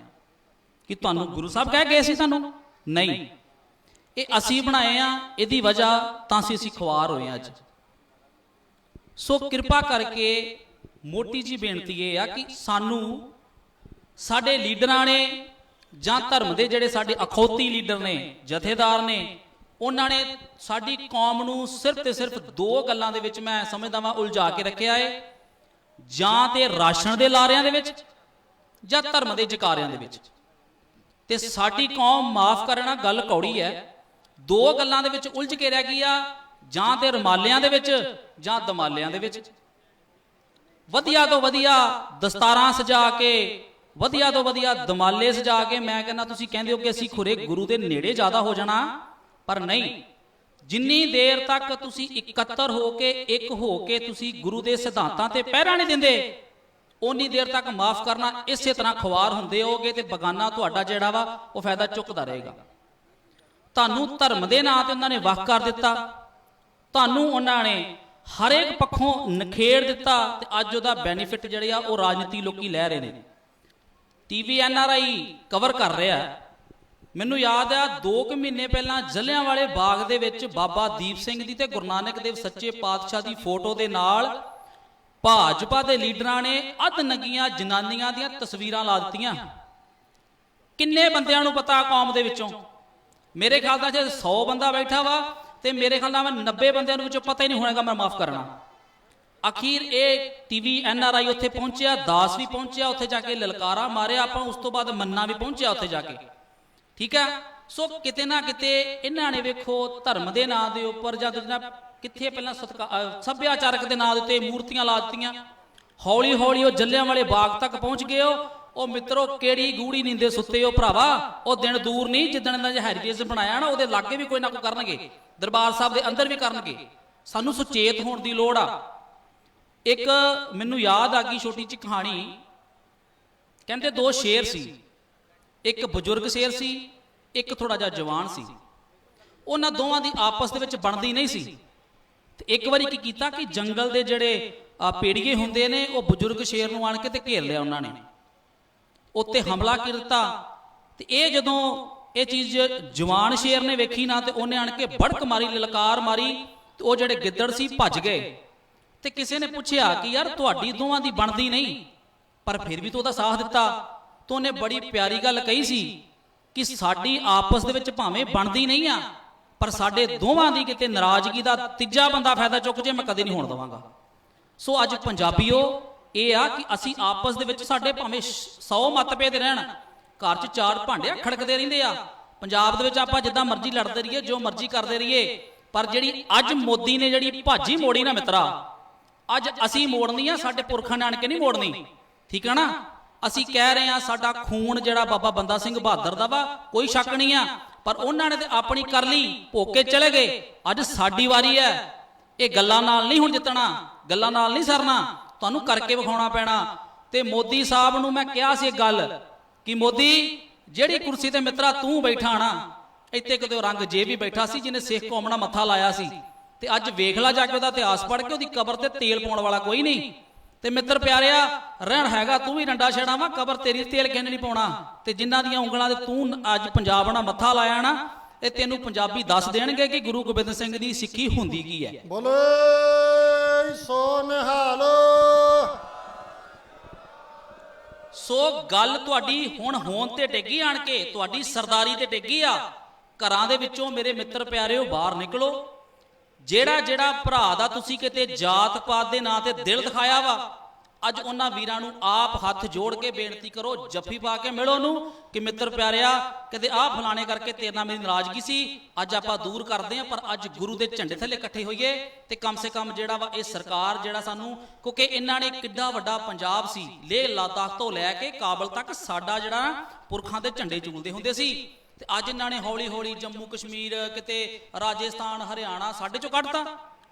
ਕਿ ਤੁਹਾਨੂੰ ਗੁਰੂ ਸਾਹਿਬ ਕਹਿ ਗਏ ਸੀ ਸਾਨੂੰ? ਨਹੀਂ, ਇਹ ਅਸੀਂ ਬਣਾਏ ਆ। ਇਹਦੀ ਵਜ੍ਹਾ ਤਾਂ ਅਸੀਂ ਖੁਆਰ ਹੋਏ ਅੱਜ। ਸੋ ਕਿਰਪਾ ਕਰਕੇ ਮੋਟੀ ਜੀ ਬੇਨਤੀ ਇਹ ਆ ਕਿ ਸਾਨੂੰ ਸਾਡੇ ਲੀਡਰਾਂ ਨੇ ਜਾਂ ਧਰਮ ਦੇ ਜਿਹੜੇ ਸਾਡੇ ਅਖੌਤੀ ਲੀਡਰ ਨੇ, ਜਥੇਦਾਰ ਨੇ, ਉਹਨਾਂ ਨੇ ਸਾਡੀ ਕੌਮ ਨੂੰ ਸਿਰਫ ਤੇ ਸਿਰਫ 2 ਗੱਲਾਂ ਦੇ ਵਿੱਚ ਮੈਂ ਸਮਝਦਾ ਵਾਂ ਉਲਝਾ ਕੇ ਰੱਖਿਆ ਏ। ਜਾਂ ਤੇ ਰਾਸ਼ਨ ਦੇ ਲਾਰਿਆਂ ਦੇ ਵਿੱਚ ਜਾਂ ਧਰਮ ਦੇ ਜਕਾਰਿਆਂ ਦੇ ਵਿੱਚ। ਤੇ ਸਾਡੀ ਕੌਮ, ਮਾਫ ਕਰਨਾ ਗੱਲ ਕੌੜੀ ਹੈ, 2 ਗੱਲਾਂ ਦੇ ਵਿੱਚ ਉਲਝ ਕੇ ਰਹਿ ਗਈ ਆ। ਜਾਂ ਤੇ ਰਮਾਲਿਆਂ ਦੇ ਵਿੱਚ ਜਾਂ ਦਮਾਲਿਆਂ ਦੇ ਵਿੱਚ। ਵਧੀਆ ਤੋਂ ਵਧੀਆ ਦਸਤਾਰਾਂ ਸਜਾ ਕੇ, ਵਧੀਆ ਤੋਂ ਵਧੀਆ ਦਮਾਲੇ ਸਜਾ ਕੇ, ਮੈਂ ਕਹਿੰਦਾ ਤੁਸੀਂ ਕਹਿੰਦੇ ਹੋ ਕਿ ਅਸੀਂ ਖੁਰੇ ਗੁਰੂ ਦੇ ਨੇੜੇ ਜ਼ਿਆਦਾ ਹੋ ਜਾਣਾ, ਪਰ ਨਹੀਂ। ਜਿੰਨੀ ਦੇਰ ਤੱਕ ਤੁਸੀਂ ਇਕੱਤਰ ਹੋ ਕੇ, ਇੱਕ ਹੋ ਕੇ ਤੁਸੀਂ ਗੁਰੂ ਦੇ ਸਿਧਾਂਤਾਂ ਤੇ ਪਹਿਰਾ ਨਹੀਂ ਦਿੰਦੇ, ਉਨੀ ਦੇਰ ਤੱਕ ਮਾਫ ਕਰਨਾ ਇਸੇ ਤਰ੍ਹਾਂ ਖੁਆਰ ਹੁੰਦੇ ਹੋਗੇ ਤੇ ਬਗਾਨਾ ਤੁਹਾਡਾ ਜਿਹੜਾ ਵਾ ਉਹ ਫਾਇਦਾ ਚੁੱਕਦਾ ਰਹੇਗਾ। ਤੁਹਾਨੂੰ ਧਰਮ ਦੇ ਨਾਂ ਤੇ ਉਹਨਾਂ ਨੇ ਵੱਖ ਕਰ ਦਿੱਤਾ, ਤੁਹਾਨੂੰ ਉਹਨਾਂ ਨੇ ਹਰੇਕ ਪੱਖੋਂ ਨਖੇੜ ਦਿੱਤਾ, ਤੇ ਅੱਜ ਉਹਦਾ ਬੈਨੀਫਿਟ ਜਿਹੜੇ ਆ ਉਹ ਰਾਜਨੀਤੀ ਲੋਕੀ ਲੈ ਰਹੇ ਨੇ। ਟੀਵੀ NRI ਕਵਰ ਕਰ ਰਿਹਾ। ਮੈਨੂੰ ਯਾਦ ਆ 2 ਮਹੀਨੇ ਪਹਿਲਾਂ ਜਲਿਆਂਵਾਲੇ ਬਾਗ ਦੇ ਵਿੱਚ ਬਾਬਾ ਦੀਪ ਸਿੰਘ ਦੀ ਤੇ ਗੁਰੂ ਨਾਨਕ ਦੇਵ ਸੱਚੇ ਪਾਤਸ਼ਾਹ ਦੀ ਫੋਟੋ ਦੇ ਨਾਲ ਭਾਜਪਾ ਦੇ ਲੀਡਰਾਂ ਨੇ ਅੱਧ ਨੰਗੀਆਂ ਜਨਾਨੀਆਂ ਦੀਆਂ ਤਸਵੀਰਾਂ ਲਾ ਦਿੱਤੀਆਂ। ਕਿੰਨੇ ਬੰਦਿਆਂ ਨੂੰ ਪਤਾ ਕੌਮ ਦੇ ਵਿੱਚੋਂ? ਮੇਰੇ ਖਿਆਲ ਨਾਲ ਜੇ 100 ਬੰਦਾ ਬੈਠਾ ਵਾ ਤੇ ਮੇਰੇ ਖਿਆਲ ਨਾਲ 90 ਬੰਦਿਆਂ ਨੂੰ ਵਿੱਚੋਂ ਪਤਾ ਹੀ ਨਹੀਂ ਹੋਣਾਗਾ, ਮੈਂ ਮਾਫ ਕਰਨਾ। ਅਖੀਰ ਇਹ ਟੀਵੀ NRI ਉੱਥੇ ਪਹੁੰਚਿਆ, ਦਾਸ ਵੀ ਪਹੁੰਚਿਆ, ਉੱਥੇ ਜਾ ਕੇ ਲਲਕਾਰਾ ਮਾਰਿਆ ਆਪਾਂ। ਉਸ ਤੋਂ ਬਾਅਦ ਮੰਨਾ ਵੀ ਪਹੁੰਚਿਆ ਉੱਥੇ ਜਾ ਕੇ, ਠੀਕ ਹੈ। ਸੋ ਕਿਤੇ ਨਾ ਕਿਤੇ ਇਹਨਾਂ ਨੇ ਵੇਖੋ ਧਰਮ ਦੇ ਨਾਂ ਦੇ ਉੱਪਰ ਜਾਂ ਕਿੱਥੇ ਪਹਿਲਾਂ ਸੱਭਿਆਚਾਰਕ ਦੇ ਨਾਂ ਦੇ ਉੱਤੇ ਮੂਰਤੀਆਂ ਲਾ ਦਿੱਤੀਆਂ। ਹੌਲੀ ਹੌਲੀ ਉਹ ਜਲਿਆਂਵਾਲੇ ਬਾਗ ਤੱਕ ਪਹੁੰਚ ਗਏ। ਉਹ ਮਿੱਤਰੋ ਕਿਹੜੀ ਗੂੜੀ ਨੀਂਦੇ ਸੁੱਤੇ ਹੋ ਭਰਾਵਾ। ਉਹ ਦਿਨ ਦੂਰ ਨਹੀਂ ਜਿੱਦਣ ਦਾ ਹੈਰੀਟੇਜ ਬਣਾਇਆ ਨਾ, ਉਹਦੇ ਲਾਗੇ ਵੀ ਕੋਈ ਨਾ ਕੋਈ ਕਰਨਗੇ, ਦਰਬਾਰ ਸਾਹਿਬ ਦੇ ਅੰਦਰ ਵੀ ਕਰਨਗੇ। ਸਾਨੂੰ ਸੁਚੇਤ ਹੋਣ ਦੀ ਲੋੜ ਆ। ਇੱਕ ਮੈਨੂੰ ਯਾਦ ਆ ਗਈ ਛੋਟੀ ਜਿਹੀ ਕਹਾਣੀ। ਕਹਿੰਦੇ 2 ਸ਼ੇਰ ਸੀ, ਇੱਕ ਬਜ਼ੁਰਗ ਸ਼ੇਰ ਸੀ, ਇੱਕ ਥੋੜਾ ਜਿਹਾ ਜਵਾਨ ਸੀ। ਉਹਨਾਂ ਦੋਵਾਂ ਦੀ ਆਪਸ ਦੇ ਵਿੱਚ ਬਣਦੀ ਨਹੀਂ ਸੀ। ਤੇ ਇੱਕ ਵਾਰੀ ਕੀ ਕੀਤਾ ਕਿ ਜੰਗਲ ਦੇ ਜਿਹੜੇ ਪੇੜੀਏ ਹੁੰਦੇ ਨੇ, ਉਹ ਬਜ਼ੁਰਗ ਸ਼ੇਰ ਨੂੰ ਆਣ ਕੇ ਤੇ ਘੇਰ ਲਿਆ ਉਹਨਾਂ ਨੇ, ਉੱਤੇ ਹਮਲਾ ਕਰ ਦਿੱਤਾ। ਤੇ ਇਹ ਜਦੋਂ ਇਹ ਚੀਜ਼ ਜਵਾਨ ਸ਼ੇਰ ਨੇ ਵੇਖੀ ਨਾ, ਤੇ ਉਹਨੇ ਆਣ ਕੇ ਭੜਕ ਮਾਰੀ, ਲਲਕਾਰ ਮਾਰੀ, ਤੇ ਉਹ ਜਿਹੜੇ ਗਿੱਦੜ ਸੀ ਭੱਜ ਗਏ। ਤੇ ਕਿਸੇ ਨੇ ਪੁੱਛਿਆ ਕਿ ਯਾਰ ਤੁਹਾਡੀ ਦੋਵਾਂ ਦੀ ਬਣਦੀ ਨਹੀਂ, ਪਰ ਫਿਰ ਵੀ ਤੂੰ ਉਹਦਾ ਸਾਥ ਦਿੱਤਾ। ਤਾਂ ਉਹਨੇ ਬੜੀ ਪਿਆਰੀ ਗੱਲ ਕਹੀ ਸੀ ਕਿ ਸਾਡੀ ਆਪਸ ਦੇ ਵਿੱਚ ਭਾਵੇਂ ਬਣਦੀ ਨਹੀਂ ਆ, ਪਰ ਸਾਡੇ ਦੋਵਾਂ ਦੀ ਕਿਤੇ ਨਾਰਾਜ਼ਗੀ ਦਾ ਤੀਜਾ ਬੰਦਾ ਫਾਇਦਾ ਚੁੱਕ ਜੇ, ਮੈਂ ਕਦੇ ਨਹੀਂ ਹੋਣ ਦੇਵਾਂਗਾ। ਸੋ ਅੱਜ ਪੰਜਾਬੀਓ ਇਹ ਆ ਕਿ ਅਸੀਂ ਆਪਸ ਦੇ ਵਿੱਚ ਸਾਡੇ ਭਾਵੇਂ 100 ਮਤਭੇਦ ਰਹਿਣ, ਘਰ 'ਚ 4 ਭਾਂਡੇ ਖੜਕਦੇ ਰਹਿੰਦੇ ਆ। ਪੰਜਾਬ ਦੇ ਵਿੱਚ ਆਪਾਂ ਜਿੱਦਾਂ ਮਰਜ਼ੀ ਲੜਦੇ ਰਹੀਏ, ਜੋ ਮਰਜ਼ੀ ਕਰਦੇ ਰਹੀਏ, ਪਰ ਜਿਹੜੀ ਅੱਜ ਮੋਦੀ ਨੇ ਜਿਹੜੀ ਭਾਜੀ ਮੋੜੀ ਨਾ ਮਿੱਤਰਾ, ਅੱਜ ਅਸੀਂ ਮੋੜਨੀ ਆ, ਸਾਡੇ ਪੁਰਖਾਂ ਨੇ ਆਣ ਕੇ ਨਹੀਂ ਮੋੜਨੀ, ਠੀਕ ਹੈ ਨਾ। ਅਸੀਂ ਕਹਿ ਰਹੇ ਆ ਸਾਡਾ ਖੂਨ ਜਿਹੜਾ ਬਾਬਾ ਬੰਦਾ ਸਿੰਘ ਬਹਾਦਰ ਦਾ ਵਾ, ਕੋਈ ਸ਼ੱਕ ਨਹੀਂ ਆ, ਪਰ ਉਹਨਾਂ ਨੇ ਤੇ ਆਪਣੀ ਕਰ ਲਈ, ਭੋਕੇ ਚਲੇ ਗਏ। ਅੱਜ ਸਾਡੀ ਵਾਰੀ ਹੈ। ਇਹ ਗੱਲਾਂ ਨਾਲ ਨਹੀਂ ਹੁਣ ਜਿੱਤਣਾ, ਗੱਲਾਂ ਨਾਲ ਨਹੀਂ ਸਰਨਾ, ਤੁਹਾਨੂੰ ਕਰਕੇ ਵਿਖਾਉਣਾ ਪੈਣਾ। ਤੇ ਮੋਦੀ ਸਾਹਿਬ ਨੂੰ ਮੈਂ ਕਿਹਾ ਸੀ ਇੱਕ ਗੱਲ ਕਿ ਮੋਦੀ ਜਿਹੜੀ ਕੁਰਸੀ ਤੇ ਮਿੱਤਰਾ ਤੂੰ ਬੈਠਾ ਨਾ, ਇੱਥੇ ਕਿਤੇ ਰੰਗ ਜੇ ਵੀ ਬੈਠਾ ਸੀ ਜਿਹਨੇ ਸਿੱਖ ਕੌਮ ਨਾਲ ਮੱਥਾ ਲਾਇਆ ਸੀ, ਤੇ ਅੱਜ ਵੇਖ ਲਾ ਜਾ ਕੇ ਉਹਦਾ ਇਤਿਹਾਸ ਪੜ੍ਹ ਕੇ, ਉਹਦੀ ਕਬਰ ਤੇ ਤੇਲ ਪਾਉਣ ਵਾਲਾ ਕੋਈ ਨਹੀਂ। ਤੇ ਮਿੱਤਰ ਪਿਆਰਿਆ, ਰਹਿਣ ਹੈਗਾ ਤੂੰ ਵੀ ਡੰਡਾ ਛੇੜਾ ਵਾ, ਕਬਰ ਤੇਰੀ ਤੇਲ ਕਿਹਨੇ ਨਹੀਂ ਪਾਉਣਾ। ਤੇ ਜਿਨ੍ਹਾਂ ਦੀਆਂ ਉਂਗਲਾਂ ਦੇ ਤੂੰ ਅੱਜ ਪੰਜਾਬ ਨਾਲ ਮੱਥਾ ਲਾਇਆ ਨਾ, ਇਹ ਤੈਨੂੰ ਪੰਜਾਬੀ ਦੱਸ ਦੇਣਗੇ ਕਿ ਗੁਰੂ ਗੋਬਿੰਦ ਸਿੰਘ ਦੀ ਸਿੱਖੀ ਹੁੰਦੀ ਕੀ ਹੈ। ਬੋਲੇ ਸੋ ਨਿਹਾਲ। ਸੋ ਗੱਲ ਤੁਹਾਡੀ ਹੁਣ ਹੋਣ ਤੇ ਡਿੱਗੀ, ਆਣ ਕੇ ਤੁਹਾਡੀ ਸਰਦਾਰੀ ਤੇ ਡਿੱਗੀ ਆ। ਘਰਾਂ ਦੇ ਵਿੱਚੋਂ ਮੇਰੇ ਮਿੱਤਰ ਪਿਆਰਿਓ ਬਾਹਰ ਨਿਕਲੋ। ਜਿਹੜਾ ਭਰਾ ਦਾ ਤੁਸੀਂ ਕਿਤੇ ਜਾਤ ਪਾਤ ਦੇ ਨਾਂ ਤੇ ਦਿਲ ਦਿਖਾਇਆ ਵਾ, ਅੱਜ ਉਹਨਾਂ ਵੀਰਾਂ ਨੂੰ ਆਪ ਹੱਥ ਜੋੜ ਕੇ ਬੇਨਤੀ ਕਰੋ, ਜੱਫੀ ਪਾ ਕੇ ਮਿਲੋ ਉਹਨੂੰ ਕਿ ਮਿੱਤਰ ਪਿਆਰਿਆ, ਕਿਤੇ ਆਹ ਫਲਾਣੇ ਕਰਕੇ ਤੇਰੇ ਨਾਲ ਮੇਰੀ ਨਾਰਾਜ਼ਗੀ ਸੀ, ਅੱਜ ਆਪਾਂ ਦੂਰ ਕਰਦੇ ਹਾਂ, ਪਰ ਅੱਜ ਗੁਰੂ ਦੇ ਝੰਡੇ ਥੱਲੇ ਇਕੱਠੇ ਹੋਈਏ। ਤੇ ਕਮ ਸੇ ਕਮ ਜਿਹੜਾ ਵਾ ਇਹ ਸਰਕਾਰ ਜਿਹੜਾ ਸਾਨੂੰ, ਕਿਉਂਕਿ ਇਹਨਾਂ ਨੇ ਕਿੱਡਾ ਵੱਡਾ ਪੰਜਾਬ ਸੀ, ਲੇਹ ਲਦਾਖ ਤੋਂ ਲੈ ਕੇ ਕਾਬਲ ਤੱਕ ਸਾਡਾ ਜਿਹੜਾ ਪੁਰਖਾਂ ਦੇ ਝੰਡੇ ਝੂਲਦੇ ਹੁੰਦੇ ਸੀ, ਤੇ ਅੱਜ ਇਹਨਾਂ ਨੇ ਹੌਲੀ ਹੌਲੀ ਜੰਮੂ ਕਸ਼ਮੀਰ, ਕਿਤੇ ਰਾਜਸਥਾਨ, ਹਰਿਆਣਾ ਸਾਡੇ ਚੋਂ ਕੱਢਤਾ।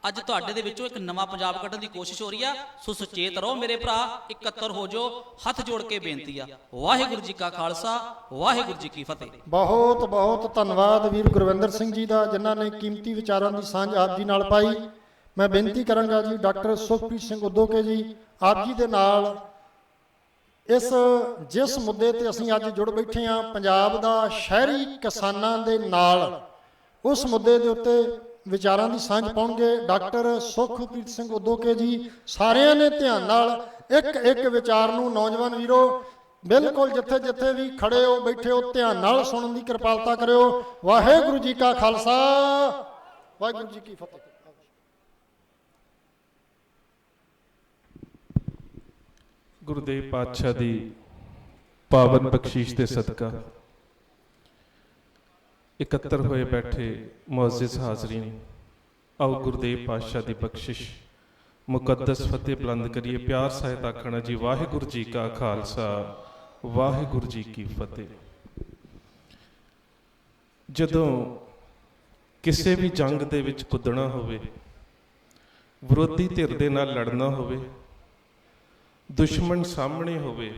ਅੱਜ ਤੁਹਾਡੇ ਦੇ ਵਿੱਚੋਂ ਇੱਕ ਨਵਾਂ ਪੰਜਾਬ ਕੱਢਣ ਦੀ ਕੋਸ਼ਿਸ਼ ਹੋ ਰਹੀ ਆ। ਸੋ ਸੁਚੇਤ ਰਹੋ ਮੇਰੇ ਭਰਾ, ਇਕੱਤਰ ਹੋ ਜਾਓ, ਹੱਥ ਜੋੜ ਕੇ ਬੇਨਤੀ ਆ। ਵਾਹਿਗੁਰੂ ਜੀ ਕਾ ਖਾਲਸਾ, ਵਾਹਿਗੁਰੂ ਜੀ ਕੀ ਫਤਿਹ। ਬਹੁਤ ਬਹੁਤ ਧੰਨਵਾਦ ਵੀਰ ਗੁਰਵਿੰਦਰ ਸਿੰਘ ਜੀ ਦਾ, ਜਿਨ੍ਹਾਂ ਨੇ ਕੀਮਤੀ ਵਿਚਾਰਾਂ ਦੀ ਸਾਂਝ ਆਪ ਜੀ ਨਾਲ ਪਾਈ। ਮੈਂ ਬੇਨਤੀ ਕਰਾਂਗਾ ਜੀ ਡਾਕਟਰ ਸੁਖਪ੍ਰੀਤ ਸਿੰਘ ਉਦੋਕੇ ਜੀ, ਆਪ ਜੀ ਦੇ ਨਾਲ ਜਿਸ ਮੁੱਦੇ ਤੇ ਅਸੀਂ ਅੱਜ ਜੁੜ ਬੈਠੇ ਹਾਂ, ਪੰਜਾਬ ਦਾ ਸ਼ਹਿਰੀ ਕਿਸਾਨਾਂ ਦੇ ਨਾਲ, ਉਸ ਮੁੱਦੇ ਦੇ ਉੱਤੇ ਵਿਚਾਰਾਂ ਦੀ ਸਾਂਝ ਪਾਉਣਗੇ ਡਾਕਟਰ ਸੁਖਪ੍ਰੀਤ ਸਿੰਘ ਉਦੋਕੇ ਜੀ। ਸਾਰਿਆਂ ਨੇ ਧਿਆਨ ਨਾਲ ਇੱਕ ਇੱਕ ਵਿਚਾਰ ਨੂੰ, ਨੌਜਵਾਨ ਵੀਰੋ ਬਿਲਕੁਲ ਜਿੱਥੇ ਜਿੱਥੇ ਵੀ ਖੜੇ ਹੋ ਬੈਠੇ ਹੋ, ਧਿਆਨ ਨਾਲ ਸੁਣਨ ਦੀ ਕਿਰਪਾਲਤਾ ਕਰਿਓ। ਵਾਹਿਗੁਰੂ ਜੀ ਕਾ ਖਾਲਸਾ, ਵਾਹਿਗੁਰੂ ਜੀ ਕੀ ਫਤਿਹ। ਗੁਰਦੇਵ ਪਾਤਸ਼ਾਹ ਦੀ ਪਾਵਨ ਬਖਸ਼ਿਸ਼ ਦੇ ਸਦਕਾ ਇਕੱਤਰ ਹੋਏ ਬੈਠੇ ਮੁਅੱਜ਼ਿਜ਼ ਹਾਜ਼ਰੀਨ, ਆਓ ਗੁਰਦੇਵ ਪਾਤਸ਼ਾਹ ਦੀ ਬਖਸ਼ਿਸ਼ ਮੁਕੱਦਸ ਫਤਿਹ ਬੁਲੰਦ ਕਰੀਏ। ਪਿਆਰ ਸਹਿਤ ਆਖਣਾ ਜੀ, ਵਾਹਿਗੁਰੂ ਜੀ ਕਾ ਖਾਲਸਾ, ਵਾਹਿਗੁਰੂ ਜੀ ਕੀ ਫਤਿਹ। ਜਦੋਂ ਕਿਸੇ ਵੀ ਜੰਗ ਦੇ ਵਿੱਚ ਕੁੱਦਣਾ ਹੋਵੇ, ਵਿਰੋਧੀ ਧਿਰ ਦੇ ਨਾਲ ਲੜਨਾ ਹੋਵੇ, ਦੁਸ਼ਮਣ ਸਾਹਮਣੇ ਹੋਵੇ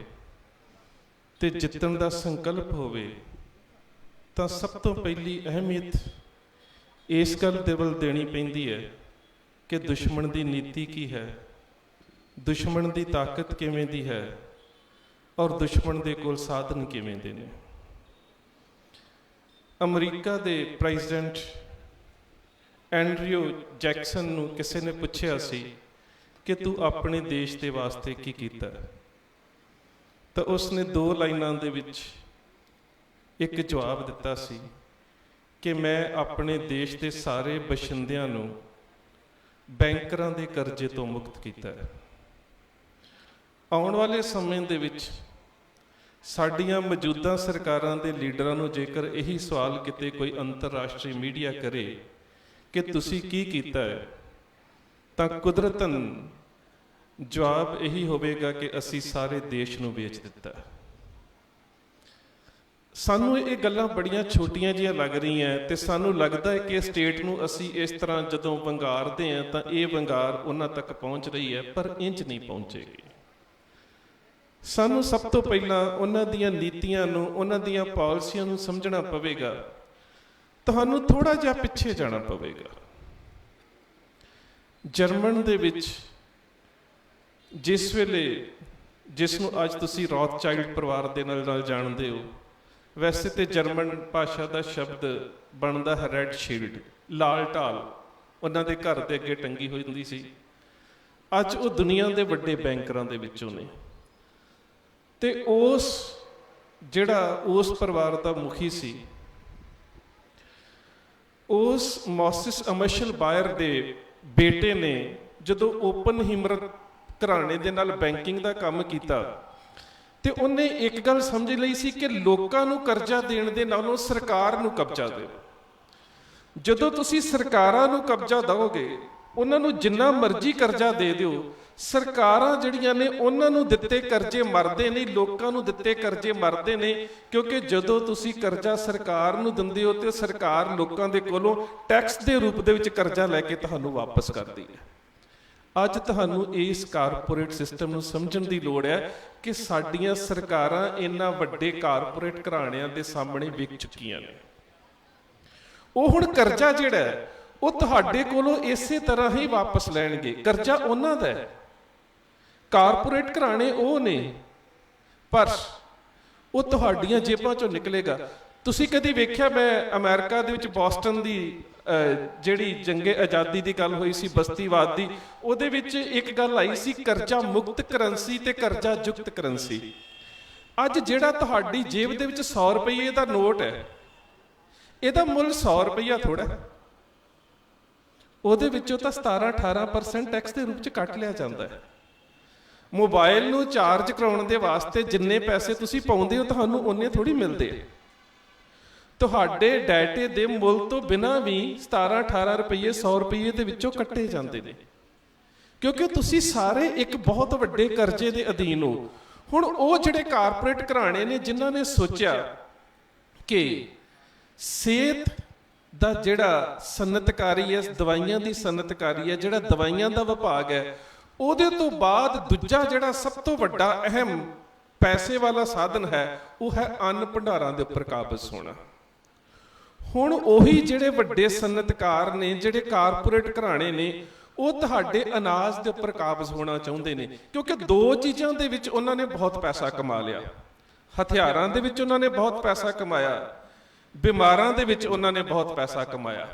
ਤੇ ਜਿੱਤਣ ਦਾ ਸੰਕਲਪ ਹੋਵੇ, ਤਾਂ ਸਭ ਤੋਂ ਪਹਿਲੀ ਅਹਿਮੀਅਤ ਇਸ ਗੱਲ ਦੇ ਵੱਲ ਦੇਣੀ ਪੈਂਦੀ ਹੈ ਕਿ ਦੁਸ਼ਮਣ ਦੀ ਨੀਤੀ ਕੀ ਹੈ, ਦੁਸ਼ਮਣ ਦੀ ਤਾਕਤ ਕਿਵੇਂ ਦੀ ਹੈ, ਔਰ ਦੁਸ਼ਮਣ ਦੇ ਕੋਲ ਸਾਧਨ ਕਿਵੇਂ ਦੇ ਨੇ। ਅਮਰੀਕਾ ਦੇ ਪ੍ਰੈਜ਼ੀਡੈਂਟ ਐਂਡਰਿਊ ਜੈਕਸਨ ਨੂੰ ਕਿਸੇ ਨੇ ਪੁੱਛਿਆ ਸੀ ਕਿ ਤੂੰ ਆਪਣੇ ਦੇਸ਼ ਦੇ ਵਾਸਤੇ ਕੀ ਕੀਤਾ, ਤਾਂ ਉਸਨੇ 2 ਲਾਈਨਾਂ ਦੇ ਵਿੱਚ ਇੱਕ ਜਵਾਬ ਦਿੱਤਾ ਸੀ ਕਿ ਮੈਂ ਆਪਣੇ ਦੇਸ਼ ਦੇ ਸਾਰੇ ਬਸ਼ਿੰਦਿਆਂ ਨੂੰ ਬੈਂਕਰਾਂ ਦੇ ਕਰਜ਼ੇ ਤੋਂ ਮੁਕਤ ਕੀਤਾ ਹੈ। ਆਉਣ ਵਾਲੇ ਸਮੇਂ ਦੇ ਵਿੱਚ ਸਾਡੀਆਂ ਮੌਜੂਦਾ ਸਰਕਾਰਾਂ ਦੇ ਲੀਡਰਾਂ ਨੂੰ ਜੇਕਰ ਇਹੀ ਸਵਾਲ ਕਿਤੇ ਕੋਈ ਅੰਤਰਰਾਸ਼ਟਰੀ ਮੀਡੀਆ ਕਰੇ ਕਿ ਤੁਸੀਂ ਕੀ ਕੀਤਾ ਹੈ, ਤਾਂ ਕੁਦਰਤਨ ਜਵਾਬ ਇਹੀ ਹੋਵੇਗਾ ਕਿ ਅਸੀਂ ਸਾਰੇ ਦੇਸ਼ ਨੂੰ ਵੇਚ ਦਿੱਤਾ। ਸਾਨੂੰ ਇਹ ਗੱਲਾਂ ਬੜੀਆਂ ਛੋਟੀਆਂ ਜਿਹੀਆਂ ਲੱਗ ਰਹੀਆਂ ਤੇ ਸਾਨੂੰ ਲੱਗਦਾ ਹੈ ਕਿ ਸਟੇਟ ਨੂੰ ਅਸੀਂ ਇਸ ਤਰ੍ਹਾਂ ਜਦੋਂ ਵੰਗਾਰਦੇ ਹਾਂ ਤਾਂ ਇਹ ਵੰਗਾਰ ਉਹਨਾਂ ਤੱਕ ਪਹੁੰਚ ਰਹੀ ਹੈ, ਪਰ ਇੰਜ ਨਹੀਂ ਪਹੁੰਚੇਗੀ। ਸਾਨੂੰ ਸਭ ਤੋਂ ਪਹਿਲਾਂ ਉਹਨਾਂ ਦੀਆਂ ਨੀਤੀਆਂ ਨੂੰ, ਉਹਨਾਂ ਦੀਆਂ ਪਾਲਿਸੀਆਂ ਨੂੰ ਸਮਝਣਾ ਪਵੇਗਾ। ਤੁਹਾਨੂੰ ਥੋੜਾ ਜਿਹਾ ਪਿੱਛੇ ਜਾਣਾ ਪਵੇਗਾ। ਜਰਮਨ ਦੇ ਵਿੱਚ ਜਿਸ ਵੇਲੇ, ਜਿਸ ਨੂੰ ਅੱਜ ਤੁਸੀਂ ਰੌਥਚਾਈਲਡ ਪਰਿਵਾਰ ਦੇ ਨਾਲ ਜਾਣਦੇ ਹੋ, ਵੈਸੇ ਤੇ ਜਰਮਨ ਭਾਸ਼ਾ ਦਾ ਸ਼ਬਦ ਬਣਦਾ ਹੈ ਰੈੱਡ ਸ਼ੀਲਡ, ਲਾਲ ਢਾਲ, ਉਹਨਾਂ ਦੇ ਘਰ ਦੇ ਅੱਗੇ ਟੰਗੀ ਹੋਈ ਹੁੰਦੀ ਸੀ। ਅੱਜ ਉਹ ਦੁਨੀਆ ਦੇ ਵੱਡੇ ਬੈਂਕਰਾਂ ਦੇ ਵਿੱਚੋਂ ਨੇ, ਤੇ ਉਸ ਪਰਿਵਾਰ ਦਾ ਮੁਖੀ ਸੀ, ਉਸ ਮੌਸਿਸ ਅਮਸ਼ਲ ਬਾਇਰ ਦੇ ਬੇਟੇ ਨੇ ਜਦੋਂ ਓਪਨ ਹਿਮਰਤ ਘਰਾਣੇ ਦੇ ਨਾਲ ਬੈਂਕਿੰਗ ਦਾ ਕੰਮ ਕੀਤਾ ਤੇ ਉਹਨੇ ਇੱਕ ਗੱਲ ਸਮਝ ਲਈ ਸੀ ਕਿ ਲੋਕਾਂ ਨੂੰ ਕਰਜ਼ਾ ਦੇਣ ਦੇ ਨਾਲੋਂ ਸਰਕਾਰ ਨੂੰ ਕਬਜ਼ਾ ਦਿਓ। ਜਦੋਂ ਤੁਸੀਂ ਸਰਕਾਰਾਂ ਨੂੰ ਕਬਜ਼ਾ ਦਿਓਗੇ, ਉਹਨਾਂ ਨੂੰ ਜਿੰਨਾ ਮਰਜ਼ੀ ਕਰਜ਼ਾ ਦੇ ਦਿਓ, ਸਰਕਾਰਾਂ ਜਿਹੜੀਆਂ ਨੇ ਉਹਨਾਂ ਨੂੰ ਦਿੱਤੇ ਕਰਜ਼ੇ ਮਰਦੇ ਨਹੀਂ, ਲੋਕਾਂ ਨੂੰ ਦਿੱਤੇ ਕਰਜ਼ੇ ਮਰਦੇ ਨੇ। ਕਿਉਂਕਿ ਜਦੋਂ ਤੁਸੀਂ ਕਰਜ਼ਾ ਸਰਕਾਰ ਨੂੰ ਦਿੰਦੇ ਹੋ ਤੇ ਸਰਕਾਰ ਲੋਕਾਂ ਦੇ ਕੋਲੋਂ ਟੈਕਸ ਦੇ ਰੂਪ ਦੇ ਵਿੱਚ ਕਰਜ਼ਾ ਲੈ ਕੇ ਤੁਹਾਨੂੰ ਵਾਪਸ ਕਰਦੀ ਹੈ। ਅੱਜ ਤੁਹਾਨੂੰ ਇਸ ਕਾਰਪੋਰੇਟ ਸਿਸਟਮ ਨੂੰ ਸਮਝਣ ਦੀ ਲੋੜ ਹੈ ਕਿ ਸਾਡੀਆਂ ਸਰਕਾਰਾਂ ਇਹਨਾਂ ਵੱਡੇ ਕਾਰਪੋਰੇਟ ਘਰਾਣਿਆਂ ਦੇ ਸਾਹਮਣੇ ਵਿਕ ਚੁੱਕੀਆਂ ਨੇ। ਉਹ ਹੁਣ ਕਰਜ਼ਾ ਜਿਹੜਾ ਹੈ ਉਹ ਤੁਹਾਡੇ ਕੋਲੋਂ ਇਸੇ ਤਰ੍ਹਾਂ ਹੀ ਵਾਪਸ ਲੈਣਗੇ। ਕਰਜ਼ਾ ਉਹਨਾਂ ਦਾ ਹੈ, ਕਾਰਪੋਰੇਟ ਘਰਾਣੇ ਉਹ ਨੇ, ਪਰ ਉਹ ਤੁਹਾਡੀਆਂ ਜੇਬਾਂ ਚੋਂ ਨਿਕਲੇਗਾ। ਤੁਸੀਂ ਕਦੀ ਵੇਖਿਆ, ਮੈਂ ਅਮਰੀਕਾ ਦੇ ਵਿੱਚ ਬੋਸਟਨ ਦੀ ਜਿਹੜੀ ਜੰਗੇ ਆਜ਼ਾਦੀ ਦੀ ਗੱਲ ਹੋਈ ਸੀ, ਬਸਤੀਵਾਦ ਦੀ, ਉਹਦੇ ਵਿੱਚ ਇੱਕ ਗੱਲ ਆਈ ਸੀ, ਕਰਜ਼ਾ ਮੁਕਤ ਕਰੰਸੀ ਤੇ ਕਰਜ਼ਾ ਯੁਕਤ ਕਰੰਸੀ। ਅੱਜ ਜਿਹੜਾ ਤੁਹਾਡੀ ਜੇਬ ਦੇ ਵਿੱਚ 100 ਰੁਪਏ ਦਾ ਨੋਟ ਹੈ, ਇਹਦਾ ਮੁੱਲ 100 ਰੁਪਇਆ ਥੋੜਾ, ਉਹਦੇ ਵਿੱਚੋਂ ਤਾਂ 17-18% ਟੈਕਸ ਦੇ ਰੂਪ ਚ ਕੱਟ ਲਿਆ ਜਾਂਦਾ ਹੈ। ਮੋਬਾਈਲ ਨੂੰ ਚਾਰਜ ਕਰਾਉਣ ਦੇ ਵਾਸਤੇ ਜਿੰਨੇ ਪੈਸੇ ਤੁਸੀਂ ਪਾਉਂਦੇ ਹੋ, ਤੁਹਾਨੂੰ ਉਹਨੇ ਥੋੜੀ ਮਿਲਦੇ ਆ। ਤੁਹਾਡੇ ਡਾਟੇ ਦੇ ਮੁੱਲ ਤੋਂ ਬਿਨਾਂ ਵੀ 17-18 ਰੁਪਏ 100 ਰੁਪਏ ਦੇ ਵਿੱਚੋਂ ਕੱਟੇ ਜਾਂਦੇ ਨੇ, ਕਿਉਂਕਿ ਤੁਸੀਂ ਸਾਰੇ ਇੱਕ ਬਹੁਤ ਵੱਡੇ ਕਰਜ਼ੇ ਦੇ ਅਧੀਨ ਹੋ। ਹੁਣ ਉਹ ਜਿਹੜੇ ਕਾਰਪੋਰੇਟ ਘਰਾਣੇ ਨੇ ਜਿਨ੍ਹਾਂ ਨੇ ਸੋਚਿਆ ਕਿ ਸਿਹਤ ਦਾ ਜਿਹੜਾ ਸਨਅਤਕਾਰੀ ਹੈ, ਦਵਾਈਆਂ ਦੀ ਸਨਅਤਕਾਰੀ ਹੈ, ਜਿਹੜਾ ਦਵਾਈਆਂ ਦਾ ਵਿਭਾਗ ਹੈ, ਉਹਦੇ ਤੋਂ ਬਾਅਦ ਦੂਜਾ ਜਿਹੜਾ ਸਭ ਤੋਂ ਵੱਡਾ ਅਹਿਮ ਪੈਸੇ ਵਾਲਾ ਸਾਧਨ ਹੈ ਉਹ ਹੈ ਅੰਨ ਭੰਡਾਰਾਂ ਦੇ ਉੱਪਰ ਕਾਬਜ਼ ਹੋਣਾ। ਹੁਣ ਉਹੀ ਜਿਹੜੇ ਵੱਡੇ ਸਨਅਤਕਾਰ ਨੇ, ਜਿਹੜੇ ਕਾਰਪੋਰੇਟ ਘਰਾਣੇ ਨੇ, ਉਹ ਤੁਹਾਡੇ ਅਨਾਜ ਦੇ ਉੱਪਰ ਕਾਬਜ਼ ਹੋਣਾ ਚਾਹੁੰਦੇ ਨੇ, ਕਿਉਂਕਿ ਦੋ ਚੀਜ਼ਾਂ ਦੇ ਵਿੱਚ ਉਹਨਾਂ ਨੇ ਬਹੁਤ ਪੈਸਾ ਕਮਾ ਲਿਆ। ਹਥਿਆਰਾਂ ਦੇ ਵਿੱਚ ਉਹਨਾਂ ਨੇ ਬਹੁਤ ਪੈਸਾ ਕਮਾਇਆ, ਬਿਮਾਰਾਂ ਦੇ ਵਿੱਚ ਉਹਨਾਂ ਨੇ ਬਹੁਤ ਪੈਸਾ ਕਮਾਇਆ।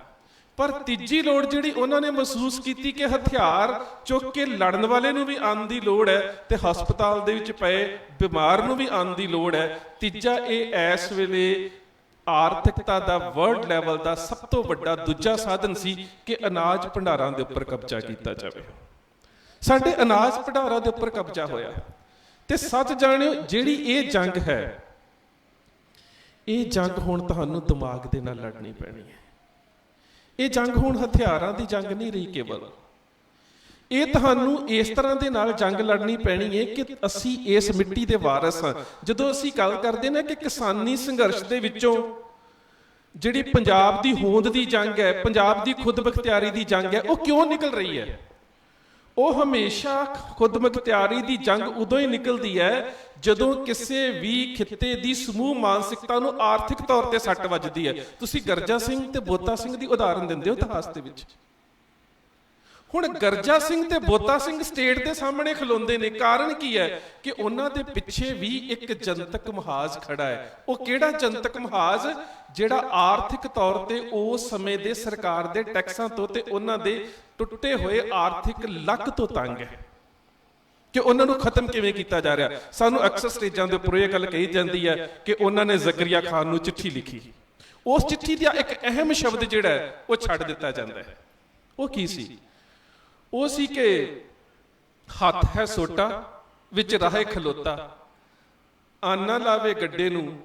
ਪਰ ਤੀਜੀ ਲੋੜ ਜਿਹੜੀ ਉਹਨਾਂ ਨੇ ਮਹਿਸੂਸ ਕੀਤੀ ਕਿ ਹਥਿਆਰ ਚੁੱਕ ਕੇ ਲੜਨ ਵਾਲੇ ਨੂੰ ਵੀ ਅੰਨ ਦੀ ਲੋੜ ਹੈ ਤੇ ਹਸਪਤਾਲ ਦੇ ਵਿੱਚ ਪਏ ਬਿਮਾਰ ਨੂੰ ਵੀ ਅੰਨ ਦੀ ਲੋੜ ਹੈ। ਤੀਜਾ, ਇਹ ਇਸ ਵੇਲੇ ਆਰਥਿਕਤਾ ਦਾ ਵਰਲਡ ਲੈਵਲ ਦਾ ਸਭ ਤੋਂ ਵੱਡਾ ਦੂਜਾ ਸਾਧਨ ਸੀ ਕਿ ਅਨਾਜ ਭੰਡਾਰਾਂ ਦੇ ਉੱਪਰ ਕਬਜ਼ਾ ਕੀਤਾ ਜਾਵੇ। ਸਾਡੇ ਅਨਾਜ ਭੰਡਾਰਾਂ ਦੇ ਉੱਪਰ ਕਬਜ਼ਾ ਹੋਇਆ ਤੇ ਸੱਚ ਜਾਣਿਓ, ਜਿਹੜੀ ਇਹ ਜੰਗ ਹੈ, ਇਹ ਜੰਗ ਹੁਣ ਤੁਹਾਨੂੰ ਦਿਮਾਗ ਦੇ ਨਾਲ ਲੜਨੀ ਪੈਣੀ ਹੈ। ਇਹ ਜੰਗ ਹੁਣ ਹਥਿਆਰਾਂ ਦੀ ਜੰਗ ਨਹੀਂ ਰਹੀ ਕੇਵਲ, ਇਹ ਤੁਹਾਨੂੰ ਇਸ ਤਰ੍ਹਾਂ ਦੇ ਨਾਲ ਜੰਗ ਲੜਨੀ ਪੈਣੀ ਹੈ ਕਿ ਅਸੀਂ ਇਸ ਮਿੱਟੀ ਦੇ ਵਾਰਿਸ ਹਾਂ। ਜਦੋਂ ਅਸੀਂ ਗੱਲ ਕਰਦੇ ਨਾ ਕਿ ਕਿਸਾਨੀ ਸੰਘਰਸ਼ ਦੇ ਵਿੱਚੋਂ ਜਿਹੜੀ ਪੰਜਾਬ ਦੀ ਹੋਂਦ ਦੀ ਜੰਗ ਹੈ, ਪੰਜਾਬ ਦੀ ਖੁਦਮੁਖਤਿਆਰੀ ਦੀ ਜੰਗ ਹੈ, ਉਹ ਕਿਉਂ ਨਿਕਲ ਰਹੀ ਹੈ? ਉਹ ਹਮੇਸ਼ਾ ਖੁਦਮੁਖਤਿਆਰੀ ਦੀ ਜੰਗ ਉਦੋਂ ਹੀ ਨਿਕਲਦੀ ਹੈ ਜਦੋਂ ਕਿਸੇ ਵੀ ਖਿੱਤੇ ਦੀ ਸਮੂਹ ਮਾਨਸਿਕਤਾ ਨੂੰ ਆਰਥਿਕ ਤੌਰ ਤੇ ਸੱਟ ਵੱਜਦੀ ਹੈ। ਤੁਸੀਂ ਗਰਜਾ ਸਿੰਘ ਤੇ ਬੋਤਾ ਸਿੰਘ ਦੀ ਉਦਾਹਰਨ ਦਿੰਦੇ ਹੋ ਇਤਿਹਾਸ ਦੇ ਵਿੱਚ। ਹੁਣ ਗਰਜਾ ਸਿੰਘ ਤੇ ਬੋਤਾ ਸਿੰਘ ਸਟੇਟ ਦੇ ਸਾਹਮਣੇ ਖਲੋਂਦੇ ਨੇ, ਕਾਰਨ ਕੀ ਹੈ ਕਿ ਉਹਨਾਂ ਦੇ ਪਿੱਛੇ ਵੀ ਇੱਕ ਜਨਤਕ ਮੁਹਾਜ਼ ਖੜਾ ਹੈ। ਉਹ ਕਿਹੜਾ ਜਨਤਕ ਮੁਹਾਜ਼? ਜਿਹੜਾ ਆਰਥਿਕ ਤੌਰ ਤੇ ਉਸ ਸਮੇਂ ਦੇ ਸਰਕਾਰ ਦੇ ਟੈਕਸਾਂ ਤੋਂ ਤੇ ਉਹਨਾਂ ਦੇ ਟੁੱਟੇ ਹੋਏ ਆਰਥਿਕ ਲੱਕ ਤੋਂ ਤੰਗ ਹੈ ਕਿ ਉਹਨਾਂ ਨੂੰ ਖਤਮ ਕਿਵੇਂ ਕੀਤਾ ਜਾ ਰਿਹਾ। ਸਾਨੂੰ ਅਕਸਰ ਸਟੇਜਾਂ ਦੇ ਉੱਪਰ ਇਹ ਗੱਲ ਕਹੀ ਜਾਂਦੀ ਹੈ ਕਿ ਉਹਨਾਂ ਨੇ ਜ਼ਕਰੀਆ ਖਾਨ ਨੂੰ ਚਿੱਠੀ ਲਿਖੀ। ਉਸ ਚਿੱਠੀ ਦਾ ਇੱਕ ਅਹਿਮ ਸ਼ਬਦ ਜਿਹੜਾ ਹੈ ਉਹ ਛੱਡ ਦਿੱਤਾ ਜਾਂਦਾ ਹੈ। ਉਹ ਕੀ ਸੀ? ਉਹ ਸੀ ਕਿ ਹੱਥ ਹੈ ਸੋਟਾ ਵਿੱਚ ਰਾਹੇ ਖਲੋਤਾ, ਆਨਾ ਲਾਵੇ ਗੱਡੇ ਨੂੰ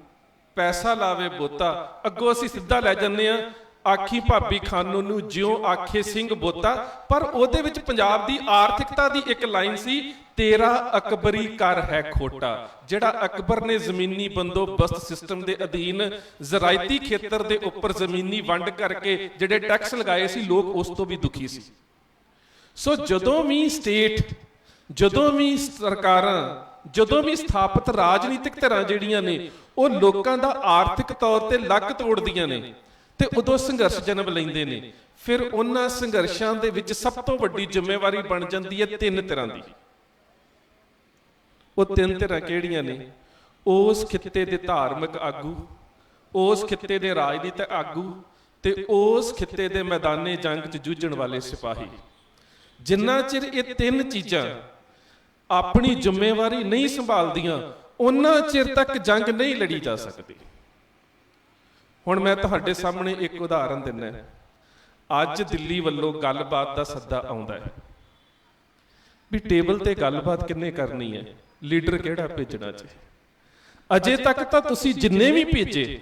ਪੈਸਾ ਲਾਵੇ ਬੋਤਾ। ਅੱਗੋਂ ਅਸੀਂ ਸਿੱਧਾ ਲੈ ਜਾਂਦੇ ਆ, ਆਖੀ ਭਾਬੀ ਖਾਨੋ ਨੂੰ ਜਿਉਂ ਆਖੇ ਸਿੰਘ ਬੋਤਾ। ਪਰ ਉਹਦੇ ਵਿੱਚ ਪੰਜਾਬ ਦੀ ਆਰਥਿਕਤਾ ਦੀ ਇੱਕ ਲਾਈਨ ਸੀ, ਤੇਰਾ ਅਕਬਰੀ ਕਰ ਹੈ ਖੋਟਾ। ਜਿਹੜਾ ਅਕਬਰ ਨੇ ਜ਼ਮੀਨੀ ਬੰਦੋਬਸਤ ਸਿਸਟਮ ਦੇ ਅਧੀਨ ਜ਼ਰਾਇਤੀ ਖੇਤਰ ਦੇ ਉੱਪਰ ਜ਼ਮੀਨੀ ਵੰਡ ਕਰਕੇ ਜਿਹੜੇ ਟੈਕਸ ਲਗਾਏ ਸੀ, ਲੋਕ ਉਸ ਤੋਂ ਵੀ ਦੁਖੀ ਸੀ। ਸੋ ਜਦੋਂ ਵੀ ਸਟੇਟ, ਜਦੋਂ ਵੀ ਸਰਕਾਰਾਂ, ਜਦੋਂ ਵੀ ਸਥਾਪਿਤ ਰਾਜਨੀਤਿਕ ਧਿਰਾਂ ਜਿਹੜੀਆਂ ਨੇ ਉਹ ਲੋਕਾਂ ਦਾ ਆਰਥਿਕ ਤੌਰ ਤੇ ਲੱਕ ਤੋੜਦੀਆਂ ਨੇ ਤੇ ਉਦੋਂ ਸੰਘਰਸ਼ ਜਨਮ ਲੈਂਦੇ ਨੇ। ਫਿਰ ਉਹਨਾਂ ਸੰਘਰਸ਼ਾਂ ਦੇ ਵਿੱਚ ਸਭ ਤੋਂ ਵੱਡੀ ਜ਼ਿੰਮੇਵਾਰੀ ਬਣ ਜਾਂਦੀ ਹੈ ਤਿੰਨ ਧਿਰਾਂ ਦੀ। ਉਹ ਤਿੰਨ ਧਿਰਾਂ ਕਿਹੜੀਆਂ ਨੇ? ਉਸ ਖਿੱਤੇ ਦੇ ਧਾਰਮਿਕ ਆਗੂ, ਉਸ ਖਿੱਤੇ ਦੇ ਰਾਜਨੀਤਿਕ ਆਗੂ ਤੇ ਉਸ ਖਿੱਤੇ ਦੇ ਮੈਦਾਨੇ ਜੰਗ 'ਚ ਜੂਝਣ ਵਾਲੇ ਸਿਪਾਹੀ। ਜਿੰਨਾ ਚਿਰ ਇਹ ਤਿੰਨ ਚੀਜ਼ਾਂ ਆਪਣੀ ਜ਼ਿੰਮੇਵਾਰੀ ਨਹੀਂ ਸੰਭਾਲਦੀਆਂ, ਉਹਨਾਂ ਚਿਰ ਤੱਕ ਜੰਗ ਨਹੀਂ ਲੜੀ ਜਾ ਸਕਦੀ। ਹੁਣ ਮੈਂ ਤੁਹਾਡੇ ਸਾਹਮਣੇ ਇੱਕ ਉਦਾਹਰਨ ਦਿੰਦਾ। ਅੱਜ ਦਿੱਲੀ ਵੱਲੋਂ ਗੱਲਬਾਤ ਦਾ ਸੱਦਾ ਆਉਂਦਾ ਹੈ ਵੀ ਟੇਬਲ ਤੇ ਗੱਲਬਾਤ ਕਿੰਨੇ ਕਰਨੀ ਹੈ, ਲੀਡਰ ਕਿਹੜਾ ਭੇਜਣਾ ਚਾਹੀਦਾ। ਅਜੇ ਤੱਕ ਤਾਂ ਤੁਸੀਂ ਜਿੰਨੇ ਵੀ ਭੇਜੇ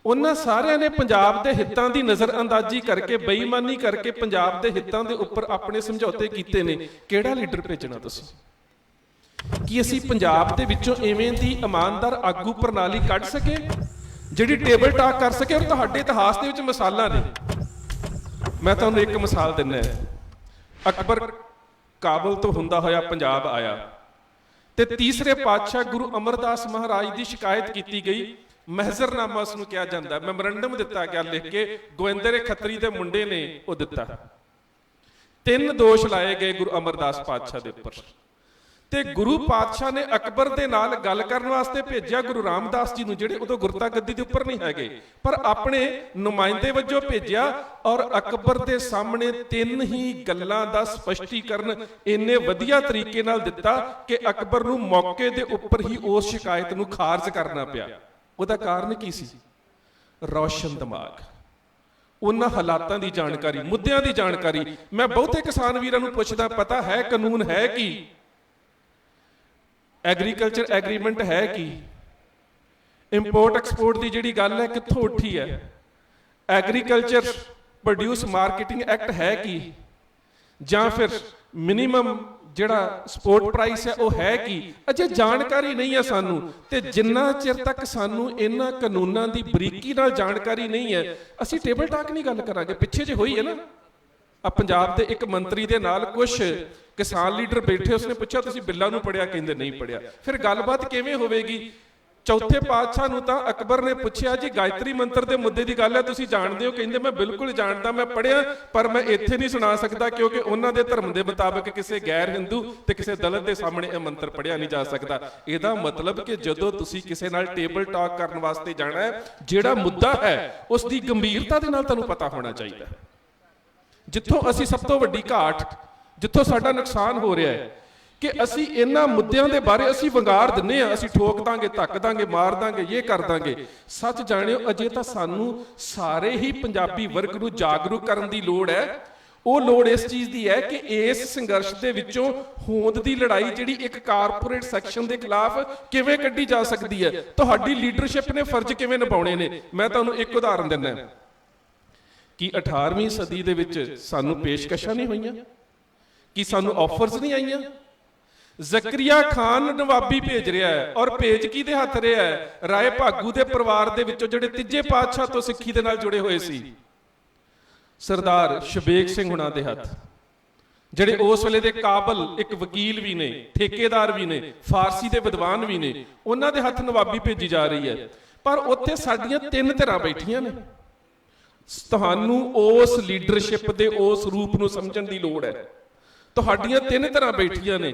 ਉਹਨਾਂ ਸਾਰਿਆਂ ਨੇ ਪੰਜਾਬ ਦੇ ਹਿੱਤਾਂ ਦੀ ਨਜ਼ਰਅੰਦਾਜ਼ੀ ਕਰਕੇ, ਬੇਈਮਾਨੀ ਕਰਕੇ ਪੰਜਾਬ ਦੇ ਹਿੱਤਾਂ ਦੇ ਉੱਪਰ ਆਪਣੇ ਸਮਝੌਤੇ ਕੀਤੇ ਨੇ। ਕਿਹੜਾ ਲੀਡਰ ਭੇਜਣਾ ਤੁਸੀਂ? ਕੀ ਅਸੀਂ ਪੰਜਾਬ ਦੇ ਵਿੱਚੋਂ ਐਵੇਂ ਦੀ ਇਮਾਨਦਾਰ ਆਗੂ ਪ੍ਰਣਾਲੀ ਕੱਢ ਸਕੇ ਜਿਹੜੀ ਟੇਬਲ ਟਾਕ ਕਰ ਸਕੇ? ਔਰ ਤੁਹਾਡੇ ਇਤਿਹਾਸ ਦੇ ਵਿੱਚ ਮਿਸਾਲਾਂ ਨੇ। ਮੈਂ ਤੁਹਾਨੂੰ ਇੱਕ ਮਿਸਾਲ ਦਿੰਦਾ। ਅਕਬਰ ਕਾਬਲ ਤੋਂ ਹੁੰਦਾ ਹੋਇਆ ਪੰਜਾਬ ਆਇਆ ਤੇ ਤੀਸਰੇ ਪਾਤਸ਼ਾਹ ਗੁਰੂ ਅਮਰਦਾਸ ਮਹਾਰਾਜ ਦੀ ਸ਼ਿਕਾਇਤ ਕੀਤੀ ਗਈ। ਮਹਿਜ਼ਰਨਾਮਾ ਉਸ ਨੂੰ ਕਿਹਾ ਜਾਂਦਾ, ਮੈਮੋਰੰਡਮ ਦਿੱਤਾ ਗਿਆ ਲਿਖ ਕੇ, ਗੋਇੰਦਰ ਖੱਤਰੀ ਦੇ ਮੁੰਡੇ ਨੇ ਉਹ ਦਿੱਤਾ। 3 ਦੋਸ਼ ਲਾਏ ਗਏ ਗੁਰੂ ਅਮਰਦਾਸ ਪਾਤਸ਼ਾਹ ਦੇ ਉੱਪਰ ਤੇ ਗੁਰੂ ਪਾਤਸ਼ਾਹ ਨੇ ਅਕਬਰ ਦੇ ਨਾਲ ਗੱਲ ਕਰਨ ਵਾਸਤੇ ਭੇਜਿਆ ਗੁਰੂ ਰਾਮਦਾਸ ਜੀ ਨੂੰ, ਜਿਹੜੇ ਉਦੋਂ ਗੁਰਤਾ ਗੱਦੀ ਦੇ ਉੱਪਰ ਨਹੀਂ ਹੈਗੇ, ਪਰ ਆਪਣੇ ਨੁਮਾਇੰਦੇ ਵਜੋਂ ਭੇਜਿਆ। ਔਰ ਅਕਬਰ ਦੇ ਸਾਹਮਣੇ 3 ਹੀ ਗੱਲਾਂ ਦਾ ਸਪਸ਼ਟੀਕਰਨ ਇੰਨੇ ਵਧੀਆ ਤਰੀਕੇ ਨਾਲ ਦਿੱਤਾ ਕਿ ਅਕਬਰ ਨੂੰ ਮੌਕੇ ਦੇ ਉੱਪਰ ਹੀ ਉਸ ਸ਼ਿਕਾਇਤ ਨੂੰ ਖਾਰਜ ਕਰਨਾ ਪਿਆ। ਉਹਦਾ ਕਾਰਨ ਕੀ ਸੀ? ਰੌਸ਼ਨ ਦਿਮਾਗ, ਉਹਨਾਂ ਹਾਲਾਤਾਂ ਦੀ ਜਾਣਕਾਰੀ, ਮੁੱਦਿਆਂ ਦੀ ਜਾਣਕਾਰੀ। ਮੈਂ ਬਹੁਤੇ ਕਿਸਾਨ ਵੀਰਾਂ ਨੂੰ ਪੁੱਛਦਾ, ਪਤਾ ਹੈ ਕਾਨੂੰਨ ਹੈ ਕੀ? ਐਗਰੀਕਲਚਰ ਐਗਰੀਮੈਂਟ ਹੈ ਕੀ? ਇੰਪੋਰਟ ਐਕਸਪੋਰਟ ਦੀ ਜਿਹੜੀ ਗੱਲ ਹੈ ਕਿੱਥੋਂ ਉੱਠੀ ਹੈ? ਐਗਰੀਕਲਚਰ ਪ੍ਰੋਡਿਊਸ ਮਾਰਕੀਟਿੰਗ ਐਕਟ ਹੈ ਕੀ? ਜਾਂ ਫਿਰ ਮਿਨੀਮਮ ਜਿਹੜਾ ਸਪੋਰਟ ਪ੍ਰਾਈਸ ਹੈ ਉਹ ਹੈ ਕੀ? ਅਜੇ ਜਾਣਕਾਰੀ ਨਹੀਂ ਹੈ ਸਾਨੂੰ। ਤੇ ਜਿੰਨਾ ਚਿਰ ਤੱਕ ਸਾਨੂੰ ਇਹਨਾਂ ਕਾਨੂੰਨਾਂ ਦੀ ਬਰੀਕੀ ਨਾਲ ਜਾਣਕਾਰੀ ਨਹੀਂ ਹੈ, ਅਸੀਂ ਟੇਬਲ ਟਾਕ ਨਹੀਂ ਗੱਲ ਕਰਾਂਗੇ। ਪਿੱਛੇ ਜੇ ਹੋਈ ਹੈ ਨਾ, ਆ ਪੰਜਾਬ ਦੇ ਇੱਕ ਮੰਤਰੀ ਦੇ ਨਾਲ ਕੁਝ ਕਿਸਾਨ ਲੀਡਰ ਬੈਠੇ, ਉਸਨੇ ਪੁੱਛਿਆ ਤੁਸੀਂ ਬਿੱਲਾਂ ਨੂੰ ਪੜਿਆ? ਕਹਿੰਦੇ ਨਹੀਂ ਪੜਿਆ। ਫਿਰ ਗੱਲਬਾਤ ਕਿਵੇਂ ਹੋਵੇਗੀ? ਚੌਥੇ ਪਾਤਸ਼ਾਹ ਨੂੰ ਤਾਂ ਅਕਬਰ ਨੇ ਪੁੱਛਿਆ ਜੀ ਗਾਇਤਰੀ ਮੰਤਰ ਦੇ ਮੁੱਦੇ ਦੀ ਗੱਲ ਹੈ, ਤੁਸੀਂ ਜਾਣਦੇ ਹੋ? ਕਹਿੰਦੇ ਮੈਂ ਬਿਲਕੁਲ ਜਾਣਦਾ, ਮੈਂ ਪੜਿਆ, ਪਰ ਮੈਂ ਇੱਥੇ ਨਹੀਂ ਸੁਣਾ ਸਕਦਾ ਕਿਉਂਕਿ ਉਹਨਾਂ ਦੇ ਧਰਮ ਦੇ ਮੁਤਾਬਕ ਕਿਸੇ ਗੈਰ ਹਿੰਦੂ ਤੇ ਕਿਸੇ ਦਲਿਤ ਦੇ ਸਾਹਮਣੇ ਇਹ ਮੰਤਰ ਪੜਿਆ ਨਹੀਂ ਜਾ ਸਕਦਾ। ਇਹਦਾ ਮਤਲਬ ਕਿ ਜਦੋਂ ਤੁਸੀਂ ਕਿਸੇ ਨਾਲ ਟੇਬਲ ਟਾਕ ਕਰਨ ਵਾਸਤੇ ਜਾਣਾ ਹੈ, ਜਿਹੜਾ ਮੁੱਦਾ ਹੈ ਉਸ ਦੀ ਗੰਭੀਰਤਾ ਦੇ ਨਾਲ ਤੁਹਾਨੂੰ ਪਤਾ ਹੋਣਾ ਚਾਹੀਦਾ। ਜਿੱਥੋਂ ਅਸੀਂ ਸਭ ਤੋਂ ਵੱਡੀ ਘਾਟ, ਜਿੱਥੋਂ ਸਾਡਾ ਨੁਕਸਾਨ ਹੋ ਰਿਹਾ ਹੈ ਕਿ ਅਸੀਂ ਇਹਨਾਂ ਮੁੱਦਿਆਂ ਦੇ ਬਾਰੇ ਅਸੀਂ ਵੰਗਾਰ ਦਿੰਨੇ ਆ, ਅਸੀਂ ਠੋਕ ਦਾਂਗੇ, ਧੱਕ ਦਾਂਗੇ, ਮਾਰ ਦਾਂਗੇ, ਇਹ ਕਰ ਦਾਂਗੇ। ਸੱਚ ਜਾਣਿਓ, ਅਜੇ ਤਾਂ ਸਾਨੂੰ ਸਾਰੇ ਹੀ ਪੰਜਾਬੀ ਵਰਗ ਨੂੰ ਜਾਗਰੂਕ ਕਰਨ ਦੀ ਲੋੜ ਹੈ। ਉਹ ਲੋੜ ਇਸ ਚੀਜ਼ ਦੀ ਹੈ ਕਿ ਇਸ ਸੰਘਰਸ਼ ਦੇ ਵਿੱਚੋਂ ਹੋਂਦ ਦੀ ਲੜਾਈ ਜਿਹੜੀ ਇੱਕ ਕਾਰਪੋਰੇਟ ਸੈਕਸ਼ਨ ਦੇ ਖਿਲਾਫ ਕਿਵੇਂ ਕੱਢੀ ਜਾ ਸਕਦੀ ਹੈ, ਤੁਹਾਡੀ ਲੀਡਰਸ਼ਿਪ ਨੇ ਫਰਜ਼ ਕਿਵੇਂ ਨਿਭਾਉਣੇ ਨੇ। ਮੈਂ ਤੁਹਾਨੂੰ ਇੱਕ ਉਦਾਹਰਨ ਦਿੰਦਾ ਕਿ 18ਵੀਂ ਸਦੀ ਦੇ ਵਿੱਚ ਸਾਨੂੰ ਪੇਸ਼ਕਸ਼ਾਂ ਨਹੀਂ ਹੋਈਆਂ? ਕੀ ਸਾਨੂੰ ਆਫਰਸ ਨਹੀਂ ਆਈਆਂ? ਜ਼ਕਰੀਆ ਖਾਨ ਨਵਾਬੀ ਭੇਜ ਰਿਹਾ ਹੈ, ਔਰ ਭੇਜ ਕਿਹਦੇ ਹੱਥ ਰਿਹਾ ਹੈ? ਰਾਏ ਭਾਗੂ ਦੇ ਪਰਿਵਾਰ ਦੇ ਵਿੱਚੋਂ ਜਿਹੜੇ ਤੀਜੇ ਪਾਤਸ਼ਾਹ ਤੋਂ ਸਿੱਖੀ ਦੇ ਨਾਲ ਜੁੜੇ ਹੋਏ ਸੀ, ਸਰਦਾਰ ਸ਼ਬੇਗ ਸਿੰਘ ਹੁਣਾਂ ਦੇ ਹੱਥ, ਜਿਹੜੇ ਉਸ ਵੇਲੇ ਦੇ ਕਾਬਲ ਇੱਕ ਵਕੀਲ ਵੀ ਨੇ, ਠੇਕੇਦਾਰ ਵੀ ਨੇ, ਫਾਰਸੀ ਦੇ ਵਿਦਵਾਨ ਵੀ ਨੇ। ਉਹਨਾਂ ਦੇ ਹੱਥ ਨਵਾਬੀ ਭੇਜੀ ਜਾ ਰਹੀ ਹੈ। ਪਰ ਉੱਥੇ ਸਾਡੀਆਂ 3 ਧਿਰਾਂ ਬੈਠੀਆਂ ਨੇ। ਤੁਹਾਨੂੰ ਉਸ ਲੀਡਰਸ਼ਿਪ ਦੇ ਉਸ ਰੂਪ ਨੂੰ ਸਮਝਣ ਦੀ ਲੋੜ ਹੈ। ਤੁਹਾਡੀਆਂ 3 ਧਿਰਾਂ ਬੈਠੀਆਂ ਨੇ।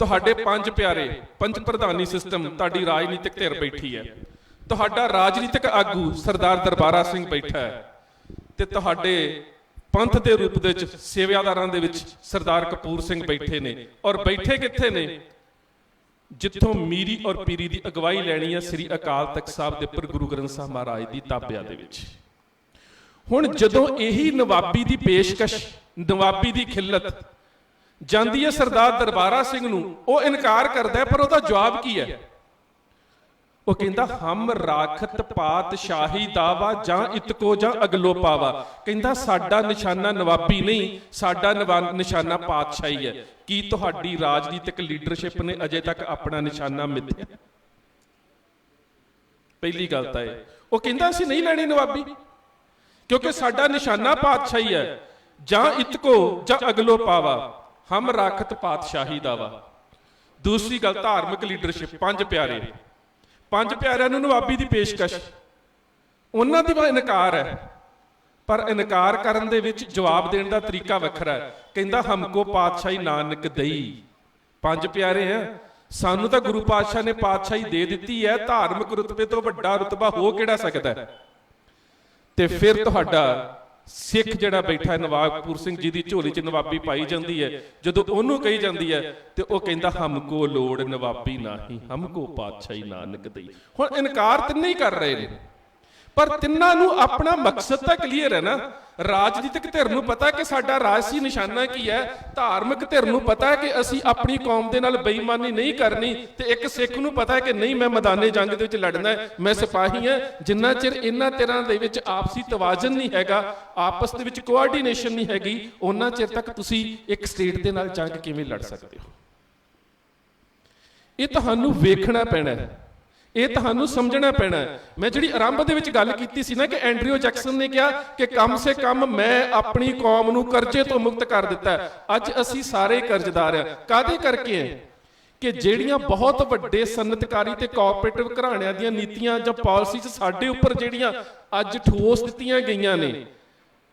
ਤੁਹਾਡੇ 5 ਪਿਆਰੇ, 5 ਪ੍ਰਧਾਨੀ ਸਿਸਟਮ, ਤੁਹਾਡੀ ਰਾਜਨੀਤਿਕ ਧਿਰ ਬੈਠੀ ਹੈ। ਤੁਹਾਡਾ ਰਾਜਨੀਤਿਕ ਆਗੂ ਸਰਦਾਰ ਦਰਬਾਰਾ ਸਿੰਘ ਬੈਠਾ ਹੈ ਤੇ ਤੁਹਾਡੇ ਪੰਥ ਦੇ ਰੂਪ ਦੇ ਵਿੱਚ ਸੇਵਾਦਾਰਾਂ ਦੇ ਵਿੱਚ ਸਰਦਾਰ ਕਪੂਰ ਸਿੰਘ ਬੈਠੇ ਨੇ। ਔਰ ਬੈਠੇ ਕਿੱਥੇ ਨੇ? ਜਿੱਥੋਂ ਮੀਰੀ ਔਰ ਪੀਰੀ ਦੀ ਅਗਵਾਈ ਲੈਣੀ ਹੈ ਸ੍ਰੀ ਅਕਾਲ ਤਖਤ ਸਾਹਿਬ ਦੇ ਉੱਪਰ ਗੁਰੂ ਗ੍ਰੰਥ ਸਾਹਿਬ ਮਹਾਰਾਜ ਦੀ ਤਾਬਿਆ ਦੇ ਵਿੱਚ। ਹੁਣ ਜਦੋਂ ਇਹੀ ਨਵਾਬੀ ਦੀ ਪੇਸ਼ਕਸ਼, ਨਵਾਬੀ ਦੀ ਖਿੱਲਤ ਜਾਂਦੀ ਹੈ ਸਰਦਾਰ ਦਰਬਾਰਾ ਸਿੰਘ ਨੂੰ, ਉਹ ਇਨਕਾਰ ਕਰਦਾ ਹੈ। ਪਰ ਉਹਦਾ ਜਵਾਬ ਕੀ ਹੈ? ਉਹ ਕਹਿੰਦਾ ਹਮ ਰਾਖਤ ਪਾਤਸ਼ਾਹੀ ਦਾਵਾ ਜਾਂ ਇਤਕੋ ਜਾਂ ਅਗਲੋ ਪਾਵਾ। ਕਹਿੰਦਾ ਸਾਡਾ ਨਿਸ਼ਾਨਾ ਨਵਾਬੀ ਨਹੀਂ, ਸਾਡਾ ਨਿਸ਼ਾਨਾ ਪਾਤਸ਼ਾਹੀ ਹੈ। ਕੀ ਤੁਹਾਡੀ ਰਾਜਨੀਤਿਕ ਲੀਡਰਸ਼ਿਪ ਨੇ ਅਜੇ ਤੱਕ ਆਪਣਾ ਨਿਸ਼ਾਨਾ ਮਿੱਥਿਆ? ਪਹਿਲੀ ਗੱਲ ਤਾਂ ਇਹ। ਉਹ ਕਹਿੰਦਾ ਅਸੀਂ ਨਹੀਂ ਲੈਣੀ ਨਵਾਬੀ ਕਿਉਂਕਿ ਸਾਡਾ ਨਿਸ਼ਾਨਾ ਪਾਤਸ਼ਾਹੀ ਹੈ। ਜਾਂ ਇਤਕੋ ਜਾਂ ਅਗਲੋ ਪਾਵਾ, ਹਮ ਰਾਖਤ ਪਾਤਸ਼ਾਹੀ ਦਾਵਾ। ਦੂਸਰੀ ਗੱਲ, ਧਾਰਮਿਕ ਲੀਡਰਸ਼ਿਪ, 5 ਪਿਆਰੇ, 5 ਪਿਆਰਿਆਂ ਨੂੰ ਨਵਾਬੀ ਦੀ ਪੇਸ਼ਕਸ਼, ਉਹਨਾਂ ਦੀ ਇਨਕਾਰ ਹੈ। ਪਰ ਇਨਕਾਰ ਕਰਨ ਦੇ ਵਿੱਚ ਜਵਾਬ ਦੇਣ ਦਾ ਤਰੀਕਾ ਵੱਖਰਾ ਹੈ। ਕਹਿੰਦਾ ਹਮਕੋ ਪਾਤਸ਼ਾਹੀ ਨਾਨਕ ਦਈ। 5 ਪਿਆਰੇ ਆ, ਸਾਨੂੰ ਤਾਂ ਗੁਰੂ ਪਾਤਸ਼ਾਹ ਨੇ ਪਾਤਸ਼ਾਹੀ ਦੇ ਦਿੱਤੀ ਹੈ। ਧਾਰਮਿਕ ਰੁਤਬੇ ਤੋਂ ਵੱਡਾ ਰੁਤਬਾ ਹੋ ਕਿਹੜਾ ਸਕਦਾ ਹੈ? ਤੇ ਫਿਰ ਤੁਹਾਡਾ ਸਿੱਖ ਜਿਹੜਾ ਬੈਠਾ ਨਵਾਬਪੁਰ ਸਿੰਘ ਜੀ ਦੀ ਝੋਲੀ 'ਚ ਨਵਾਬੀ ਪਾਈ ਜਾਂਦੀ ਹੈ। ਜਦੋਂ ਉਹਨੂੰ ਕਹੀ ਜਾਂਦੀ ਹੈ ਤੇ ਉਹ ਕਹਿੰਦਾ ਹਮਕੋ ਲੋੜ ਨਵਾਬੀ ਨਹੀਂ, ਹਮਕੋ ਪਾਤਸ਼ਾਹੀ ਨਾਨਕ ਦਈ। ਹੁਣ ਇਨਕਾਰ ਤਿੰਨੇ ਹੀ ਕਰ ਰਹੇ ਨੇ। ਪਰ ਤਿੰਨਾਂ ਨੂੰ ਆਪਣਾ ਮਕਸਦ ਤਾਂ ਕਲੀਅਰ ਹੈ ਨਾ। ਰਾਜਨੀਤਿਕ ਧਿਰ ਨੂੰ ਪਤਾ ਕਿ ਸਾਡਾ ਰਾਜਸੀ ਨਿਸ਼ਾਨਾ ਕੀ ਹੈ, ਧਾਰਮਿਕ ਧਿਰ ਨੂੰ ਪਤਾ ਹੈ ਕਿ ਅਸੀਂ ਆਪਣੀ ਕੌਮ ਦੇ ਨਾਲ ਬੇਈਮਾਨੀ ਨਹੀਂ ਕਰਨੀ, ਤੇ ਇੱਕ ਸਿੱਖ ਨੂੰ ਪਤਾ ਹੈ ਕਿ ਨਹੀਂ, ਮੈਂ ਮੈਦਾਨੇ ਜੰਗ ਦੇ ਵਿੱਚ ਲੜਨਾ ਹੈ, ਮੈਂ ਸਿਪਾਹੀ ਹਾਂ। ਜਿੰਨਾ ਚਿਰ ਇਹਨਾਂ ਧਿਰਾਂ ਦੇ ਵਿੱਚ ਆਪਸੀ ਤਵਾਜ਼ਨ ਨਹੀਂ ਹੈਗਾ, ਆਪਸ ਦੇ ਵਿੱਚ ਕੋਆਰਡੀਨੇਸ਼ਨ ਨਹੀਂ ਹੈਗੀ, ਉਹਨਾਂ ਚਿਰ ਤੱਕ ਤੁਸੀਂ ਇੱਕ ਸਟੇਟ ਦੇ ਨਾਲ ਜੰਗ ਕਿਵੇਂ ਲੜ ਸਕਦੇ ਹੋ? ਇਹ ਤੁਹਾਨੂੰ ਵੇਖਣਾ ਪੈਣਾ ਹੈ, ਇਹ ਤੁਹਾਨੂੰ ਸਮਝਣਾ ਪੈਣਾ ਹੈ। ਮੈਂ ਜਿਹੜੀ ਆਰੰਭ ਦੇ ਵਿੱਚ ਗੱਲ ਕੀਤੀ ਸੀ ਨਾ ਕਿ ਐਂਡਰਿਊ ਜੈਕਸਨ ਨੇ ਕਿਹਾ ਕਿ ਕਮ ਸੇ ਕਮ ਮੈਂ ਆਪਣੀ ਕੌਮ ਨੂੰ ਕਰਜ਼ੇ ਤੋਂ ਮੁਕਤ ਕਰ ਦਿੱਤਾ ਹੈ। ਅੱਜ ਅਸੀਂ ਸਾਰੇ ਕਰਜ਼ਦਾਰ ਹਾਂ। ਕਾਹਦੇ ਕਰਕੇ ਹੈ? ਕਿ ਜਿਹੜੀਆਂ ਬਹੁਤ ਵੱਡੇ ਸਨਅਤਕਾਰੀ ਤੇ ਕੋਆਪਰੇਟਿਵ ਘਰਾਣਿਆਂ ਦੀਆਂ ਨੀਤੀਆਂ ਜਾਂ ਪਾਲਿਸੀਜ਼ ਸਾਡੇ ਉੱਪਰ ਜਿਹੜੀਆਂ ਅੱਜ ਠੋਸ ਦਿੱਤੀਆਂ ਗਈਆਂ ਨੇ,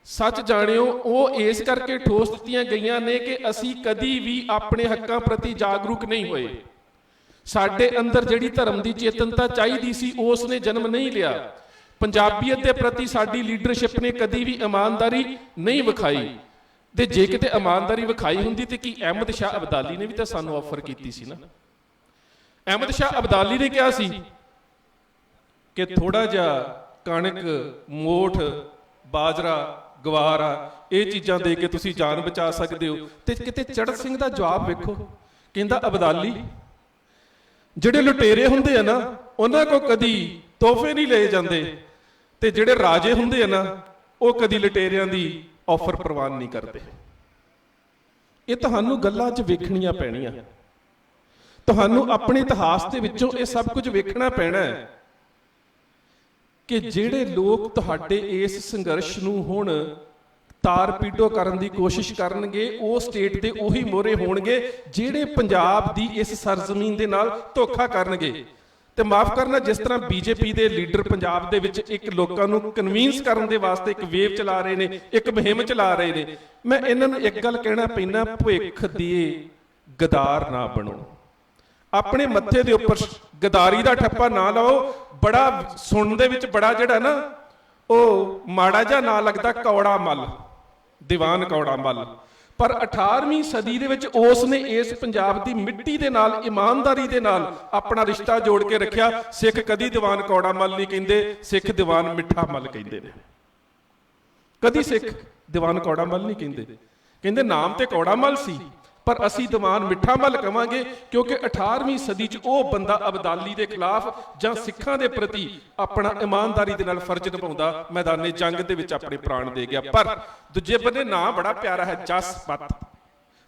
ਸੱਚ ਜਾਣਿਓ ਉਹ ਇਸ ਕਰਕੇ ਠੋਸ ਦਿੱਤੀਆਂ ਗਈਆਂ ਨੇ ਕਿ ਅਸੀਂ ਕਦੀ ਵੀ ਆਪਣੇ ਹੱਕਾਂ ਪ੍ਰਤੀ ਜਾਗਰੂਕ ਨਹੀਂ ਹੋਏ। ਸਾਡੇ ਅੰਦਰ ਜਿਹੜੀ ਧਰਮ ਦੀ ਚੇਤਨਤਾ ਚਾਹੀਦੀ ਸੀ ਉਸ ਨੇ ਜਨਮ ਨਹੀਂ ਲਿਆ। ਪੰਜਾਬੀਅਤ ਦੇ ਪ੍ਰਤੀ ਸਾਡੀ ਲੀਡਰਸ਼ਿਪ ਨੇ ਕਦੀ ਵੀ ਇਮਾਨਦਾਰੀ ਨਹੀਂ ਵਿਖਾਈ, ਤੇ ਜੇ ਕਿਤੇ ਇਮਾਨਦਾਰੀ ਵਿਖਾਈ ਹੁੰਦੀ ਤੇ ਕੀ ਅਹਿਮਦ ਸ਼ਾਹ ਅਬਦਾਲੀ ਨੇ ਵੀ ਤਾਂ ਸਾਨੂੰ ਆਫਰ ਕੀਤੀ ਸੀ ਨਾ। ਅਹਿਮਦ ਸ਼ਾਹ ਅਬਦਾਲੀ ਨੇ ਕਿਹਾ ਸੀ ਕਿ ਥੋੜਾ ਜਿਹਾ ਕਣਕ, ਮੋਠ, ਬਾਜਰਾ, ਗਵਾਰਾ, ਇਹ ਚੀਜ਼ਾਂ ਦੇ ਕੇ ਤੁਸੀਂ ਜਾਨ ਬਚਾ ਸਕਦੇ ਹੋ। ਤੇ ਕਿਤੇ ਚੜ੍ਹਤ ਸਿੰਘ ਦਾ ਜਵਾਬ ਵੇਖੋ, ਕਹਿੰਦਾ ਅਬਦਾਲੀ, ਜਿਹੜੇ ਲੁਟੇਰੇ ਹੁੰਦੇ ਆ ਨਾ ਉਹਨਾਂ ਕੋ ਕਦੀ ਤੋਹਫੇ ਨਹੀਂ ਲਏ ਜਾਂਦੇ, ਤੇ ਜਿਹੜੇ ਰਾਜੇ ਹੁੰਦੇ ਆ ਨਾ ਉਹ ਕਦੀ ਲੁਟੇਰਿਆਂ ਦੀ ਆਫਰ ਪ੍ਰਵਾਨ ਨਹੀਂ ਕਰਦੇ। ਇਹ ਤੁਹਾਨੂੰ ਗੱਲਾਂ 'ਚ ਵੇਖਣੀਆਂ ਪੈਣੀਆਂ, ਤੁਹਾਨੂੰ ਆਪਣੇ ਇਤਿਹਾਸ ਦੇ ਵਿੱਚੋਂ ਇਹ ਸਭ ਕੁਝ ਵੇਖਣਾ ਪੈਣਾ ਹੈ ਕਿ ਜਿਹੜੇ ਲੋਕ ਤੁਹਾਡੇ ਇਸ ਸੰਘਰਸ਼ ਨੂੰ ਹੁਣ ਤਾਰ ਪੀਡੋ ਕਰਨ ਦੀ ਕੋਸ਼ਿਸ਼ ਕਰਨਗੇ, ਉਹ ਸਟੇਟ ਦੇ ਉਹੀ ਮੋਹਰੇ ਹੋਣਗੇ ਜਿਹੜੇ ਪੰਜਾਬ ਦੀ ਇਸ ਸਰਜ਼ਮੀਨ ਦੇ ਨਾਲ ਧੋਖਾ ਕਰਨਗੇ। ਤੇ ਮਾਫ ਕਰਨਾ, ਜਿਸ ਤਰ੍ਹਾਂ ਬੀਜੇਪੀ ਦੇ ਲੀਡਰ ਪੰਜਾਬ ਦੇ ਵਿੱਚ ਇੱਕ ਲੋਕਾਂ ਨੂੰ ਕਨਵਿੰਸ ਕਰਨ ਦੇ ਵਾਸਤੇ ਇੱਕ ਵੇਵ ਚਲਾ ਰਹੇ ਨੇ, ਇੱਕ ਮੁਹਿੰਮ ਚਲਾ ਰਹੇ ਨੇ, ਮੈਂ ਇਹਨਾਂ ਨੂੰ ਇੱਕ ਗੱਲ ਕਹਿਣਾ ਪੈਂਦਾ, ਭੁੱਖ ਦੀ ਗਦਾਰ ਨਾ ਬਣੋ। ਆਪਣੇ ਮੱਥੇ ਦੇ ਉੱਪਰ ਗਦਾਰੀ ਦਾ ਠੱਪਾ ਨਾ ਲਾਓ। ਬੜਾ ਸੁਣਨ ਦੇ ਵਿੱਚ ਬੜਾ ਜਿਹੜਾ ਨਾ ਉਹ ਮਾੜਾ ਜਿਹਾ ਨਾਂ ਲੱਗਦਾ, ਕੌੜਾ ਮੱਲ, ਦੀਵਾਨ ਕੌੜਾ ਮੱਲ, ਪਰ 18ਵੀਂ ਸਦੀ ਦੇ ਵਿੱਚ ਉਸ ਨੇ ਇਸ ਪੰਜਾਬ ਦੀ ਮਿੱਟੀ ਦੇ ਨਾਲ ਇਮਾਨਦਾਰੀ ਦੇ ਨਾਲ ਆਪਣਾ ਰਿਸ਼ਤਾ ਜੋੜ ਕੇ ਰੱਖਿਆ। ਸਿੱਖ ਕਦੀ ਦੀਵਾਨ ਕੌੜਾ ਮੱਲ ਨਹੀਂ ਕਹਿੰਦੇ, ਸਿੱਖ ਦੀਵਾਨ ਮਿੱਠਾ ਮੱਲ ਕਹਿੰਦੇ ਨੇ। ਕਦੀ ਸਿੱਖ ਦੀਵਾਨ ਕੌੜਾ ਮੱਲ ਨਹੀਂ ਕਹਿੰਦੇ, ਕਹਿੰਦੇ ਨਾਮ ਤੇ ਕੌੜਾ ਮੱਲ ਸੀ ਪਰ ਅਸੀਂ ਦੀਵਾਨ ਮਿੱਠਾ ਮੱਲ ਕਵਾਂਗੇ, ਕਿਉਂਕਿ 18ਵੀਂ ਸਦੀ 'ਚ ਉਹ ਬੰਦਾ ਅਬਦਾਲੀ ਦੇ ਖਿਲਾਫ ਜਾਂ ਸਿੱਖਾਂ ਦੇ ਪ੍ਰਤੀ ਆਪਣਾ ਇਮਾਨਦਾਰੀ ਦੇ ਨਾਲ ਫਰਜ਼ ਨਿਭਾਉਂਦਾ ਮੈਦਾਨੇ ਜੰਗ ਦੇ ਵਿੱਚ ਆਪਣੇ ਪ੍ਰਾਣ ਦੇ ਗਿਆ। ਪਰ ਦੂਜੇ ਬੰਨੇ ਨਾਂ ਬੜਾ ਪਿਆਰਾ ਹੈ, ਜਸਪਤ,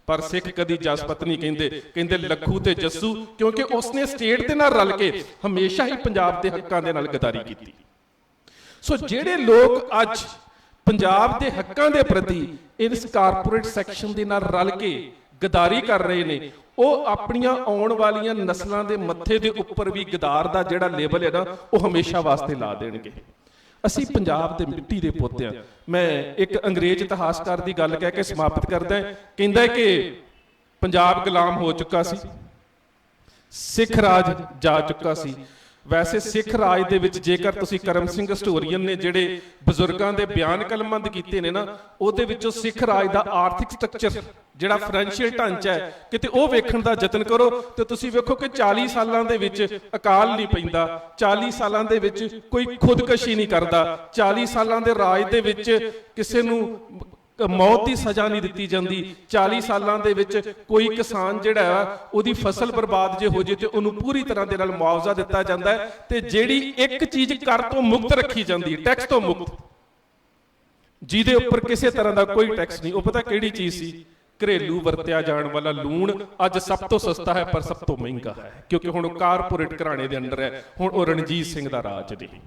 ਪਰ ਸਿੱਖ ਕਦੀ ਜਸਪਤ ਨਹੀਂ ਕਹਿੰਦੇ, ਕਹਿੰਦੇ ਲੱਖੂ ਤੇ ਜੱਸੂ, ਕਿਉਂਕਿ ਉਸਨੇ ਸਟੇਟ ਦੇ ਨਾਲ ਰਲ ਕੇ ਹਮੇਸ਼ਾ ਹੀ ਪੰਜਾਬ ਦੇ ਹੱਕਾਂ ਦੇ ਨਾਲ ਗਦਾਰੀ ਕੀਤੀ। ਸੋ ਜਿਹੜੇ ਲੋਕ ਅੱਜ ਪੰਜਾਬ ਦੇ ਹੱਕਾਂ ਦੇ ਪ੍ਰਤੀ ਇਸ ਕਾਰਪੋਰੇਟ ਸੈਕਸ਼ਨ ਦੇ ਨਾਲ ਰਲ ਕੇ ਗਦਾਰੀ ਕਰ ਰਹੇ ਨੇ, ਉਹ ਆਪਣੀਆਂ ਆਉਣ ਵਾਲੀਆਂ ਨਸਲਾਂ ਦੇ ਮੱਥੇ ਦੇ ਉੱਪਰ ਵੀ ਗਦਾਰ ਦਾ ਜਿਹੜਾ ਲੇਬਲ ਹੈ ਨਾ ਉਹ ਹਮੇਸ਼ਾ ਵਾਸਤੇ ਲਾ ਦੇਣਗੇ। ਅਸੀਂ ਪੰਜਾਬ ਦੇ ਮਿੱਟੀ ਦੇ ਪੋਤੇ ਹਾਂ। ਮੈਂ ਇੱਕ ਅੰਗਰੇਜ਼ ਇਤਿਹਾਸਕਾਰ ਦੀ ਗੱਲ ਕਹਿ ਕੇ ਸਮਾਪਤ ਕਰਦਾ, ਕਹਿੰਦਾ ਕਿ ਪੰਜਾਬ ਗੁਲਾਮ ਹੋ ਚੁੱਕਾ ਸੀ, ਸਿੱਖ ਰਾਜ ਜਾ ਚੁੱਕਾ ਸੀ। ਵੈਸੇ ਸਿੱਖ ਰਾਜ ਦੇ ਵਿੱਚ ਜੇਕਰ ਤੁਸੀਂ ਕਰਮ ਸਿੰਘ ਹਿਸਟੋਰੀਅਨ ਨੇ ਜਿਹੜੇ ਬਜ਼ੁਰਗਾਂ ਦੇ ਬਿਆਨ ਕਲਮਬੰਦ ਕੀਤੇ ਨੇ ਨਾ, ਉਹਦੇ ਵਿੱਚੋਂ ਸਿੱਖ ਰਾਜ ਦਾ ਆਰਥਿਕ ਸਟਰਕਚਰ ਜਿਹੜਾ ਫਾਈਨੈਂਸ਼ੀਅਲ ਢਾਂਚਾ ਹੈ ਕਿਤੇ ਉਹ ਵੇਖਣ ਦਾ ਯਤਨ ਕਰੋ, ਤੇ ਤੁਸੀਂ ਵੇਖੋ ਕਿ 40 ਸਾਲਾਂ ਦੇ ਵਿੱਚ ਅਕਾਲ ਨਹੀਂ ਪੈਂਦਾ, 40 ਸਾਲਾਂ ਦੇ ਵਿੱਚ ਕੋਈ ਖੁਦਕਸ਼ੀ ਨਹੀਂ ਕਰਦਾ, 40 ਸਾਲਾਂ ਦੇ ਰਾਜ ਦੇ ਵਿੱਚ ਕਿਸੇ ਨੂੰ ਮੌਤ ਦੀ ਸਜ਼ਾ ਨਹੀਂ ਦਿੱਤੀ ਜਾਂਦੀ, 40 ਸਾਲਾਂ ਦੇ ਵਿੱਚ ਕੋਈ ਕਿਸਾਨ ਜਿਹੜਾ ਹੈ ਉਹਦੀ ਫਸਲ ਬਰਬਾਦ ਜੇ ਹੋ ਜੇ ਤੇ ਉਹਨੂੰ ਪੂਰੀ ਤਰ੍ਹਾਂ ਦੇ ਨਾਲ ਮੁਆਵਜ਼ਾ ਦਿੱਤਾ ਜਾਂਦਾ ਹੈ। ਤੇ ਜਿਹੜੀ ਇੱਕ ਚੀਜ਼ ਕਰ ਤੋਂ ਮੁਕਤ ਰੱਖੀ ਜਾਂਦੀ, ਟੈਕਸ ਤੋਂ ਮੁਕਤ, ਜਿਹਦੇ ਉੱਪਰ ਕਿਸੇ ਤਰ੍ਹਾਂ ਦਾ ਕੋਈ ਟੈਕਸ ਨਹੀਂ, ਉਹ ਪਤਾ ਕਿਹੜੀ ਚੀਜ਼ ਸੀ? ਘਰੇਲੂ ਵਰਤਿਆ ਜਾਣ ਵਾਲਾ ਲੂਣ ਅੱਜ ਸਭ ਤੋਂ ਸਸਤਾ ਹੈ ਪਰ ਸਭ ਤੋਂ ਮਹਿੰਗਾ ਹੈ, ਕਿਉਂਕਿ ਹੁਣ ਉਹ ਕਾਰਪੋਰੇਟ ਘਰਾਣੇ ਦੇ ਅੰਡਰ ਹੈ। ਹੁਣ ਉਹ ਰਣਜੀਤ ਸਿੰਘ ਦਾ ਰਾਜ ਨਹੀਂ,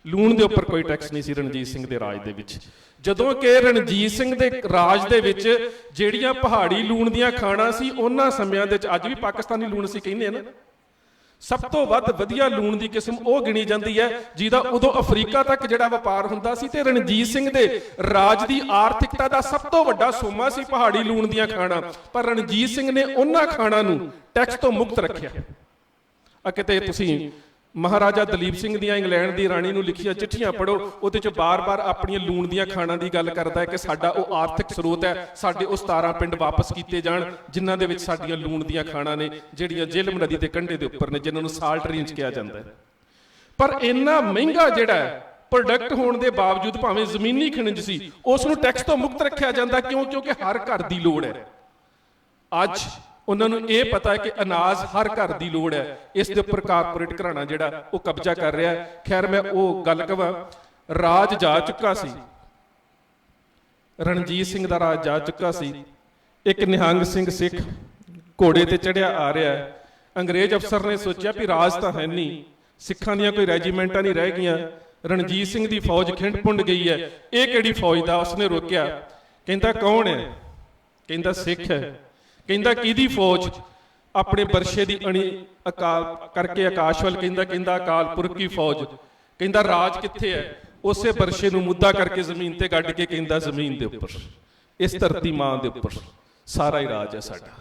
ਲੂਣ ਦੇ ਉੱਪਰ ਕੋਈ ਟੈਕਸ ਨਹੀਂ ਸੀ ਰਣਜੀਤ ਸਿੰਘ ਦੇ ਰਾਜ ਦੇ ਵਿੱਚ। ਜਦੋਂ ਕਿ ਰਣਜੀਤ ਸਿੰਘ ਦੇ ਰਾਜ ਦੇ ਵਿੱਚ ਜਿਹੜੀਆਂ ਪਹਾੜੀ ਲੂਣ ਦੀਆਂ ਖਾਣਾਂ ਸੀ, ਉਹਨਾਂ ਸਮਿਆਂ ਦੇ ਵਿੱਚ, ਅੱਜ ਵੀ ਪਾਕਿਸਤਾਨੀ ਲੂਣ ਅਸੀਂ ਕਹਿੰਦੇ ਆ ਨਾ, ਸਭ ਤੋਂ ਵੱਧ ਵਧੀਆ ਲੂਣ ਦੀ ਕਿਸਮ ਉਹ ਗਿਣੀ ਜਾਂਦੀ ਹੈ ਜਿਹਦਾ ਉਦੋਂ ਅਫਰੀਕਾ ਤੱਕ ਜਿਹੜਾ ਵਪਾਰ ਹੁੰਦਾ ਸੀ। ਤੇ ਰਣਜੀਤ ਸਿੰਘ ਦੇ ਰਾਜ ਦੀ ਆਰਥਿਕਤਾ ਦਾ ਸਭ ਤੋਂ ਵੱਡਾ ਸੋਮਾ ਸੀ ਪਹਾੜੀ ਲੂਣ ਦੀਆਂ ਖਾਣਾਂ, ਪਰ ਰਣਜੀਤ ਸਿੰਘ ਨੇ ਉਹਨਾਂ ਖਾਣਾਂ ਨੂੰ ਟੈਕਸ ਤੋਂ ਮੁਕਤ ਰੱਖਿਆ। ਕਿਤੇ ਤੁਸੀਂ ਮਹਾਰਾਜਾ ਦਲੀਪ ਸਿੰਘ ਦੀਆਂ ਇੰਗਲੈਂਡ ਦੀ ਰਾਣੀ ਨੂੰ ਲਿਖੀਆਂ ਚਿੱਠੀਆਂ ਪੜ੍ਹੋ, ਉਹਦੇ 'ਚ ਬਾਰ-ਬਾਰ ਆਪਣੀਆਂ ਲੂਣ ਦੀਆਂ ਖਾਣਾਂ ਦੀ ਗੱਲ ਕਰਦਾ ਹੈ ਕਿ ਸਾਡਾ ਉਹ ਆਰਥਿਕ ਸਰੋਤ ਹੈ, ਸਾਡੇ ਉਹ 17 ਪਿੰਡ ਵਾਪਸ ਕੀਤੇ ਜਾਣ ਜਿਨ੍ਹਾਂ ਦੇ ਵਿੱਚ ਸਾਡੀਆਂ ਲੂਣ ਦੀਆਂ ਖਾਣਾਂ ਨੇ, ਜਿਹੜੀਆਂ ਜੇਹਲਮ ਨਦੀ ਦੇ ਕੰਢੇ ਦੇ ਉੱਪਰ ਨੇ, ਜਿਨ੍ਹਾਂ ਨੂੰ ਸਾਲਟ ਰੇਂਜ ਕਿਹਾ ਜਾਂਦਾ ਹੈ। ਪਰ ਇੰਨਾ ਮਹਿੰਗਾ ਜਿਹੜਾ ਪ੍ਰੋਡਕਟ ਹੋਣ ਦੇ ਬਾਵਜੂਦ ਭਾਵੇਂ ਜ਼ਮੀਨੀ ਖਣਿਜ ਸੀ ਉਸ ਨੂੰ ਟੈਕਸ ਤੋਂ ਮੁਕਤ ਰੱਖਿਆ ਜਾਂਦਾ। ਕਿਉਂ? ਕਿਉਂਕਿ ਹਰ ਘਰ ਦੀ ਲੋੜ ਹੈ। ਅੱਜ ਉਹਨਾਂ ਨੂੰ ਇਹ ਪਤਾ ਹੈ ਕਿ ਅਨਾਜ ਹਰ ਘਰ ਦੀ ਲੋੜ ਹੈ। ਇਸ ਦੇ ਉੱਪਰ ਕਾਰਪੋਰੇਟ ਘਰਾਣਾ ਜਿਹੜਾ ਉਹ ਕਬਜ਼ਾ ਕਰ ਰਿਹਾ ਹੈ। ਖੈਰ ਮੈਂ ਉਹ ਗੱਲ ਕਹਾਂ, ਰਾਜ ਜਾ ਚੁੱਕਾ ਸੀ, ਰਣਜੀਤ ਸਿੰਘ ਦਾ ਰਾਜ ਜਾ ਚੁੱਕਾ ਸੀ। ਇੱਕ ਨਿਹੰਗ ਸਿੰਘ ਸਿੱਖ ਘੋੜੇ ਤੇ ਚੜਿਆ ਆ ਰਿਹਾ ਹੈ। ਅੰਗਰੇਜ਼ ਅਫਸਰ ਨੇ ਸੋਚਿਆ ਵੀ ਰਾਜ ਤਾਂ ਹੈ ਨਹੀਂ, ਸਿੱਖਾਂ ਦੀਆਂ ਕੋਈ ਰੈਜੀਮੈਂਟਾਂ ਨਹੀਂ ਰਹਿ ਗਈਆਂ, ਰਣਜੀਤ ਸਿੰਘ ਦੀ ਫੌਜ ਖਿੰਡ ਪੁੰਡ ਗਈ ਹੈ, ਇਹ ਕਿਹੜੀ ਫੌਜ ਦਾ? ਉਸਨੇ ਰੋਕਿਆ, ਕਹਿੰਦਾ ਕੌਣ ਹੈ? ਕਹਿੰਦਾ ਸਿੱਖ ਹੈ। ਕਹਿੰਦਾ ਕਿਹਦੀ ਫੌਜ? ਆਪਣੇ ਬਰਸ਼ੇ ਦੀ ਅਣੀ ਅਕਾਲ ਕਰਕੇ ਆਕਾਸ਼ ਵੱਲ ਕਹਿੰਦਾ ਅਕਾਲ ਪੁਰਖ ਕੀ ਫੌਜ। ਕਹਿੰਦਾ ਰਾਜ ਕਿੱਥੇ ਹੈ? ਉਸੇ ਬਰਸ਼ੇ ਨੂੰ ਮੁੱਦਾ ਕਰਕੇ ਜ਼ਮੀਨ ਤੇ ਗੱਡ ਕੇ ਕਹਿੰਦਾ ਜ਼ਮੀਨ ਦੇ ਉੱਪਰ, ਇਸ ਧਰਤੀ ਮਾਂ ਦੇ ਉੱਪਰ ਸਾਰਾ ਹੀ ਰਾਜ ਹੈ ਸਾਡਾ।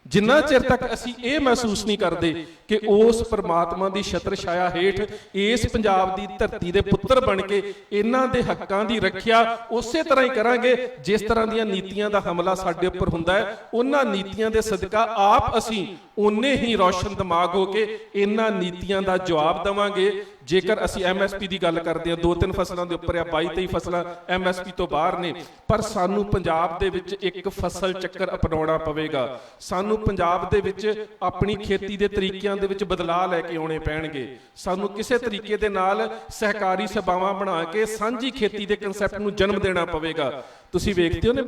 ਜਿੰਨਾ ਚਿਰ ਤੱਕ ਅਸੀਂ ਇਹ ਮਹਿਸੂਸ ਨਹੀਂ ਕਰਦੇ ਕਿ ਉਸ ਪਰਮਾਤਮਾ ਦੀ ਛਤਰ ਛਾਇਆ ਹੇਠ ਇਸ ਪੰਜਾਬ ਦੀ ਧਰਤੀ ਦੇ ਪੁੱਤਰ ਬਣ ਕੇ ਇਹਨਾਂ ਦੇ ਹੱਕਾਂ ਦੀ ਰੱਖਿਆ ਉਸੇ ਤਰ੍ਹਾਂ ਹੀ ਕਰਾਂਗੇ ਜਿਸ ਤਰ੍ਹਾਂ ਦੀਆਂ ਨੀਤੀਆਂ ਦਾ ਹਮਲਾ ਸਾਡੇ ਉੱਪਰ ਹੁੰਦਾ ਹੈ, ਉਹਨਾਂ ਨੀਤੀਆਂ ਦੇ ਸਦਕਾ ਆਪ ਅਸੀਂ ਉਨੇ ਹੀ ਰੌਸ਼ਨ ਦਿਮਾਗ ਹੋ ਕੇ ਇਹਨਾਂ ਨੀਤੀਆਂ ਦਾ ਜਵਾਬ ਦੇਵਾਂਗੇ। ਜੇਕਰ ਅਸੀਂ ਐਮਐਸਪੀ ਦੀ ਗੱਲ ਕਰਦੇ ਹਾਂ, 2-3 ਫਸਲਾਂ ਦੇ ਉੱਪਰ ਆ, 22-23 ਫਸਲਾਂ ਐਮਐਸਪੀ ਤੋਂ ਬਾਹਰ ਨੇ, ਪਰ ਸਾਨੂੰ ਪੰਜਾਬ ਦੇ ਵਿੱਚ ਇੱਕ ਫਸਲ ਚੱਕਰ ਅਪਣਾਉਣਾ ਪਵੇਗਾ। ਸਾਨੂੰ ਪੰਜਾਬ ਦੇ ਵਿੱਚ ਆਪਣੀ ਖੇਤੀ ਦੇ ਤਰੀਕਿਆਂ ਦੇ ਵਿੱਚ ਬਦਲਾਅ ਲੈ ਕੇ ਆਉਣੇ ਪੈਣਗੇ। ਸਾਨੂੰ ਕਿਸੇ ਤਰੀਕੇ ਦੇ ਨਾਲ ਸਹਿਕਾਰੀ ਸਭਾਵਾਂ ਬਣਾ ਕੇ ਸਾਂਝੀ ਖੇਤੀ ਦੇ ਕਨਸੈਪਟ ਨੂੰ ਜਨਮ ਦੇਣਾ ਪਵੇਗਾ। ਤੁਸੀਂ ਵੇਖਦੇ ਹੋ ਨੇ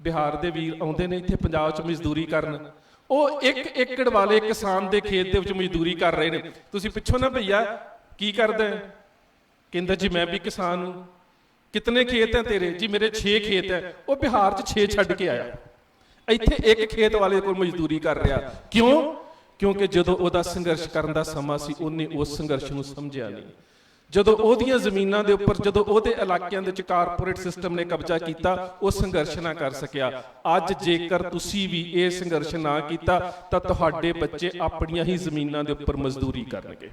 ਬਿਹਾਰ ਦੇ ਵੀਰ ਆਉਂਦੇ ਨੇ ਇੱਥੇ ਪੰਜਾਬ 'ਚ ਮਜ਼ਦੂਰੀ ਕਰਨ, ਉਹ 1 ਏਕੜ ਵਾਲੇ ਕਿਸਾਨ ਦੇ ਖੇਤ ਦੇ ਵਿੱਚ ਮਜ਼ਦੂਰੀ ਕਰ ਰਹੇ ਨੇ। ਤੁਸੀਂ ਪਿੱਛੋਂ ਨਾ ਭਈਆ ਕੀ ਕਰਦਾ? ਕਹਿੰਦਾ ਜੀ ਮੈਂ ਵੀ ਕਿਸਾਨ ਹੂੰ। ਕਿਤਨੇ ਖੇਤ ਹੈ ਤੇਰੇ? ਜੀ ਮੇਰੇ 6 ਖੇਤ ਹੈ। ਉਹ ਬਿਹਾਰ 'ਚ 6 ਛੱਡ ਕੇ ਆਇਆ, ਇੱਥੇ 1 ਖੇਤ ਵਾਲੇ ਕੋਲ ਮਜ਼ਦੂਰੀ ਕਰ ਰਿਹਾ। ਕਿਉਂ? ਕਿਉਂਕਿ ਜਦੋਂ ਉਹਦਾ ਸੰਘਰਸ਼ ਕਰਨ ਦਾ ਸਮਾਂ ਸੀ ਉਹਨੇ ਉਸ ਸੰਘਰਸ਼ ਨੂੰ ਸਮਝਿਆ ਨਹੀਂ। ਜਦੋਂ ਉਹਦੀਆਂ ਜ਼ਮੀਨਾਂ ਦੇ ਉੱਪਰ, ਜਦੋਂ ਉਹਦੇ ਇਲਾਕਿਆਂ ਦੇ ਵਿੱਚ ਕਾਰਪੋਰੇਟ ਸਿਸਟਮ ਨੇ ਕਬਜ਼ਾ ਕੀਤਾ, ਉਹ ਸੰਘਰਸ਼ ਨਾ ਕਰ ਸਕਿਆ। ਅੱਜ ਜੇਕਰ ਤੁਸੀਂ ਵੀ ਇਹ ਸੰਘਰਸ਼ ਨਾ ਕੀਤਾ ਤਾਂ ਤੁਹਾਡੇ ਬੱਚੇ ਆਪਣੀਆਂ ਹੀ ਜ਼ਮੀਨਾਂ ਦੇ ਉੱਪਰ ਮਜ਼ਦੂਰੀ ਕਰਨਗੇ।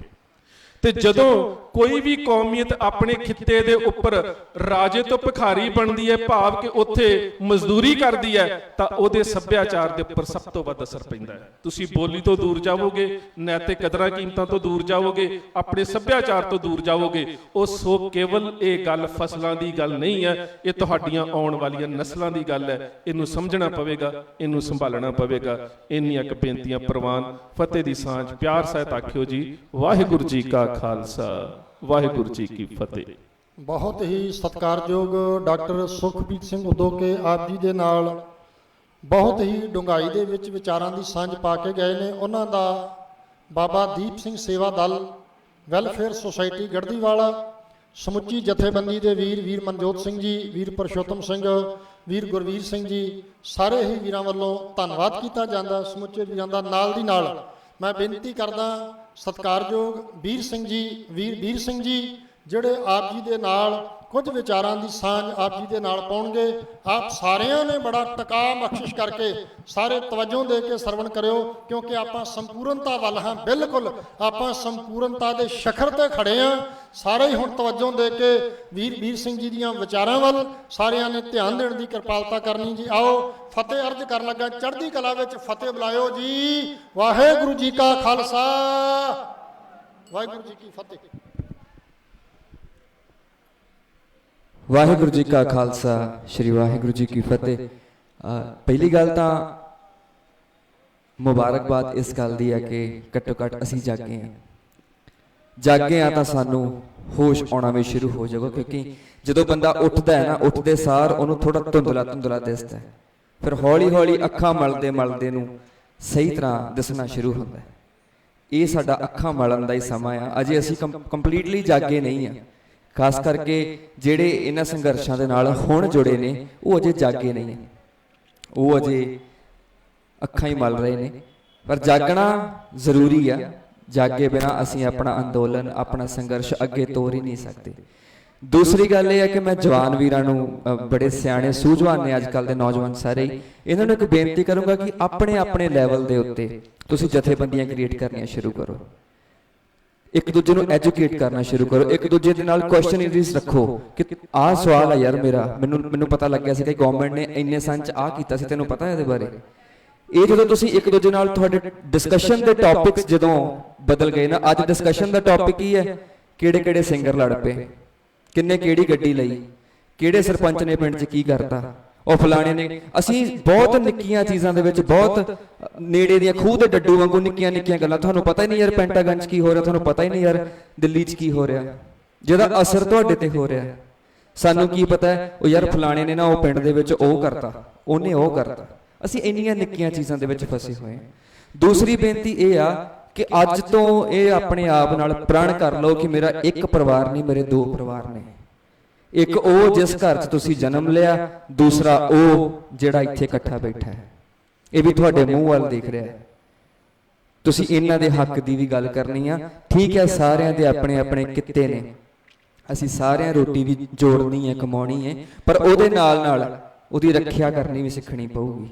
ਤੇ ਜਦੋਂ ਕੋਈ ਵੀ ਕੌਮੀਅਤ ਆਪਣੇ ਖਿੱਤੇ ਦੇ ਉੱਪਰ ਰਾਜੇ ਤੋਂ ਭਿਖਾਰੀ ਬਣਦੀ ਹੈ, ਭਾਵ ਕਿ ਉੱਥੇ ਮਜ਼ਦੂਰੀ ਕਰਦੀ ਹੈ, ਤਾਂ ਉਹਦੇ ਸੱਭਿਆਚਾਰ ਦੇ ਉੱਪਰ ਸਭ ਤੋਂ ਵੱਧ ਅਸਰ ਪੈਂਦਾ ਹੈ। ਤੁਸੀਂ ਬੋਲੀ ਤੋਂ ਦੂਰ ਜਾਵੋਗੇ, ਨੈਤਿਕ ਕਦਰਾਂ ਕੀਮਤਾਂ ਤੋਂ ਦੂਰ ਜਾਵੋਗੇ, ਆਪਣੇ ਸੱਭਿਆਚਾਰ ਤੋਂ ਦੂਰ ਜਾਵੋਗੇ। ਉਹ ਸੋ ਕੇਵਲ ਇਹ ਗੱਲ ਫਸਲਾਂ ਦੀ ਗੱਲ ਨਹੀਂ ਹੈ, ਇਹ ਤੁਹਾਡੀਆਂ ਆਉਣ ਵਾਲੀਆਂ ਨਸਲਾਂ ਦੀ ਗੱਲ ਹੈ। ਇਹਨੂੰ ਸਮਝਣਾ ਪਵੇਗਾ, ਇਹਨੂੰ ਸੰਭਾਲਣਾ ਪਵੇਗਾ। ਇੰਨੀਆਂ ਕੁ ਬੇਨਤੀਆਂ ਪ੍ਰਵਾਨ। ਫਤਿਹ ਦੀ ਸਾਂਝ ਪਿਆਰ ਸਹਿਤ ਆਖਿਓ ਜੀ। ਵਾਹਿਗੁਰੂ ਜੀ ਕਾ ਖਾਲਸਾ, ਵਾਹਿਗੁਰੂ ਜੀ ਕੀ ਫਤਿਹ। ਬਹੁਤ ਹੀ ਸਤਿਕਾਰਯੋਗ ਡਾਕਟਰ ਸੁਖਬੀਰ ਸਿੰਘ ਉਦੋਕੇ ਆਪ ਜੀ ਦੇ ਨਾਲ ਬਹੁਤ ਹੀ ਡੂੰਘਾਈ ਦੇ ਵਿੱਚ ਵਿਚਾਰਾਂ ਦੀ ਸਾਂਝ ਪਾ ਕੇ ਗਏ ਨੇ। ਉਹਨਾਂ ਦਾ ਬਾਬਾ ਦੀਪ ਸਿੰਘ ਸੇਵਾ ਦਲ ਵੈਲਫੇਅਰ ਸੁਸਾਇਟੀ ਗੜਦੀਵਾਲਾ, ਸਮੁੱਚੀ ਜਥੇਬੰਦੀ ਦੇ ਵੀਰ ਮਨਜੋਤ ਸਿੰਘ ਜੀ, ਵੀਰ ਪਰਸ਼ੋਤਮ ਸਿੰਘ, ਵੀਰ ਗੁਰਵੀਰ ਸਿੰਘ ਜੀ, ਸਾਰੇ ਹੀ ਵੀਰਾਂ ਵੱਲੋਂ ਧੰਨਵਾਦ ਕੀਤਾ ਜਾਂਦਾ। ਸਮੁੱਚੇ ਵੀਰਾਂ ਦਾ ਨਾਲ ਦੀ ਨਾਲ ਮੈਂ ਬੇਨਤੀ ਕਰਦਾ ਸਤਿਕਾਰਯੋਗ ਵੀਰ ਸਿੰਘ ਜੀ, ਵੀਰ ਸਿੰਘ ਜੀ, ਜਿਹੜੇ ਆਪ ਜੀ ਦੇ ਨਾਲ ਕੁਝ ਵਿਚਾਰਾਂ ਦੀ ਸਾਂਝ ਆਪ ਜੀ ਦੇ ਨਾਲ ਪਾਉਣਗੇ। ਆਪ ਸਾਰਿਆਂ ਨੇ ਬੜਾ ਟਿਕਾ ਬਖਸ਼ਿਸ਼ ਕਰਕੇ ਸਾਰੇ ਤਵੱਜੋ ਦੇ ਕੇ ਸਰਵਣ ਕਰਿਓ, ਕਿਉਂਕਿ ਆਪਾਂ ਸੰਪੂਰਨਤਾ ਵੱਲ ਹਾਂ। ਬਿਲਕੁਲ ਆਪਾਂ ਸੰਪੂਰਨਤਾ ਦੇ ਸ਼ਿਖਰ ਤੇ ਖੜੇ ਹਾਂ। ਸਾਰੇ ਹੀ ਹੁਣ ਤਵੱਜੋ ਦੇ ਕੇ ਵੀਰ ਸਿੰਘ ਜੀ ਦੀਆਂ ਵਿਚਾਰਾਂ ਵੱਲ ਸਾਰਿਆਂ ਨੇ ਧਿਆਨ ਦੇਣ ਦੀ ਕਿਰਪਾਲਤਾ ਕਰਨੀ ਜੀ। ਆਓ ਫਤਿਹ ਅਰਜ਼ ਕਰਨ ਲੱਗਾ, ਚੜ੍ਹਦੀ ਕਲਾ ਵਿੱਚ ਫਤਿਹ ਬੁਲਾਇਓ ਜੀ। ਵਾਹਿਗੁਰੂ ਜੀ ਕਾ ਖਾਲਸਾ, ਵਾਹਿਗੁਰੂ ਜੀ ਕੀ ਫਤਿਹ। ਵਾਹਿਗੁਰੂ ਜੀ ਕਾ ਖਾਲਸਾ, ਸ਼੍ਰੀ ਵਾਹਿਗੁਰੂ ਜੀ ਕੀ ਫਤਿਹ। ਪਹਿਲੀ ਗੱਲ ਤਾਂ ਮੁਬਾਰਕਬਾਦ ਇਸ ਗੱਲ ਦੀ ਹੈ ਕਿ ਘੱਟੋ ਘੱਟ ਅਸੀਂ ਜਾਗੇ ਆ ਤਾਂ ਸਾਨੂੰ ਹੋਸ਼ ਆਉਣਾ ਵੀ ਸ਼ੁਰੂ ਹੋ ਜਾਊਗਾ, ਕਿਉਂਕਿ ਜਦੋਂ ਬੰਦਾ ਉੱਠਦਾ ਹੈ ਨਾ, ਉੱਠਦੇ ਸਾਰ ਉਹਨੂੰ ਥੋੜਾ ਧੁੰਦਲਾ ਦਿਸਦਾ ਹੈ, ਫਿਰ ਹੌਲੀ ਹੌਲੀ ਅੱਖਾਂ ਮਲਦੇ ਨੂੰ ਸਹੀ ਤਰ੍ਹਾਂ ਦਿਸਣਾ ਸ਼ੁਰੂ ਹੁੰਦਾ ਹੈ। ਇਹ ਸਾਡਾ ਅੱਖਾਂ ਮਲਣ ਦਾ ਹੀ ਸਮਾਂ ਆ। ਅਜੇ ਅਸੀਂ ਕੰਪਲੀਟਲੀ ਜਾਗੇ ਨਹੀਂ ਆ। ਖਾਸ ਕਰਕੇ ਜਿਹੜੇ ਇਹਨਾਂ ਸੰਘਰਸ਼ਾਂ ਦੇ ਨਾਲ ਹੁਣ ਜੁੜੇ ਨੇ ਉਹ ਅਜੇ ਜਾਗੇ ਨਹੀਂ, ਉਹ ਅਜੇ ਅੱਖਾਂ ਹੀ ਮਲ ਰਹੇ ਨੇ। ਪਰ ਜਾਗਣਾ ਜ਼ਰੂਰੀ ਆ। ਜਾਗੇ ਬਿਨਾਂ ਅਸੀਂ ਆਪਣਾ ਅੰਦੋਲਨ, ਆਪਣਾ ਸੰਘਰਸ਼ ਅੱਗੇ ਤੋਰ ਹੀ ਨਹੀਂ ਸਕਦੇ। ਦੂਸਰੀ ਗੱਲ ਇਹ ਹੈ ਕਿ ਮੈਂ ਜਵਾਨ ਵੀਰਾਂ ਨੂੰ, ਬੜੇ ਸਿਆਣੇ ਸੂਝਵਾਨ ਨੇ ਅੱਜ ਕੱਲ੍ਹ ਦੇ ਨੌਜਵਾਨ ਸਾਰੇ ਹੀ, ਇਹਨਾਂ ਨੂੰ ਇੱਕ ਬੇਨਤੀ ਕਰੂੰਗਾ ਕਿ ਆਪਣੇ ਲੈਵਲ ਦੇ ਉੱਤੇ ਤੁਸੀਂ ਜਥੇਬੰਦੀਆਂ ਕ੍ਰੀਏਟ ਕਰਨੀਆਂ ਸ਼ੁਰੂ ਕਰੋ। ਇੱਕ ਦੂਜੇ ਨੂੰ ਐਜੂਕੇਟ ਕਰਨਾ ਸ਼ੁਰੂ ਕਰੋ। ਇੱਕ ਦੂਜੇ ਦੇ ਨਾਲ ਕੁਐਸਚਨਰੀਜ਼ ਰੱਖੋ ਕਿ ਆਹ ਸਵਾਲ ਆ ਯਾਰ ਮੇਰਾ, ਮੈਨੂੰ ਪਤਾ ਲੱਗਿਆ ਸੀ ਕਿ ਗਵਰਨਮੈਂਟ ਨੇ ਇੰਨੇ ਸਾਲ 'ਚ ਆਹ ਕੀਤਾ ਸੀ, ਤੈਨੂੰ ਪਤਾ ਇਹਦੇ ਬਾਰੇ? ਇਹ ਜਦੋਂ ਤੁਸੀਂ ਇੱਕ ਦੂਜੇ ਨਾਲ ਤੁਹਾਡੇ ਡਿਸਕਸ਼ਨ ਦੇ ਟੌਪਿਕਸ ਜਦੋਂ ਬਦਲ ਗਏ ਨਾ, ਅੱਜ ਡਿਸਕਸ਼ਨ ਦਾ ਟੌਪਿਕ ਕੀ ਹੈ, ਕਿਹੜੇ ਕਿਹੜੇ ਸਿੰਗਰ ਲੜ ਪਏ, ਕਿੰਨੇ ਕਿਹੜੀ ਗੱਡੀ ਲਈ, ਕਿਹੜੇ ਸਰਪੰਚ ਨੇ ਪਿੰਡ 'ਚ ਕੀ ਕਰਤਾ, ਉਹ ਫਲਾਣੇ ਨੇ। ਅਸੀਂ ਬਹੁਤ ਨਿੱਕੀਆਂ ਚੀਜ਼ਾਂ ਦੇ ਵਿੱਚ, ਬਹੁਤ ਨੇੜੇ ਦੀਆਂ ਖੂਹ ਦੇ ਡੱਡੂ ਵਾਂਗੂ ਨਿੱਕੀਆਂ ਨਿੱਕੀਆਂ ਗੱਲਾਂ, ਤੁਹਾਨੂੰ ਪਤਾ ਹੀ ਨਹੀਂ ਯਾਰ ਪੈਂਟਾਗਨ 'ਚ ਕੀ ਹੋ ਰਿਹਾ, ਤੁਹਾਨੂੰ ਪਤਾ ਹੀ ਨਹੀਂ ਯਾਰ ਦਿੱਲੀ 'ਚ ਕੀ ਹੋ ਰਿਹਾ, ਜਿਹਦਾ ਅਸਰ ਤੁਹਾਡੇ ਤੇ ਹੋ ਰਿਹਾ। ਸਾਨੂੰ ਕੀ ਪਤਾ ਉਹ ਯਾਰ ਫਲਾਣੇ ਨੇ ਨਾ ਉਹ ਪਿੰਡ ਦੇ ਵਿੱਚ ਉਹ ਕਰਤਾ, ਉਹਨੇ ਉਹ ਕਰਤਾ। ਅਸੀਂ ਇੰਨੀਆਂ ਨਿੱਕੀਆਂ ਚੀਜ਼ਾਂ ਦੇ ਵਿੱਚ ਫਸੇ ਹੋਏ ਹਾਂ। ਦੂਸਰੀ ਬੇਨਤੀ ਇਹ ਆ ਕਿ ਅੱਜ ਤੋਂ ਇਹ ਆਪਣੇ ਆਪ ਨਾਲ ਪ੍ਰਣ ਕਰ ਲਓ ਕਿ ਮੇਰਾ ਇੱਕ ਪਰਿਵਾਰ ਨਹੀਂ, ਮੇਰੇ ਦੋ ਪਰਿਵਾਰ ਨੇ। ਇੱਕ ਉਹ ਜਿਸ ਘਰ 'ਚ ਤੁਸੀਂ ਜਨਮ ਲਿਆ, ਦੂਸਰਾ ਉਹ ਜਿਹੜਾ ਇੱਥੇ ਇਕੱਠਾ ਬੈਠਾ ਹੈ। ਇਹ ਵੀ ਤੁਹਾਡੇ ਮੂੰਹ ਵੱਲ ਦੇਖ ਰਿਹਾ ਹੈ। ਤੁਸੀਂ ਇਹਨਾਂ ਦੇ ਹੱਕ ਦੀ ਵੀ ਗੱਲ ਕਰਨੀ ਆ। ਠੀਕ ਹੈ, ਸਾਰਿਆਂ ਦੇ ਆਪਣੇ ਆਪਣੇ ਕਿੱਤੇ ਨੇ, ਅਸੀਂ ਸਾਰਿਆਂ ਰੋਟੀ ਵੀ ਜੋੜਨੀ ਹੈ, ਕਮਾਉਣੀ ਹੈ, ਪਰ ਉਹਦੇ ਨਾਲ ਨਾਲ ਉਹਦੀ ਰੱਖਿਆ ਕਰਨੀ ਵੀ ਸਿੱਖਣੀ ਪਊਗੀ।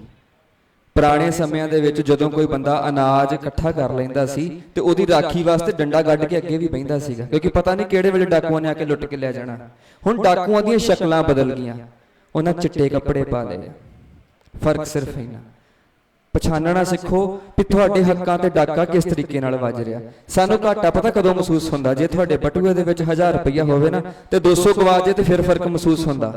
ਪੁਰਾਣੇ ਸਮਿਆਂ ਦੇ ਵਿੱਚ ਜਦੋਂ ਕੋਈ ਬੰਦਾ ਅਨਾਜ ਇਕੱਠਾ ਕਰ ਲੈਂਦਾ ਸੀ ਤੇ ਉਹਦੀ ਰਾਖੀ ਵਾਸਤੇ ਡੰਡਾ ਗੱਡ ਕੇ ਅੱਗੇ ਵੀ ਬਹਿੰਦਾ ਸੀਗਾ, ਕਿਉਂਕਿ ਪਤਾ ਨਹੀਂ ਕਿਹੜੇ ਵੇਲੇ ਡਾਕੂਆਂ ਨੇ ਆ ਕੇ ਲੁੱਟ ਕੇ ਲੈ ਜਾਣਾ। ਹੁਣ ਡਾਕੂਆਂ ਦੀਆਂ ਸ਼ਕਲਾਂ ਬਦਲ ਗਈਆਂ, ਉਹਨਾਂ ਚਿੱਟੇ ਕੱਪੜੇ ਪਾ ਲਏ। ਫਰਕ ਸਿਰਫ ਇੰਨਾ, ਪਛਾਣਨਾ ਸਿੱਖੋ ਕਿ ਤੁਹਾਡੇ ਹੱਕਾਂ ਤੇ ਡਾਕਾ ਕਿਸ ਤਰੀਕੇ ਨਾਲ ਵੱਜ ਰਿਹਾ। ਸਾਨੂੰ ਘਾਟਾ ਪਤਾ ਕਦੋਂ ਮਹਿਸੂਸ ਹੁੰਦਾ, ਜੇ ਤੁਹਾਡੇ ਬਟੂਏ ਦੇ ਵਿੱਚ 1000 ਰੁਪਇਆ ਹੋਵੇ ਨਾ ਤੇ 200 ਗਵਾ ਜੇ ਤੇ ਫਿਰ ਫਰਕ ਮਹਿਸੂਸ ਹੁੰਦਾ।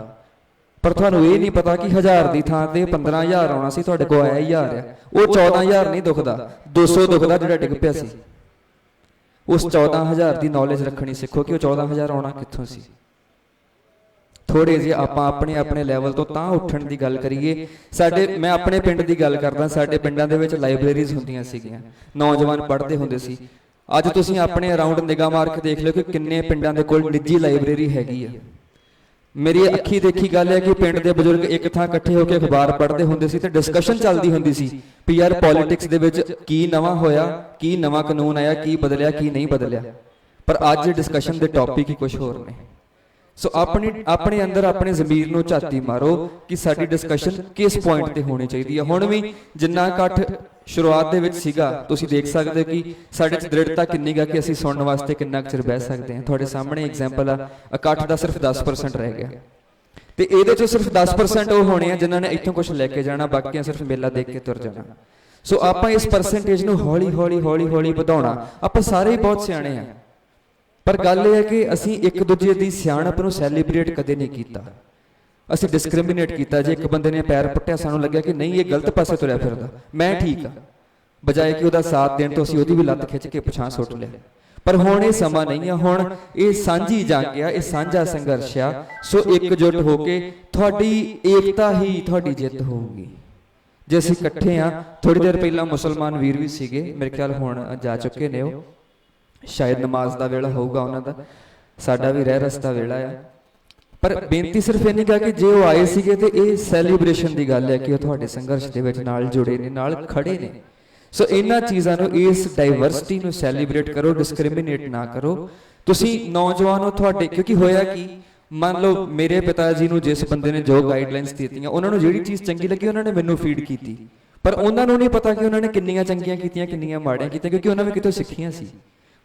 ਪਰ ਤੁਹਾਨੂੰ ਇਹ ਨਹੀਂ ਪਤਾ ਕਿ 1000 ਦੀ ਥਾਂ ਤੇ 15000 ਆਉਣਾ ਸੀ, ਤੁਹਾਡੇ ਕੋਲ ਆਇਆ 1000 ਆ। ਉਹ 14000 ਨਹੀਂ ਦੁਖਦਾ, 200 ਦੁਖਦਾ ਜਿਹੜਾ ਡਿੱਗ ਪਿਆ ਸੀ। ਉਸ 14000 ਦੀ ਨੌਲੇਜ ਰੱਖਣੀ ਸਿੱਖੋ ਕਿ ਉਹ 14000 ਆਉਣਾ ਕਿੱਥੋਂ ਸੀ। ਥੋੜੇ ਜਿਹੇ ਆਪਾਂ ਆਪਣੇ ਆਪਣੇ ਲੈਵਲ ਤੋਂ ਤਾਂ ਉੱਠਣ ਦੀ ਗੱਲ ਕਰੀਏ। ਮੈਂ ਆਪਣੇ ਪਿੰਡ ਦੀ ਗੱਲ ਕਰਦਾ, ਸਾਡੇ ਪਿੰਡਾਂ ਦੇ ਵਿੱਚ ਲਾਇਬ੍ਰੇਰੀਜ਼ ਹੁੰਦੀਆਂ ਸੀਗੀਆਂ, ਨੌਜਵਾਨ ਪੜ੍ਹਦੇ ਹੁੰਦੇ ਸੀ। ਅੱਜ ਤੁਸੀਂ ਆਪਣੇ ਅਰਾਊਂਡ ਨਿਗਾਹ ਮਾਰ ਕੇ ਦੇਖ ਲਿਓ ਕਿ ਕਿੰਨੇ ਪਿੰਡਾਂ ਦੇ ਕੋਲ ਨਿੱਜੀ ਲਾਇਬ੍ਰੇਰੀ ਹੈਗੀ ਆ। ਮੇਰੀ ਅੱਖੀ ਦੇਖੀ ਗੱਲ ਹੈ ਕਿ ਪਿੰਡ ਦੇ ਬਜ਼ੁਰਗ ਇੱਕ ਥਾਂ ਇਕੱਠੇ ਹੋ ਕੇ ਅਖਬਾਰ ਪੜ੍ਹਦੇ ਹੁੰਦੇ ਸੀ ਤੇ ਡਿਸਕਸ਼ਨ ਚੱਲਦੀ ਹੁੰਦੀ ਸੀ ਵੀ ਯਾਰ ਪੋਲਿਟਿਕਸ ਦੇ ਵਿੱਚ ਕੀ ਨਵਾਂ ਹੋਇਆ, ਕੀ ਨਵਾਂ ਕਾਨੂੰਨ ਆਇਆ, ਕੀ ਬਦਲਿਆ, ਕੀ ਨਹੀਂ ਬਦਲਿਆ। ਪਰ ਅੱਜ ਡਿਸਕਸ਼ਨ ਦੇ ਟੌਪਿਕ ਹੀ ਕੁਝ ਹੋਰ ਨੇ। ਸੋ ਆਪਣੇ ਅੰਦਰ ਆਪਣੇ ਜ਼ਮੀਰ ਨੂੰ ਝਾਤੀ ਮਾਰੋ ਕਿ ਸਾਡੀ ਡਿਸਕਸ਼ਨ ਕਿਸ ਪੁਆਇੰਟ ਤੇ ਹੋਣੀ ਚਾਹੀਦੀ ਹੈ। ਹੁਣ ਵੀ ਜਿੰਨਾ ਇਕੱਠ ਸ਼ੁਰੂਆਤ ਦੇ ਵਿੱਚ ਸੀਗਾ, ਤੁਸੀਂ ਦੇਖ ਸਕਦੇ ਹੋ ਕਿ ਸਾਡੇ 'ਚ ਦ੍ਰਿੜਤਾ ਕਿੰਨੀ ਗਾ ਕਿ ਅਸੀਂ ਸੁਣਨ ਵਾਸਤੇ ਕਿੰਨਾ ਚਿਰ ਬਹਿ ਸਕਦੇ ਹਾਂ। ਤੁਹਾਡੇ ਸਾਹਮਣੇ ਐਗਜ਼ਾਮਪਲ ਆ, ਇਕੱਠ ਦਾ ਸਿਰਫ 10% ਰਹਿ ਗਿਆ ਤੇ ਇਹਦੇ 'ਚੋਂ ਸਿਰਫ 10% ਉਹ ਹੋਣੇ ਆ ਜਿਨ੍ਹਾਂ ਨੇ ਇੱਥੋਂ ਕੁਝ ਲੈ ਕੇ ਜਾਣਾ, ਬਾਕੀਆਂ ਸਿਰਫ ਮੇਲਾ ਦੇਖ ਕੇ ਤੁਰ ਜਾਣਾ। ਸੋ ਆਪਾਂ ਇਸ ਪਰਸੈਂਟੇਜ ਨੂੰ ਹੌਲੀ ਹੌਲੀ ਵਧਾਉਣਾ। ਆਪਾਂ ਸਾਰੇ ਹੀ ਬਹੁਤ ਸਿਆਣੇ ਆ, ਪਰ ਗੱਲ ਇਹ ਹੈ ਕਿ ਅਸੀਂ ਇੱਕ ਦੂਜੇ ਦੀ ਸਿਆਣਪ ਨੂੰ ਸੈਲੀਬ੍ਰੇਟ ਕਦੇ ਨਹੀਂ ਕੀਤਾ। ਅਸੀਂ ਡਿਸਕ੍ਰਿਮੀਨੇਟ ਕੀਤਾ। ਜੇ ਇੱਕ ਬੰਦੇ ਨੇ ਪੈਰ ਪੁੱਟਿਆ, ਸਾਨੂੰ ਲੱਗਿਆ ਕਿ ਨਹੀਂ ਇਹ ਗਲਤ ਪਾਸੇ ਤੁਰਿਆ ਫਿਰਦਾ, ਮੈਂ ਠੀਕ ਆ, ਬਜਾਏ ਕਿ ਉਹਦਾ ਸਾਥ ਦੇਣ ਤੋਂ ਅਸੀਂ ਉਹਦੀ ਵੀ ਲੱਤ ਖਿੱਚ ਕੇ ਪਿਛਾਂ ਸੁੱਟ ਲਿਆ। ਪਰ ਹੁਣ ਇਹ ਸਮਾਂ ਨਹੀਂ ਆ, ਹੁਣ ਇਹ ਸਾਂਝੀ ਜੰਗ ਆ, ਇਹ ਸਾਂਝਾ ਸੰਘਰਸ਼ ਆ। ਸੋ ਇਕਜੁੱਟ ਹੋ ਕੇ ਤੁਹਾਡੀ ਏਕਤਾ ਹੀ ਤੁਹਾਡੀ ਜਿੱਤ ਹੋਊਗੀ। ਜੇ ਅਸੀਂ ਇਕੱਠੇ ਆ, ਥੋੜੀ ਦੇਰ ਪਹਿਲਾਂ ਮੁਸਲਮਾਨ ਵੀਰ ਵੀ ਸੀਗੇ, ਮੇਰੇ ਖਿਆਲ ਹੁਣ ਜਾ ਚੁੱਕੇ ਨੇ, ਉਹ ਸ਼ਾਇਦ ਨਮਾਜ਼ ਦਾ ਵੇਲਾ ਹੋਊਗਾ ਉਹਨਾਂ ਦਾ, ਸਾਡਾ ਵੀ ਰਹਿ ਰਸਤਾ ਵੇਲਾ ਆ। ਪਰ ਬੇਨਤੀ ਸਿਰਫ ਇੰਨੀ ਗਾ ਕਿ ਜੇ ਉਹ ਆਏ ਸੀਗੇ ਤੇ ਇਹ ਸੈਲੀਬ੍ਰੇਸ਼ਨ ਦੀ ਗੱਲ ਹੈ ਕਿ ਉਹ ਤੁਹਾਡੇ ਸੰਘਰਸ਼ ਦੇ ਵਿੱਚ ਨਾਲ ਜੁੜੇ ਨੇ, ਨਾਲ ਖੜੇ ਨੇ। ਸੋ ਇਹਨਾਂ ਚੀਜ਼ਾਂ ਨੂੰ, ਇਸ ਡਾਈਵਰਸਿਟੀ ਨੂੰ ਸੈਲੀਬ੍ਰੇਟ ਕਰੋ, ਡਿਸਕ੍ਰਿਮੀਨੇਟ ਨਾ ਕਰੋ। ਤੁਸੀਂ ਨੌਜਵਾਨ ਹੋ, ਤੁਹਾਡੇ ਕਿਉਂਕਿ ਹੋਇਆ ਕਿ ਮੰਨ ਲਓ ਮੇਰੇ ਪਿਤਾ ਜੀ ਨੂੰ ਜਿਸ ਬੰਦੇ ਨੇ ਜੋ ਗਾਈਡਲਾਈਨਸ ਦਿੱਤੀਆਂ, ਉਹਨਾਂ ਨੂੰ ਜਿਹੜੀ ਚੀਜ਼ ਚੰਗੀ ਲੱਗੀ ਉਹਨਾਂ ਨੇ ਮੈਨੂੰ ਫੀਡ ਕੀਤੀ, ਪਰ ਉਹਨਾਂ ਨੂੰ ਨਹੀਂ ਪਤਾ ਕਿ ਉਹਨਾਂ ਨੇ ਕਿੰਨੀਆਂ ਚੰਗੀਆਂ ਕੀਤੀਆਂ, ਕਿੰਨੀਆਂ ਮਾੜੀਆਂ ਕੀਤੀਆਂ, ਕਿਉਂਕਿ ਉਹਨਾਂ ਨੇ ਕਿਤੋਂ ਸਿੱਖੀਆਂ ਸੀ।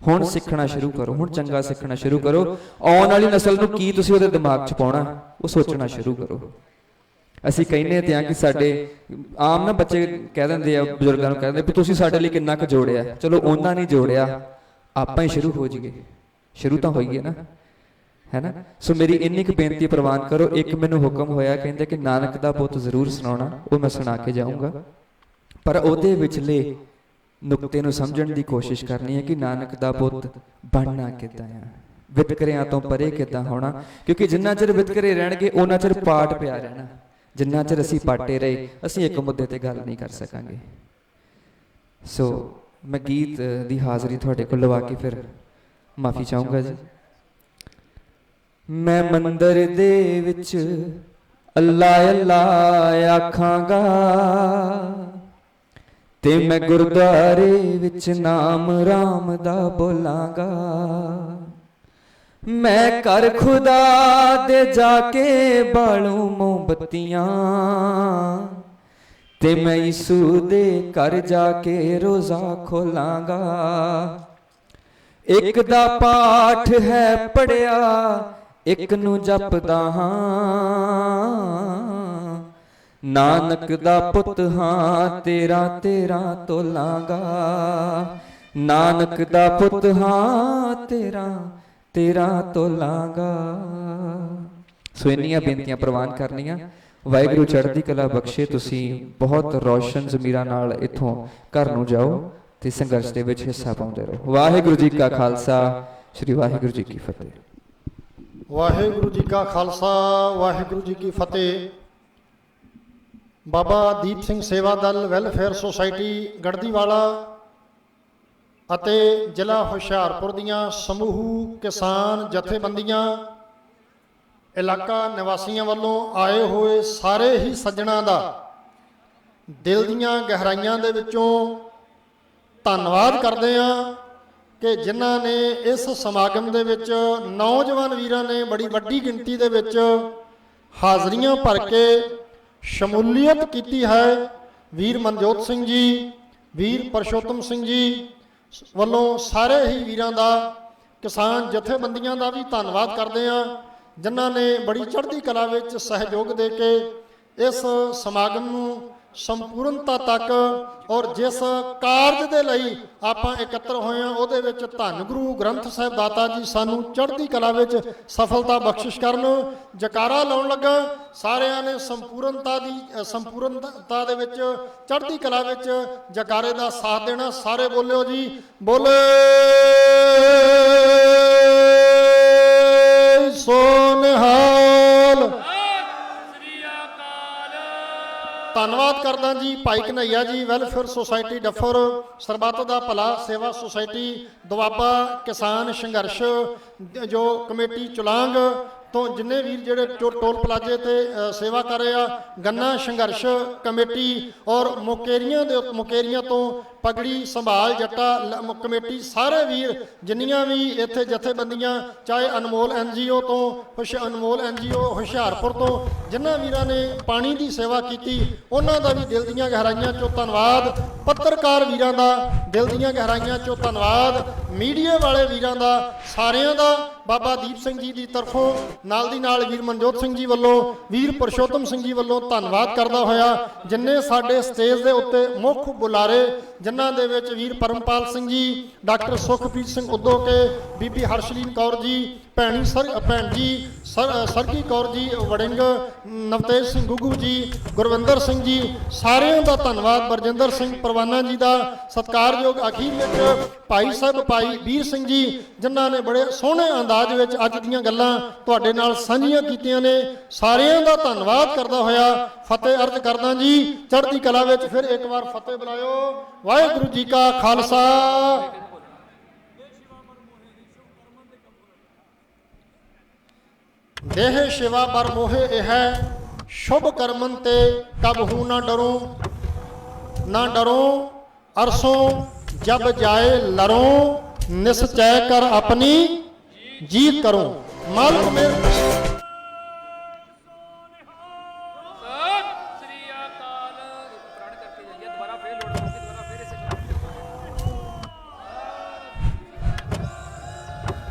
ਹੁਣ ਸਿੱਖਣਾ ਸ਼ੁਰੂ ਕਰੋ, ਹੁਣ ਚੰਗਾ ਸਿੱਖਣਾ ਸ਼ੁਰੂ ਕਰੋ। ਆਉਣ ਵਾਲੀ ਨਸਲ ਨੂੰ ਕੀ ਤੁਸੀਂ ਉਹਦੇ ਦਿਮਾਗ 'ਚ ਪਾਉਣਾ, ਉਹ ਸੋਚਣਾ ਸ਼ੁਰੂ ਕਰੋ। ਅਸੀਂ ਕਹਿੰਦੇ ਤੇ ਆ ਕਿ ਸਾਡੇ ਆਮ ਨਾ ਬੱਚੇ ਕਹਿ ਦਿੰਦੇ ਆ, ਬਜ਼ੁਰਗਾਂ ਨੂੰ ਕਹਿੰਦੇ ਵੀ ਤੁਸੀਂ ਸਾਡੇ ਲਈ ਕਿੰਨਾ ਕੁ ਜੋੜਿਆ। ਚਲੋ ਉਹਨਾਂ ਨੇ ਜੋੜਿਆ, ਆਪਾਂ ਹੀ ਸ਼ੁਰੂ ਹੋ ਜਾਈਏ, ਸ਼ੁਰੂ ਤਾਂ ਹੋਈਏ ਨਾ, ਹੈ ਨਾ। ਸੋ ਮੇਰੀ ਇੰਨੀ ਕੁ ਬੇਨਤੀ ਪ੍ਰਵਾਨ ਕਰੋ। ਇੱਕ ਮੈਨੂੰ ਹੁਕਮ ਹੋਇਆ, ਕਹਿੰਦੇ ਕਿ ਨਾਨਕ ਦਾ ਬੁੱਤ ਜ਼ਰੂਰ ਸੁਣਾਉਣਾ, ਉਹ ਮੈਂ ਸੁਣਾ ਕੇ ਜਾਊਂਗਾ, ਪਰ ਉਹਦੇ ਵਿਚਲੇ ਨੁਕਤੇ ਨੂੰ ਸਮਝਣ ਦੀ ਕੋਸ਼ਿਸ਼ ਕਰਨੀ ਹੈ ਕਿ ਨਾਨਕ ਦਾ ਪੁੱਤ ਬਣਨਾ ਕਿੱਦਾਂ ਆ, ਵਿਤਕਰਿਆਂ ਤੋਂ ਪਰੇ ਕਿੱਦਾਂ ਹੋਣਾ। ਕਿਉਂਕਿ ਜਿੰਨਾ ਚਿਰ ਵਿਤਕਰੇ ਰਹਿਣਗੇ ਉਹਨਾਂ ਚਿਰ ਪਾਟ ਪਿਆ ਰਹਿਣਾ, ਜਿੰਨਾ ਚਿਰ ਅਸੀਂ ਪਾਟੇ ਰਹੇ ਅਸੀਂ ਇੱਕ ਮੁੱਦੇ ਤੇ ਗੱਲ ਨਹੀਂ ਕਰ ਸਕਾਂਗੇ। ਸੋ ਮੈਂ ਗੀਤ ਦੀ ਹਾਜ਼ਰੀ ਤੁਹਾਡੇ ਕੋਲ ਲਵਾ ਕੇ ਫਿਰ ਮਾਫੀ ਚਾਹੂੰਗਾ ਜੀ। ਮੈਂ ਮੰਦਰ ਦੇ ਵਿੱਚ ਅੱਲਾ ਅੱਲਾ ਆਖਾਂਗਾ ਤੇ ਮੈਂ ਗੁਰਦੁਆਰੇ ਵਿੱਚ ਨਾਮ ਰਾਮ ਦਾ ਬੋਲਾਂਗਾ। ਮੈਂ ਘਰ ਖੁਦਾ ਦੇ ਜਾ ਕੇ ਬਾਲੂ ਮੋਮਬੱਤੀਆਂ ਤੇ ਮੈਂ ਯਿਸੂ ਦੇ ਘਰ ਜਾ ਕੇ ਰੋਜ਼ਾ ਖੋਲਾਂਗਾ। ਇੱਕ ਦਾ ਪਾਠ ਹੈ ਪੜਿਆ, ਇੱਕ ਨੂੰ ਜਪਦਾ ਹਾਂ, ਨਾਨਕ ਦਾ ਪੁੱਤ ਹਾਂ ਤੇਰਾ ਤੇਰਾ ਤੋਲਾਂਗਾ, ਨਾਨਕ ਦਾ ਪੁੱਤ ਹਾਂ ਤੇਰਾ ਤੇਰਾ ਤੋਲਾਂਗਾ। ਸੋ ਇੰਨੀਆਂ ਬੇਨਤੀਆਂ ਪ੍ਰਵਾਨ ਕਰਨੀਆਂ। ਵਾਹਿਗੁਰੂ ਚੜ੍ਹਦੀ ਕਲਾ ਬਖਸ਼ੇ। ਤੁਸੀਂ ਬਹੁਤ ਰੌਸ਼ਨ ਜ਼ਮੀਰਾਂ ਨਾਲ ਇੱਥੋਂ ਘਰ ਨੂੰ ਜਾਓ ਤੇ ਸੰਘਰਸ਼ ਦੇ ਵਿੱਚ ਹਿੱਸਾ ਪਾਉਂਦੇ ਰਹੋ। ਵਾਹਿਗੁਰੂ ਜੀ ਕਾ ਖਾਲਸਾ, ਸ੍ਰੀ ਵਾਹਿਗੁਰੂ ਜੀ ਕੀ ਫਤਿਹ। ਵਾਹਿਗੁਰੂ ਜੀ ਕਾ ਖਾਲਸਾ, ਵਾਹਿਗੁਰੂ ਜੀ ਕੀ ਫਤਿਹ। ਬਾਬਾ ਦੀਪ ਸਿੰਘ ਸੇਵਾ ਦਲ ਵੈਲਫੇਅਰ ਸੁਸਾਇਟੀ ਗੜਦੀਵਾਲਾ ਅਤੇ ਜ਼ਿਲ੍ਹਾ ਹੁਸ਼ਿਆਰਪੁਰ ਦੀਆਂ ਸਮੂਹ ਕਿਸਾਨ ਜਥੇਬੰਦੀਆਂ, ਇਲਾਕਾ ਨਿਵਾਸੀਆਂ ਵੱਲੋਂ ਆਏ ਹੋਏ ਸਾਰੇ ਹੀ ਸੱਜਣਾਂ ਦਾ ਦਿਲ ਦੀਆਂ ਗਹਿਰਾਈਆਂ ਦੇ ਵਿੱਚੋਂ ਧੰਨਵਾਦ ਕਰਦੇ ਹਾਂ ਕਿ ਜਿਨ੍ਹਾਂ ਨੇ ਇਸ ਸਮਾਗਮ ਦੇ ਵਿੱਚ ਨੌਜਵਾਨ ਵੀਰਾਂ ਨੇ ਬੜੀ ਵੱਡੀ ਗਿਣਤੀ ਦੇ ਵਿੱਚ ਹਾਜ਼ਰੀਆਂ ਭਰ ਕੇ ਸ਼ਮੂਲੀਅਤ ਕੀਤੀ ਹੈ। ਵੀਰ ਮਨਜੋਤ ਸਿੰਘ ਜੀ, ਵੀਰ ਪਰਸ਼ੋਤਮ ਸਿੰਘ ਜੀ ਵੱਲੋਂ ਸਾਰੇ ਹੀ ਵੀਰਾਂ ਦਾ, ਕਿਸਾਨ ਜਥੇਬੰਦੀਆਂ ਦਾ ਵੀ ਧੰਨਵਾਦ ਕਰਦੇ ਹਾਂ ਜਿਨ੍ਹਾਂ ਨੇ ਬੜੀ ਚੜ੍ਹਦੀ ਕਲਾ ਵਿੱਚ ਸਹਿਯੋਗ ਦੇ ਕੇ ਇਸ ਸਮਾਗਮ ਨੂੰ ਸੰਪੂਰਨਤਾ ਤੱਕ ਔਰ ਜਿਸ ਕਾਰਜ ਦੇ ਲਈ ਆਪਾਂ ਇਕੱਤਰ ਹੋਏ ਹਾਂ ਉਹਦੇ ਵਿੱਚ ਧੰਨ ਗੁਰੂ ਗ੍ਰੰਥ ਸਾਹਿਬ ਦਾਤਾ ਜੀ ਸਾਨੂੰ ਚੜ੍ਹਦੀ ਕਲਾ ਵਿੱਚ ਸਫਲਤਾ ਬਖਸ਼ਿਸ਼ ਕਰਨ। ਜਕਾਰਾ ਲਾਉਣ ਲੱਗਾ ਸਾਰਿਆਂ ਨੇ ਸੰਪੂਰਨਤਾ ਦੇ ਵਿੱਚ ਚੜ੍ਹਦੀ ਕਲਾ ਵਿੱਚ ਜਕਾਰੇ ਦਾ ਸਾਥ ਦੇਣਾ। ਸਾਰੇ ਬੋਲਿਓ ਜੀ, ਬੋਲੇ ਸੋ ਨਿਹਾਲ। ਧੰਨਵਾਦ ਕਰਦਾ ਜੀ ਭਾਈ ਕਨਈਆ ਜੀ, ਵੈਲਫੇਅਰ ਸੁਸਾਇਟੀ ਡੱਫਰ, ਸਰਬੱਤ ਦਾ ਭਲਾ ਸੇਵਾ ਸੁਸਾਇਟੀ ਦੁਆਬਾ, ਕਿਸਾਨ ਸੰਘਰਸ਼ ਜੋ ਕਮੇਟੀ ਚੁਲਾਂਗ ਤੋਂ ਜਿੰਨੇ ਵੀਰ ਜਿਹੜੇ ਟੋਲ ਪਲਾਜੇ ਤੇ ਸੇਵਾ ਕਰ ਰਹੇ ਆ, ਗੰਨਾ ਸੰਘਰਸ਼ ਕਮੇਟੀ ਔਰ ਮੁਕੇਰੀਆਂ ਤੋਂ ਪਗੜੀ ਸੰਭਾਲ ਜੱਟਾ ਕਮੇਟੀ, ਸਾਰੇ ਵੀਰ ਜਿੰਨੀਆਂ ਵੀ ਇੱਥੇ ਜਥੇਬੰਦੀਆਂ, ਚਾਹੇ ਅਨਮੋਲ NGO ਤੋਂ, ਅਨਮੋਲ NGO ਹੁਸ਼ਿਆਰਪੁਰ ਤੋਂ ਜਿਨ੍ਹਾਂ ਵੀਰਾਂ ਨੇ ਪਾਣੀ ਦੀ ਸੇਵਾ ਕੀਤੀ ਉਹਨਾਂ ਦਾ ਵੀ ਦਿਲ ਦੀਆਂ ਗਹਿਰਾਈਆਂ ਚੋਂ ਧੰਨਵਾਦ। ਪੱਤਰਕਾਰ ਵੀਰਾਂ ਦਾ ਦਿਲ ਦੀਆਂ ਗਹਿਰਾਈਆਂ ਚੋਂ ਧੰਨਵਾਦ। ਮੀਡੀਆ ਵਾਲੇ ਵੀਰਾਂ ਦਾ, ਸਾਰਿਆਂ ਦਾ ਬਾਬਾ ਦੀਪ ਸਿੰਘ ਜੀ ਦੀ ਤਰਫੋਂ, ਨਾਲ ਦੀ ਨਾਲ ਵੀਰ ਮਨਜੋਤ ਸਿੰਘ ਜੀ ਵੱਲੋਂ, ਵੀਰ ਪਰਸ਼ੋਤਮ ਸਿੰਘ ਜੀ ਵੱਲੋਂ ਧੰਨਵਾਦ ਕਰਦਾ ਹੋਇਆ ਜਿੰਨੇ ਸਾਡੇ ਸਟੇਜ ਦੇ ਉੱਤੇ ਮੁੱਖ ਬੁਲਾਰੇ ਜਿਨ੍ਹਾਂ ਦੇ ਵਿੱਚ ਵੀਰ ਪਰਮਪਾਲ ਸਿੰਘ ਜੀ, ਡਾਕਟਰ ਸੁਖਪ੍ਰੀਤ ਸਿੰਘ ਉਦੋਕੇ, ਬੀਬੀ ਹਰਸ਼ਲੀਨ ਕੌਰ ਜੀ, ਭੈਣ ਜੀ ਸਰਗੀ ਕੌਰ ਜੀ ਵੜਿੰਗ, ਨਵਤੇਜ ਸਿੰਘ ਗੁੱਗੂ ਜੀ, ਗੁਰਵਿੰਦਰ ਸਿੰਘ ਜੀ, ਸਾਰਿਆਂ ਦਾ ਧੰਨਵਾਦ। ਬਰਜਿੰਦਰ ਸਿੰਘ ਪਰਵਾਨਾ ਜੀ ਦਾ ਸਤਿਕਾਰਯੋਗ। ਅਖੀਰ ਵਿੱਚ ਭਾਈ ਸਾਹਿਬ ਭਾਈ ਵੀਰ ਸਿੰਘ ਜੀ ਜਿਨ੍ਹਾਂ ਨੇ ਬੜੇ ਸੋਹਣੇ ਅੰਦਾਜ਼ ਵਿੱਚ ਅੱਜ ਦੀਆਂ ਗੱਲਾਂ ਤੁਹਾਡੇ ਨਾਲ ਸਾਂਝੀਆਂ ਕੀਤੀਆਂ ਨੇ, ਸਾਰਿਆਂ ਦਾ ਧੰਨਵਾਦ ਕਰਦਾ ਹੋਇਆ ਫਤਿਹ ਅਰਜ਼ ਕਰਦਾ ਜੀ। ਚੜ੍ਹਦੀ ਕਲਾ ਵਿੱਚ ਫਿਰ ਇੱਕ ਵਾਰ ਫਤਿਹ ਬੁਲਾਇਓ। ਵਾਹਿਗੁਰੂ ਜੀ ਕਾ ਖਾਲਸਾ। ਦੇਹ ਸ਼ਿਵਾ ਬਰ ਮੋਹੇ ਇਹ ਸ਼ੁਭ ਕਰਮਨ ਤੇ ਕਬਹੂ ਨਾ ਡਰੋ ਅਰਸੋਂ ਜਬ ਜਾਏ ਲਰੋਂ ਨਿਸਚੈ ਕਰ ਆਪਣੀ ਜੀਤ ਕਰੋ। ਮਾਲਕ ਮੇਰ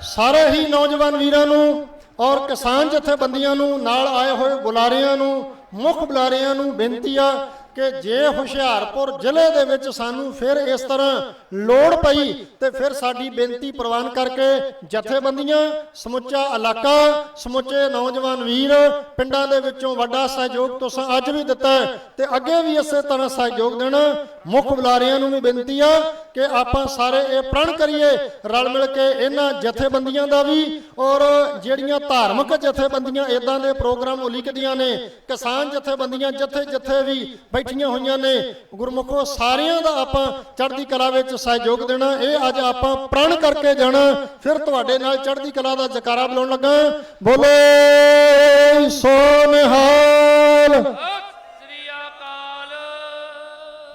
ਸਾਰੇ ਹੀ ਨੌਜਵਾਨ ਵੀਰਾਂ ਨੂੰ ਔਰ ਕਿਸਾਨ ਜਥੇਬੰਦੀਆਂ ਨੂੰ, ਨਾਲ ਆਏ ਹੋਏ ਬੁਲਾਰਿਆਂ ਨੂੰ, ਮੁੱਖ ਬੁਲਾਰਿਆਂ ਨੂੰ ਬੇਨਤੀ ਆ ਕਿ ਜੇ ਹੁਸ਼ਿਆਰਪੁਰ ਜ਼ਿਲ੍ਹੇ ਦੇ ਵਿੱਚ ਸਾਨੂੰ ਫਿਰ ਇਸ ਤਰ੍ਹਾਂ ਲੋੜ ਪਈ ਤੇ ਫਿਰ ਸਾਡੀ ਬੇਨਤੀ ਪ੍ਰਵਾਨ ਕਰਕੇ ਜਥੇਬੰਦੀਆਂ, ਸਮੁੱਚਾ ਇਲਾਕਾ, ਸਮੁੱਚੇ ਨੌਜਵਾਨ ਵੀਰ, ਪਿੰਡਾਂ ਦੇ ਵਿੱਚੋਂ ਵੱਡਾ ਸਹਿਯੋਗ ਤੁਸੀਂ ਅੱਜ ਵੀ ਦਿੱਤਾ ਤੇ ਅੱਗੇ ਵੀ ਇਸੇ ਤਰ੍ਹਾਂ ਸਹਿਯੋਗ ਦੇਣਾ। ਮੁੱਖ ਬੁਲਾਰਿਆਂ ਨੂੰ ਵੀ ਬੇਨਤੀ ਆ ਕਿ ਆਪਾਂ ਸਾਰੇ ਇਹ ਪ੍ਰਣ ਕਰੀਏ ਰਲ ਮਿਲ ਕੇ ਇਹਨਾਂ ਜਥੇਬੰਦੀਆਂ ਦਾ ਵੀ, ਔਰ ਜਿਹੜੀਆਂ ਧਾਰਮਿਕ ਜਥੇਬੰਦੀਆਂ ਇਦਾਂ ਦੇ ਪ੍ਰੋਗਰਾਮ ਉਲੀਕਦੀਆਂ ਨੇ, ਕਿਸਾਨ ਜਥੇਬੰਦੀਆਂ ਜਿੱਥੇ ਵੀ ਬੈਠੀਆਂ ਹੋਈਆਂ ਨੇ, ਗੁਰਮੁਖੋ ਸਾਰਿਆਂ ਦਾ ਆਪਾਂ ਚੜ੍ਹਦੀ ਕਲਾ ਵਿੱਚ ਸਹਿਯੋਗ ਦੇਣਾ। ਇਹ ਅੱਜ ਆਪਾਂ ਪ੍ਰਣ ਕਰਕੇ ਜਾਣਾ। ਫਿਰ ਤੁਹਾਡੇ ਨਾਲ ਚੜ੍ਹਦੀ ਕਲਾ ਦਾ ਜਕਾਰਾ ਬੁਲਾਉਣ ਲੱਗਾ। ਬੋਲੇ ਸੋ ਨਿਹਾਲ।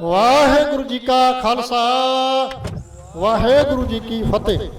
ਵਾਹਿਗੁਰੂ ਜੀ ਕਾ ਖਾਲਸਾ, ਵਾਹਿਗੁਰੂ ਜੀ ਕੀ ਫਤਿਹ।